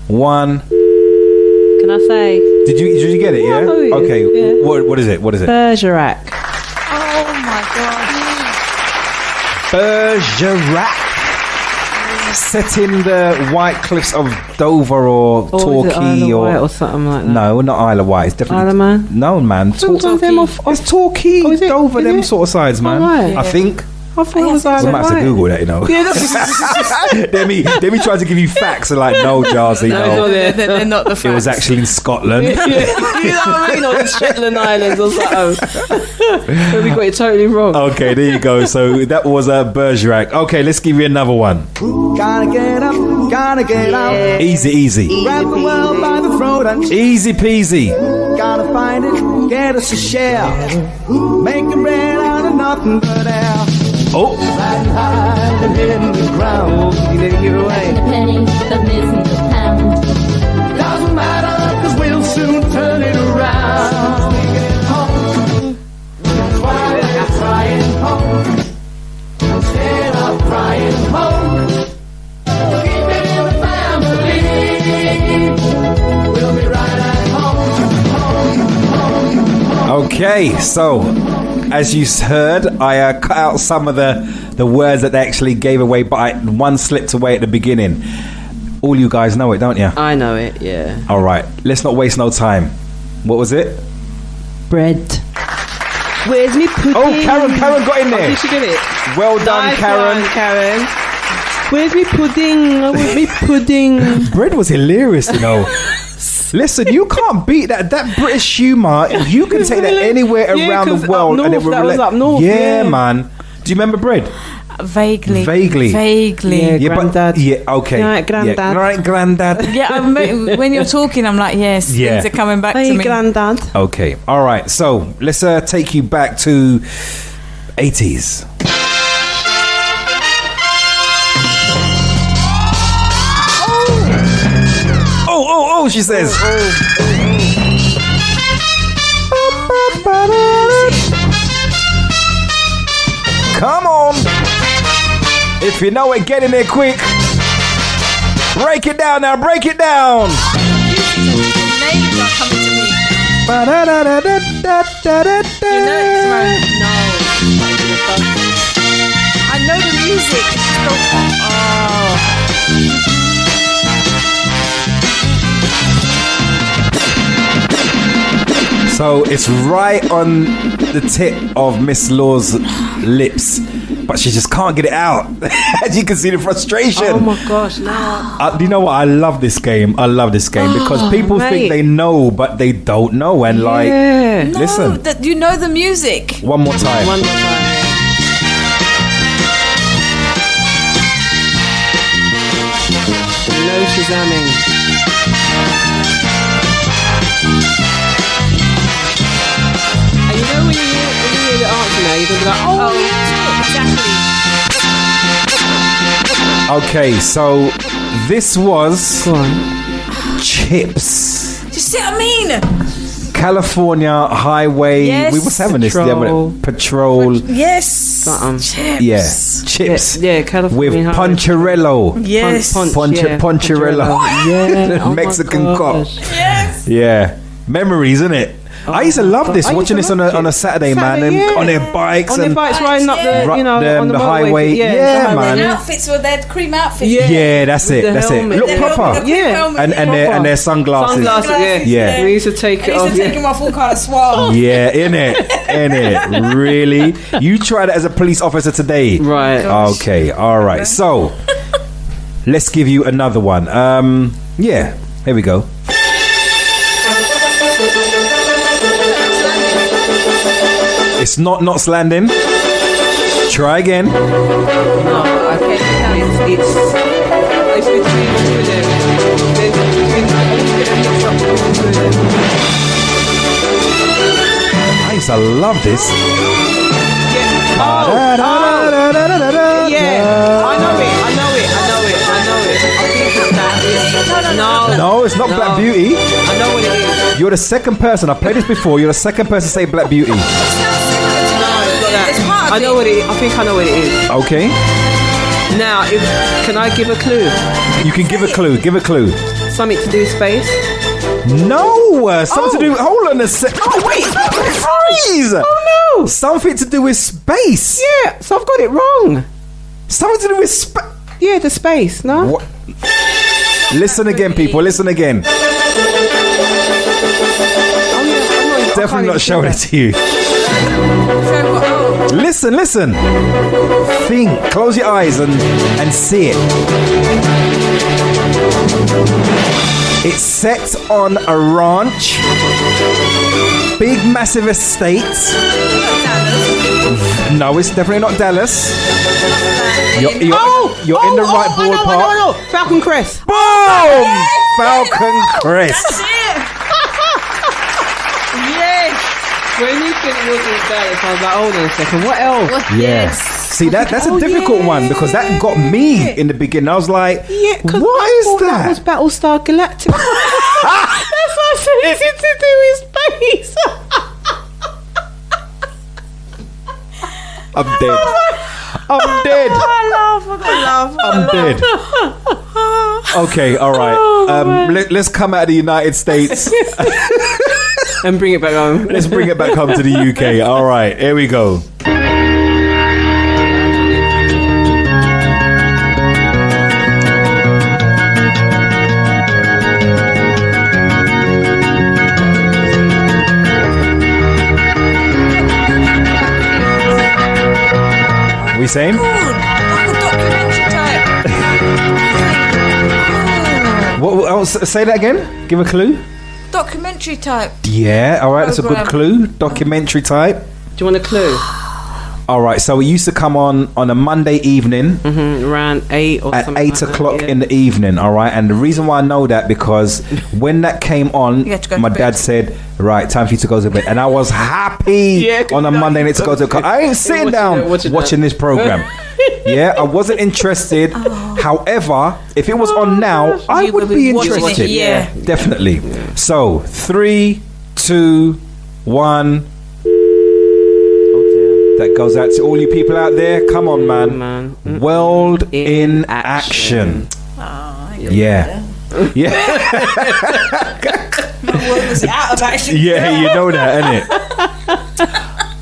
Speaker 2: 1.
Speaker 3: Can I say?
Speaker 2: Did you get it? Yeah. Okay. Yeah. What is it?
Speaker 3: Bergerac.
Speaker 5: Oh my god.
Speaker 2: Bergerac. Set in the White Cliffs of Dover or Torquay
Speaker 3: or something like that.
Speaker 2: No, not Isle of Wight. It's definitely
Speaker 3: Isle of Man.
Speaker 2: No, man.
Speaker 3: It's
Speaker 2: Torquay, Dover, them sort of sides, man.
Speaker 3: Right.
Speaker 2: I think.
Speaker 3: I thought it was Isle of
Speaker 2: Wight. I might have to Google that, you know. Let me try to give you facts and like, no, Jarzy, no.
Speaker 5: They're not the facts.
Speaker 2: It was actually in Scotland.
Speaker 3: You know what I mean? Or the Shetland Islands or something. We got it totally wrong.
Speaker 2: Okay, there you go. So that was Bergerac. Okay, let's give you another one.
Speaker 6: Gotta get up, gotta get out.
Speaker 2: Easy.
Speaker 6: Grab the world by the throat and
Speaker 2: easy peasy.
Speaker 6: Gotta find it, get us a share. Make a bread out of nothing but air.
Speaker 2: Oh.
Speaker 6: Riding high and hitting the ground. You didn't give away.
Speaker 7: The penny, the missing the pound.
Speaker 6: Doesn't matter, cause we'll soon turn it around. Home. Trying home. Instead of crying home. Keep it in the family. We'll be right at home.
Speaker 2: Okay, so as you heard, I cut out some of the words that they actually gave away, but one slipped away at the beginning. All you guys know it, don't you?
Speaker 3: I know it, yeah.
Speaker 2: All right, let's not waste no time. What was it?
Speaker 3: Bread. Where's me pudding?
Speaker 2: Oh, Karen got in there.
Speaker 3: Did she get it?
Speaker 2: Well done,
Speaker 3: nice
Speaker 2: Karen.
Speaker 3: One, Karen. Where's me pudding? I want me pudding.
Speaker 2: Bread was hilarious, you know. Listen, you can't beat that British humour. You can take that anywhere around the world,
Speaker 3: north,
Speaker 2: and it will
Speaker 3: was up north.
Speaker 2: Yeah, man. Do you remember Bread?
Speaker 5: Vaguely.
Speaker 3: Yeah, Grandad.
Speaker 2: Okay.
Speaker 3: Right, Grandad.
Speaker 2: Yeah, right, Grandad.
Speaker 5: Yeah, when you're talking, I'm like, yes, things are coming back to me.
Speaker 3: Grandad.
Speaker 2: Okay, all right. So let's take you back to 80s. Oh, she says. Come on. If you know it, get in there quick. Break it down now. Break it down.
Speaker 5: Names are coming to me.
Speaker 3: You know it,
Speaker 5: No. I know the music. It's just
Speaker 2: So it's right on the tip of Miss Law's lips, but she just can't get it out. As you can see the frustration.
Speaker 3: Oh my gosh, no.
Speaker 2: You know what? I love this game. Because people think they know, but they don't know. And listen.
Speaker 5: You know the music.
Speaker 2: One more time.
Speaker 3: One more time. No shazamming. And you know when you hear the You'll be like, oh
Speaker 5: exactly.
Speaker 2: Okay, so this was Chips.
Speaker 5: Do you see what I mean?
Speaker 2: California Highway.
Speaker 5: Yes.
Speaker 2: We was having this the other day. Patrol.
Speaker 5: Yes.
Speaker 3: Chips.
Speaker 2: Yeah. Chips.
Speaker 3: Yeah, California
Speaker 2: with
Speaker 3: Highway.
Speaker 2: Poncherello.
Speaker 5: Yes.
Speaker 2: Poncherello.
Speaker 3: Yeah. Oh
Speaker 2: Mexican
Speaker 3: my
Speaker 2: cop.
Speaker 3: gosh.
Speaker 5: Yes.
Speaker 2: Yeah. Memories, isn't it? I used to love this, watching this on a Saturday, man, and on their bikes.
Speaker 3: On their bikes riding up the, on the
Speaker 2: highway. Yeah, man.
Speaker 5: Their outfits were their cream outfits.
Speaker 2: Yeah, that's it. That's it. Look proper.
Speaker 3: Yeah.
Speaker 2: And their sunglasses. Yeah.
Speaker 3: We used to take it off.
Speaker 5: I used to take them off all kind of suave.
Speaker 2: Yeah, innit? Really? You tried it as a police officer today.
Speaker 3: Right.
Speaker 2: Okay, alright. So, let's give you another one. Yeah, here we go. It's not landing. Try again.
Speaker 3: No, okay. It's between two of them.
Speaker 2: I used to love this.
Speaker 3: Yeah. Yeah. I know it. I think it's that.
Speaker 2: No, it's not Black Beauty.
Speaker 3: I know what it is.
Speaker 2: You're the second person. I've played this before. You're the second person to say Black Beauty.
Speaker 3: I know what it is. I think I know what it is.
Speaker 2: Okay.
Speaker 3: Now, can I give a clue?
Speaker 2: You can give a clue. Give a clue.
Speaker 3: Something to do with space?
Speaker 2: No, something to do. Hold on a sec.
Speaker 3: Oh wait,
Speaker 2: freeze!
Speaker 3: Oh no,
Speaker 2: something to do with space.
Speaker 3: Yeah, so I've got it wrong.
Speaker 2: Something to do with space.
Speaker 3: Yeah, the space. No.
Speaker 2: What? Listen again, people. Listen again. Definitely not showing it to you. Listen. Think. Close your eyes and see it. It's set on a ranch. Big, massive estate. No, it's definitely not Dallas. You're in the right ballpark.
Speaker 3: No. Falcon Crest.
Speaker 2: Boom! Falcon Crest.
Speaker 5: That's it.
Speaker 3: Yes. When you think it wasn't Dallas, I was like, hold on a second. What else?
Speaker 2: Yes. See, that's a difficult one because that got me in the beginning. I was like, what is that?
Speaker 3: That was Battlestar Galactica. That's what I said. It's to do with space.
Speaker 2: I'm dead. I'm dead.
Speaker 5: I laugh.
Speaker 2: I'm dead. Okay, all right. Let's come out of the United States
Speaker 3: and bring it back home.
Speaker 2: Let's bring it back home to the UK. All right, here we go. We saying? What else? Say that again. Give a clue.
Speaker 5: Documentary type.
Speaker 2: Yeah. All right. That's a good clue. Documentary type.
Speaker 3: Do you want a clue?
Speaker 2: All right. So it used to come on a Monday evening,
Speaker 3: around 8 or
Speaker 2: at
Speaker 3: something
Speaker 2: 8 o'clock in the evening. All right. And the reason why I know that because when that came on, my dad said, "Right, time for you to go to bed," and I was happy on a Monday night to go to bed. I ain't sitting down watching this program. Yeah, I wasn't interested. However, if it was on now, I would be interested.
Speaker 5: Yeah,
Speaker 2: definitely. So 3, 2, 1. That goes out to all you people out there. Come on, man. World in action. Yeah.
Speaker 5: My world was out of action.
Speaker 2: Yeah, you know that, innit?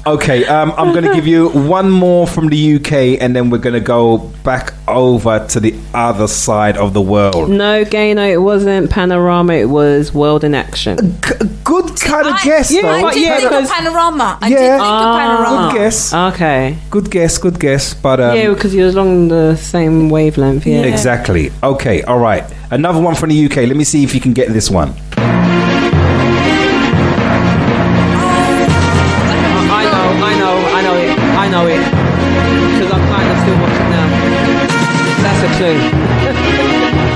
Speaker 2: Okay, I'm going to give you one more from the UK and then we're going to go back over to the other side of the world.
Speaker 3: No, Gaino, it wasn't Panorama, it was World in Action.
Speaker 2: Good kind of guess, though.
Speaker 5: I did think of Panorama. I did think of Panorama.
Speaker 2: Good guess.
Speaker 3: Okay.
Speaker 2: Good guess. But
Speaker 3: yeah, because you're along the same wavelength, yeah.
Speaker 2: Exactly. Okay, all right. Another one from the UK. Let me see if you can get this one.
Speaker 3: I know it. Because I'm kind of still watching now. That's a clue.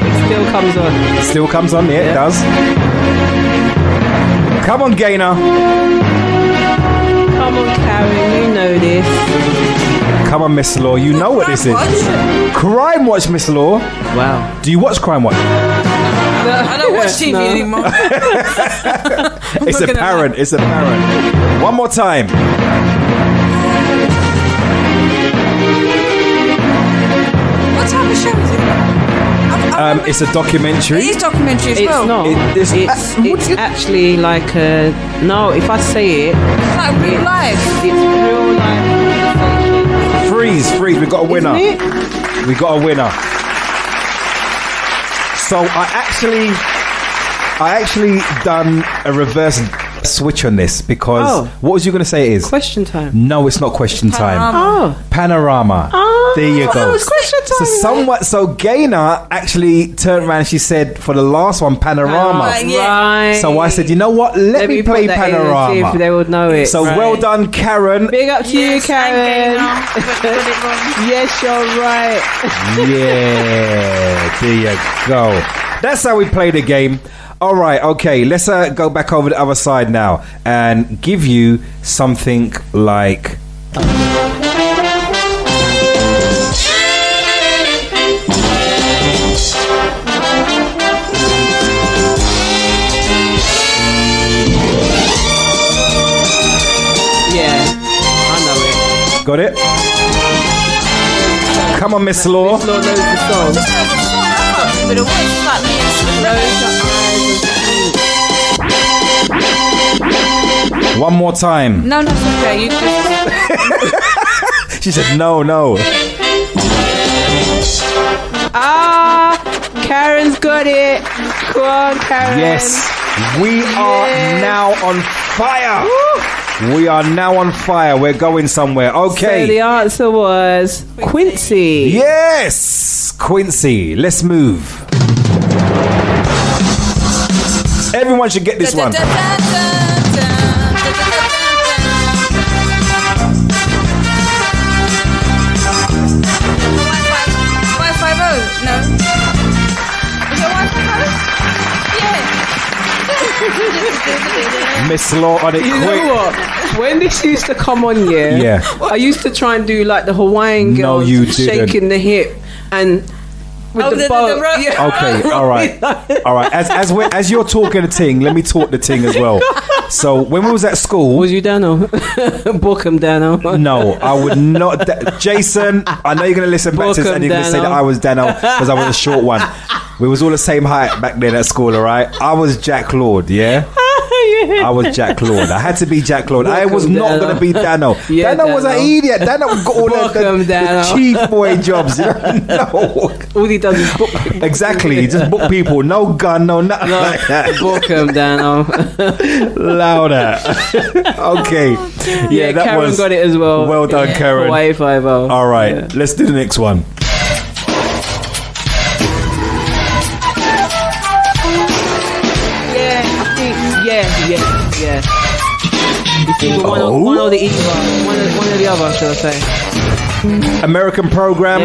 Speaker 3: It still comes on.
Speaker 2: Still comes on, yeah, it does. Come on, Gainer.
Speaker 3: Come on, Karen, you know this.
Speaker 2: Come on, Miss Law, you know what this is. Crime Watch, Miss Law.
Speaker 3: Wow.
Speaker 2: Do you watch Crime Watch?
Speaker 5: I don't watch TV anymore.
Speaker 2: It's apparent. It's apparent. One more time.
Speaker 5: What type of show is it?
Speaker 2: It's a documentary.
Speaker 5: It is documentary as well.
Speaker 3: It's not. It's actually like a... No, if I say it...
Speaker 5: It's like real life.
Speaker 3: It's real life.
Speaker 2: Freeze. We got a winner.
Speaker 3: Isn't it?
Speaker 2: We got a winner. So I actually done a reverse switch on this because what was you going to say it is?
Speaker 3: Question time.
Speaker 2: No, it's not question time.
Speaker 3: Panorama.
Speaker 2: Panorama. There you go.
Speaker 3: It was question time.
Speaker 2: So Gaynor actually turned around and she said for the last one, Panorama.
Speaker 3: Right.
Speaker 2: So I said, you know what? Let me play
Speaker 3: put that in and
Speaker 2: Panorama.
Speaker 3: see if they would know it.
Speaker 2: So well done, Karen.
Speaker 3: Big up to you, Karen. Yes, you're right.
Speaker 2: Yeah, there you go. That's how we play the game. All right, okay, let's go back over the other side now and give you something like... Got it? Come on, Miss Law.
Speaker 3: Miss Law knows the song.
Speaker 5: But the voice like me and
Speaker 2: One more time.
Speaker 5: No, that's okay. You just...
Speaker 2: She said no.
Speaker 3: Karen's got it. Come on, Karen.
Speaker 2: Yes, we are now on fire. Woo. We are now on fire. We're going somewhere. Okay.
Speaker 3: So the answer was Quincy.
Speaker 2: Yes, Quincy. Let's move. Everyone should get this one. Miss Law on it quick.
Speaker 3: You know what? When this used to come on, I used to try and do like the Hawaiian girl shaking the hip and with the boat.
Speaker 2: Okay, all right. As you're talking the ting, let me talk the ting as well. So when we was at school,
Speaker 3: was you Dano? Book him, Dano.
Speaker 2: No, I would not. Jason, I know you're gonna listen back to this and you're gonna say that I was Dano because I was a short one. We was all the same height back then at school, all right? I was Jack Lord, yeah? I was Jack Lord. I had to be Jack Lord. I was not going to be Dano. Dano was an idiot. Dano got all the chief boy jobs. You know?
Speaker 3: All he does is book people.
Speaker 2: Exactly. He just book people. No gun, no nothing like that.
Speaker 3: Book him, Dano.
Speaker 2: Louder. Okay. Yeah, that
Speaker 3: Karen
Speaker 2: was...
Speaker 3: got it as well.
Speaker 2: Well done, Karen.
Speaker 3: Hawaii Five-0.
Speaker 2: All right. Let's do the next one.
Speaker 3: Yeah. It's either one or the other. One or the other, should I say?
Speaker 2: American program.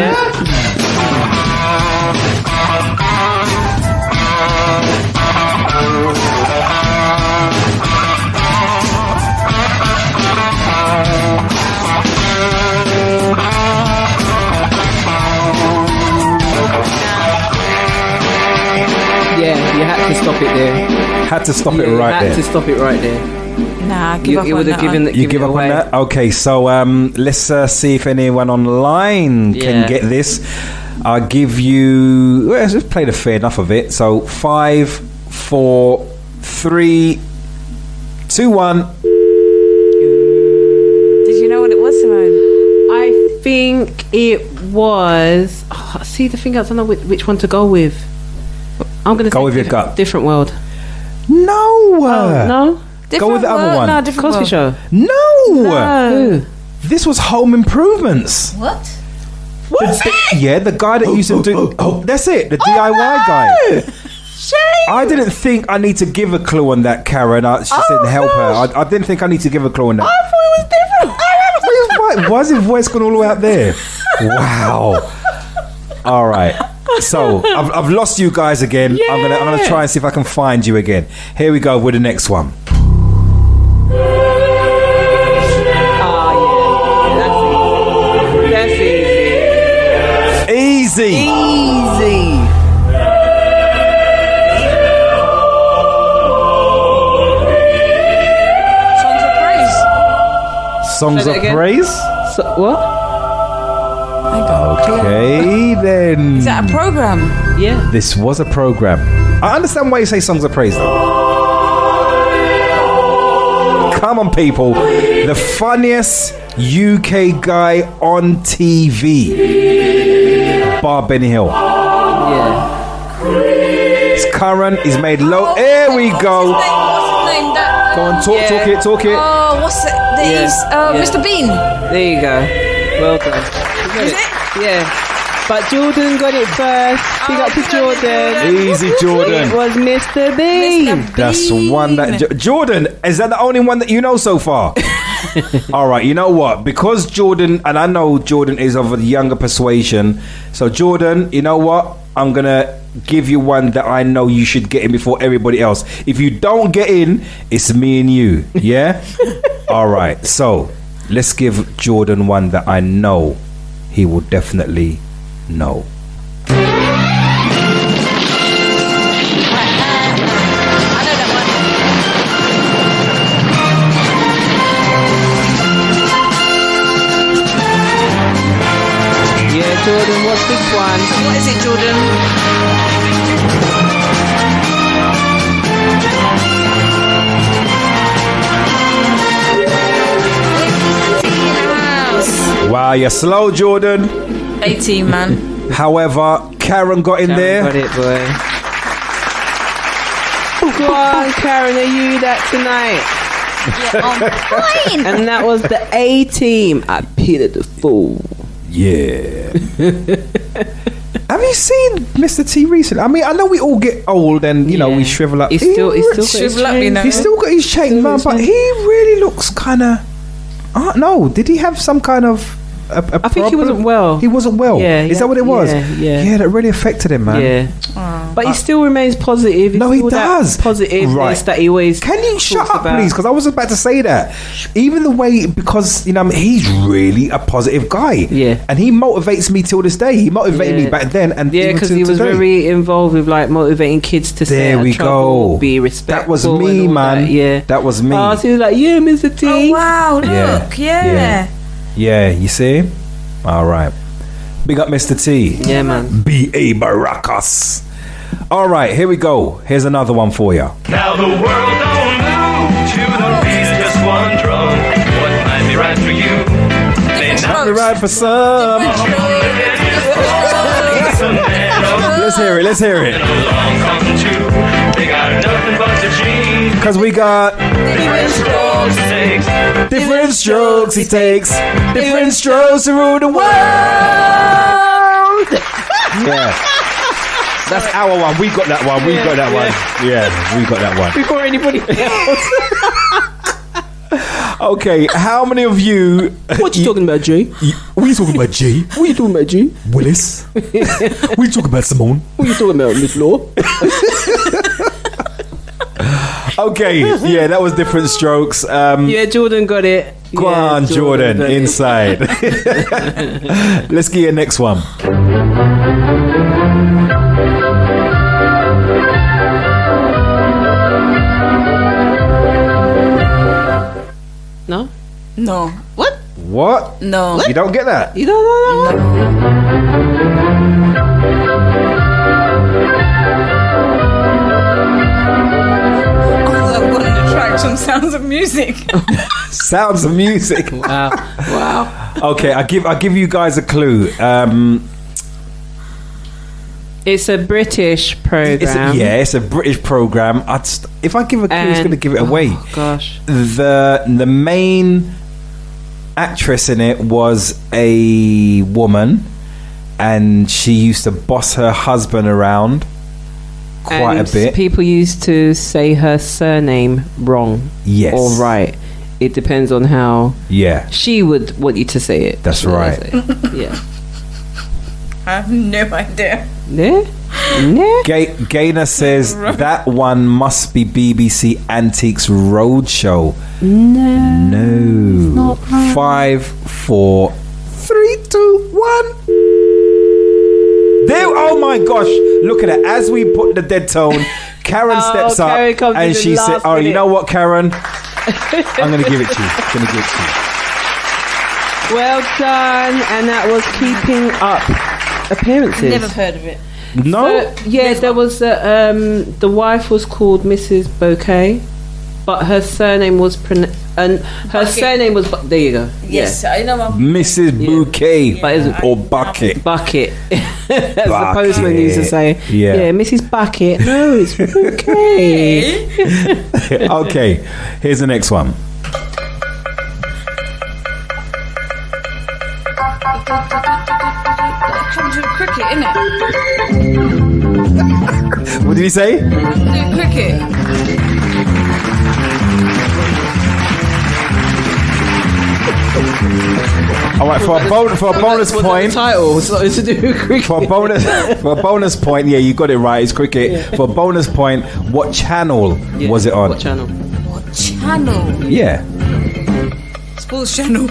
Speaker 3: Yeah, you had to stop it there.
Speaker 2: Had to stop it right there.
Speaker 3: Had to stop it right there.
Speaker 5: Nah, give up on that.
Speaker 2: You give up on that? Okay, so let's see if anyone online can get this. I'll give you... Well, let's just play the fair enough of it. So 5, 4, 3, 2, 1.
Speaker 5: Did you know what it was, Simone?
Speaker 3: I think it was... Oh, see, the thing I don't know which one to go with. I'm going to
Speaker 2: go with your gut.
Speaker 3: Different World.
Speaker 2: No.
Speaker 3: No?
Speaker 2: Go with the other one.
Speaker 3: No, different Cosby Show.
Speaker 2: No. This was Home Improvements.
Speaker 5: What?
Speaker 2: The guy that used to do... that's it. The DIY guy. I didn't think I need to give a clue on that, Karen. She said help her. I didn't think I need to give a clue on that.
Speaker 3: I thought it was different.
Speaker 2: Why is his voice gone all the way up there? Wow. All right. So I've lost you guys again. Yeah. I'm gonna try and see if I can find you again. Here we go with the next one. Easy. Songs of praise.
Speaker 3: So, what?
Speaker 2: Okay, then.
Speaker 5: Is that a program?
Speaker 3: Yeah.
Speaker 2: This was a program. I understand why you say songs of praise, though. Come on, people. The funniest UK guy on TV. Bar Benny Hill.
Speaker 3: Yeah.
Speaker 2: It's current. He's made low. Here we go.
Speaker 5: What's his name?
Speaker 2: Go on, talk it.
Speaker 5: Oh, what's it? Mr. Bean.
Speaker 3: There you go. Well done.
Speaker 5: Is it?
Speaker 3: Yeah. But Jordan got it first. Big up to Jordan.
Speaker 2: Easy, Jordan.
Speaker 3: It was Mr. Bean.
Speaker 2: That's one that... Jordan, is that the only one that you know so far? All right, you know what? Because Jordan, and I know Jordan is of a younger persuasion. So Jordan, you know what? I'm going to give you one that I know you should get in before everybody else. If you don't get in, it's me and you. Yeah? All right. So let's give Jordan one that I know he will definitely know.
Speaker 3: Jordan, what's this one?
Speaker 5: What is it, Jordan?
Speaker 2: Wow, you're slow, Jordan.
Speaker 5: 18, man.
Speaker 2: However, Karen got in there.
Speaker 3: Got it, boy. Go on, Karen, are you that tonight?
Speaker 5: Yeah, on point.
Speaker 3: And that was the A team. I pitted the fool.
Speaker 2: Yeah. Have you seen Mr. T recently? I mean, I know we all get old and, you know, we shrivel up.
Speaker 3: He's still got his chain.
Speaker 2: He's still got his chain, man, but he really looks kind of... I don't know. Did he have some kind of... I
Speaker 3: think he wasn't well.
Speaker 2: He wasn't well.
Speaker 3: Yeah,
Speaker 2: is that what it was?
Speaker 3: Yeah,
Speaker 2: that really affected him, man.
Speaker 3: Yeah, but he still remains positive.
Speaker 2: No, he does.
Speaker 3: Positiveness that he always.
Speaker 2: Can you shut up, please? Because I was about to say that. Even the way, because you know, he's really a positive guy. Yeah, and he motivates me till this day. He motivated me back then, and
Speaker 3: because he was very involved with like motivating kids to stay out of trouble, be respectful.
Speaker 2: That was me, man. That was me.
Speaker 3: Oh, so he was like, yeah, Mr. T.
Speaker 5: Oh wow, look,
Speaker 2: Yeah, you see? All right. Big up Mr. T.
Speaker 3: Yeah, man.
Speaker 2: B.A. Baracus. All right, here we go. Here's another one for you.
Speaker 6: Now the world don't move to the beat of just one drum. What might be right for you may not
Speaker 2: be right for some. Let's hear it. Because we got different strokes he takes, different strokes to rule the world. Yeah. That's our one. We got that one. Yeah, we got that one.
Speaker 3: Before anybody else.
Speaker 2: Okay, how many of you...
Speaker 3: What you talking about, Jay?
Speaker 2: What you talking about, Jay?
Speaker 3: What you talking about, Jay?
Speaker 2: Willis? What you talking about, Simone?
Speaker 3: What you talking about, Miss Law?
Speaker 2: Okay, yeah, that was different strokes.
Speaker 3: Yeah, Jordan got it.
Speaker 2: Go on, Jordan inside. Let's get your next one.
Speaker 5: No. What?
Speaker 2: What?
Speaker 5: No.
Speaker 2: You don't get that?
Speaker 3: You don't know that
Speaker 5: I've got an attraction. Sounds of music.
Speaker 2: Sounds of music.
Speaker 3: Wow.
Speaker 2: Okay, I give you guys a clue.
Speaker 3: It's a British program.
Speaker 2: It's a British program. If I give a clue, it's going to give it away.
Speaker 3: Oh, gosh.
Speaker 2: The main actress in it was a woman, and she used to boss her husband around quite a bit.
Speaker 3: People used to say her surname wrong.
Speaker 2: Yes.
Speaker 3: Or right. It depends on how she would want you to say it.
Speaker 2: That's right.
Speaker 3: Yeah.
Speaker 5: I have no idea.
Speaker 3: Yeah?
Speaker 2: Gaynor says that one must be BBC Antiques Roadshow. No.
Speaker 3: It's not
Speaker 2: 5, 4, 3, 2, 1. There, oh my gosh, look at it. As we put the dead tone, Karen steps up and she said, "Oh, you know what, Karen? I'm going to give it to you.
Speaker 3: Well done." And that was Keeping Up Appearances.
Speaker 5: Never heard of it.
Speaker 2: No.
Speaker 3: So, yeah, there was the wife was called Mrs. Bouquet, but her surname was surname was there you go.
Speaker 5: Yes, I know.
Speaker 2: Mrs. Bouquet, or Bucket.
Speaker 3: Bucket, as the postman used to say.
Speaker 2: Yeah,
Speaker 3: Mrs. Bucket. No, it's Bouquet.
Speaker 2: Okay, here's the next one.
Speaker 5: Comes with cricket, innit?
Speaker 2: What did he say?
Speaker 5: Cricket.
Speaker 2: All right, for a bonus point.
Speaker 3: Title it's to do with cricket.
Speaker 2: For a bonus point, yeah, you got it right. It's cricket. Yeah. For a bonus point, what channel was it on?
Speaker 3: What channel?
Speaker 2: Yeah.
Speaker 5: Sports channel.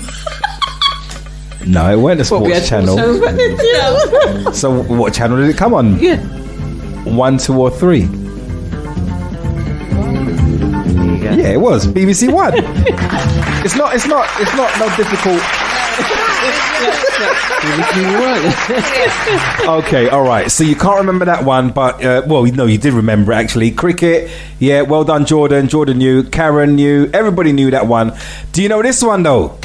Speaker 2: No, it wasn't a sports channel. So what channel did it come on?
Speaker 3: Yeah.
Speaker 2: 1, 2, or 3? Yeah, it was BBC One. It's not no difficult. Okay, all right. So you can't remember that one, but well, no, you did remember it, actually. Cricket. Yeah, well done, Jordan. Jordan knew. Karen knew. Everybody knew that one. Do you know this one though?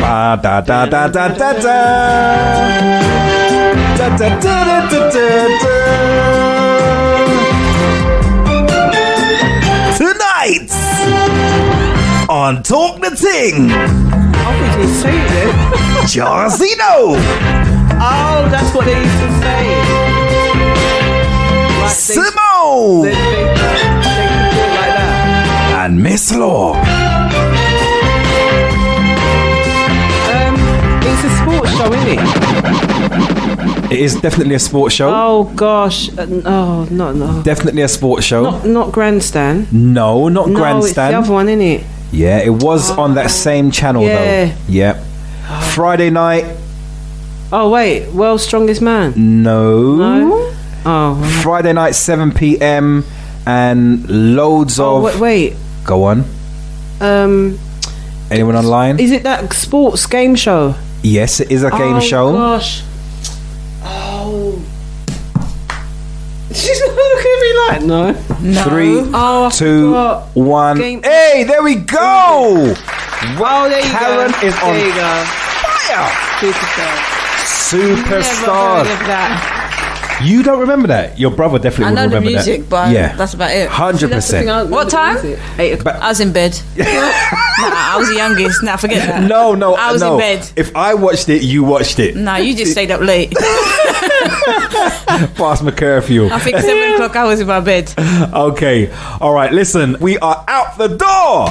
Speaker 2: Da da da da da da da da da da da. Tonight on Talk-the-Ting.
Speaker 3: I think he's saying it.
Speaker 2: Jairzinho.
Speaker 3: Oh, that's what they used to say. Like
Speaker 2: Simo.
Speaker 3: They could do it like that.
Speaker 2: And Miss Law.
Speaker 3: It's a sports show, isn't it?
Speaker 2: It is definitely a sports show.
Speaker 3: Oh gosh, no.
Speaker 2: Definitely a sports show.
Speaker 3: Not Grandstand.
Speaker 2: No, not Grandstand.
Speaker 3: It's the other one, isn't it?
Speaker 2: Yeah, it was on that same channel though. Yeah. Friday night.
Speaker 3: Oh wait, World's Strongest Man.
Speaker 2: No.
Speaker 3: Oh.
Speaker 2: Friday night, 7 p.m. and loads of.
Speaker 3: Wait.
Speaker 2: Go on. Anyone online?
Speaker 3: Is it that sports game show?
Speaker 2: Yes, it is a game show.
Speaker 3: Oh gosh. Oh. She's not looking at me like no.
Speaker 2: 3, 2, 1. Hey, there we go.
Speaker 3: Wow, there you
Speaker 2: Karen
Speaker 3: go.
Speaker 2: is on
Speaker 3: there you go.
Speaker 2: fire. Superstar.
Speaker 5: Never heard of that.
Speaker 2: You don't remember that? Your brother definitely would remember that.
Speaker 5: I know the music, but that's about it.
Speaker 2: 100%.
Speaker 5: What time? 8 o'clock. I was in bed. I was the youngest. Nah, forget that.
Speaker 2: No.
Speaker 5: I was in bed.
Speaker 2: If I watched it, you watched it.
Speaker 5: Nah, you just stayed up late.
Speaker 2: Past my curfew.
Speaker 5: I think 7 o'clock I was in my bed.
Speaker 2: Okay. All right, listen. We are out the door.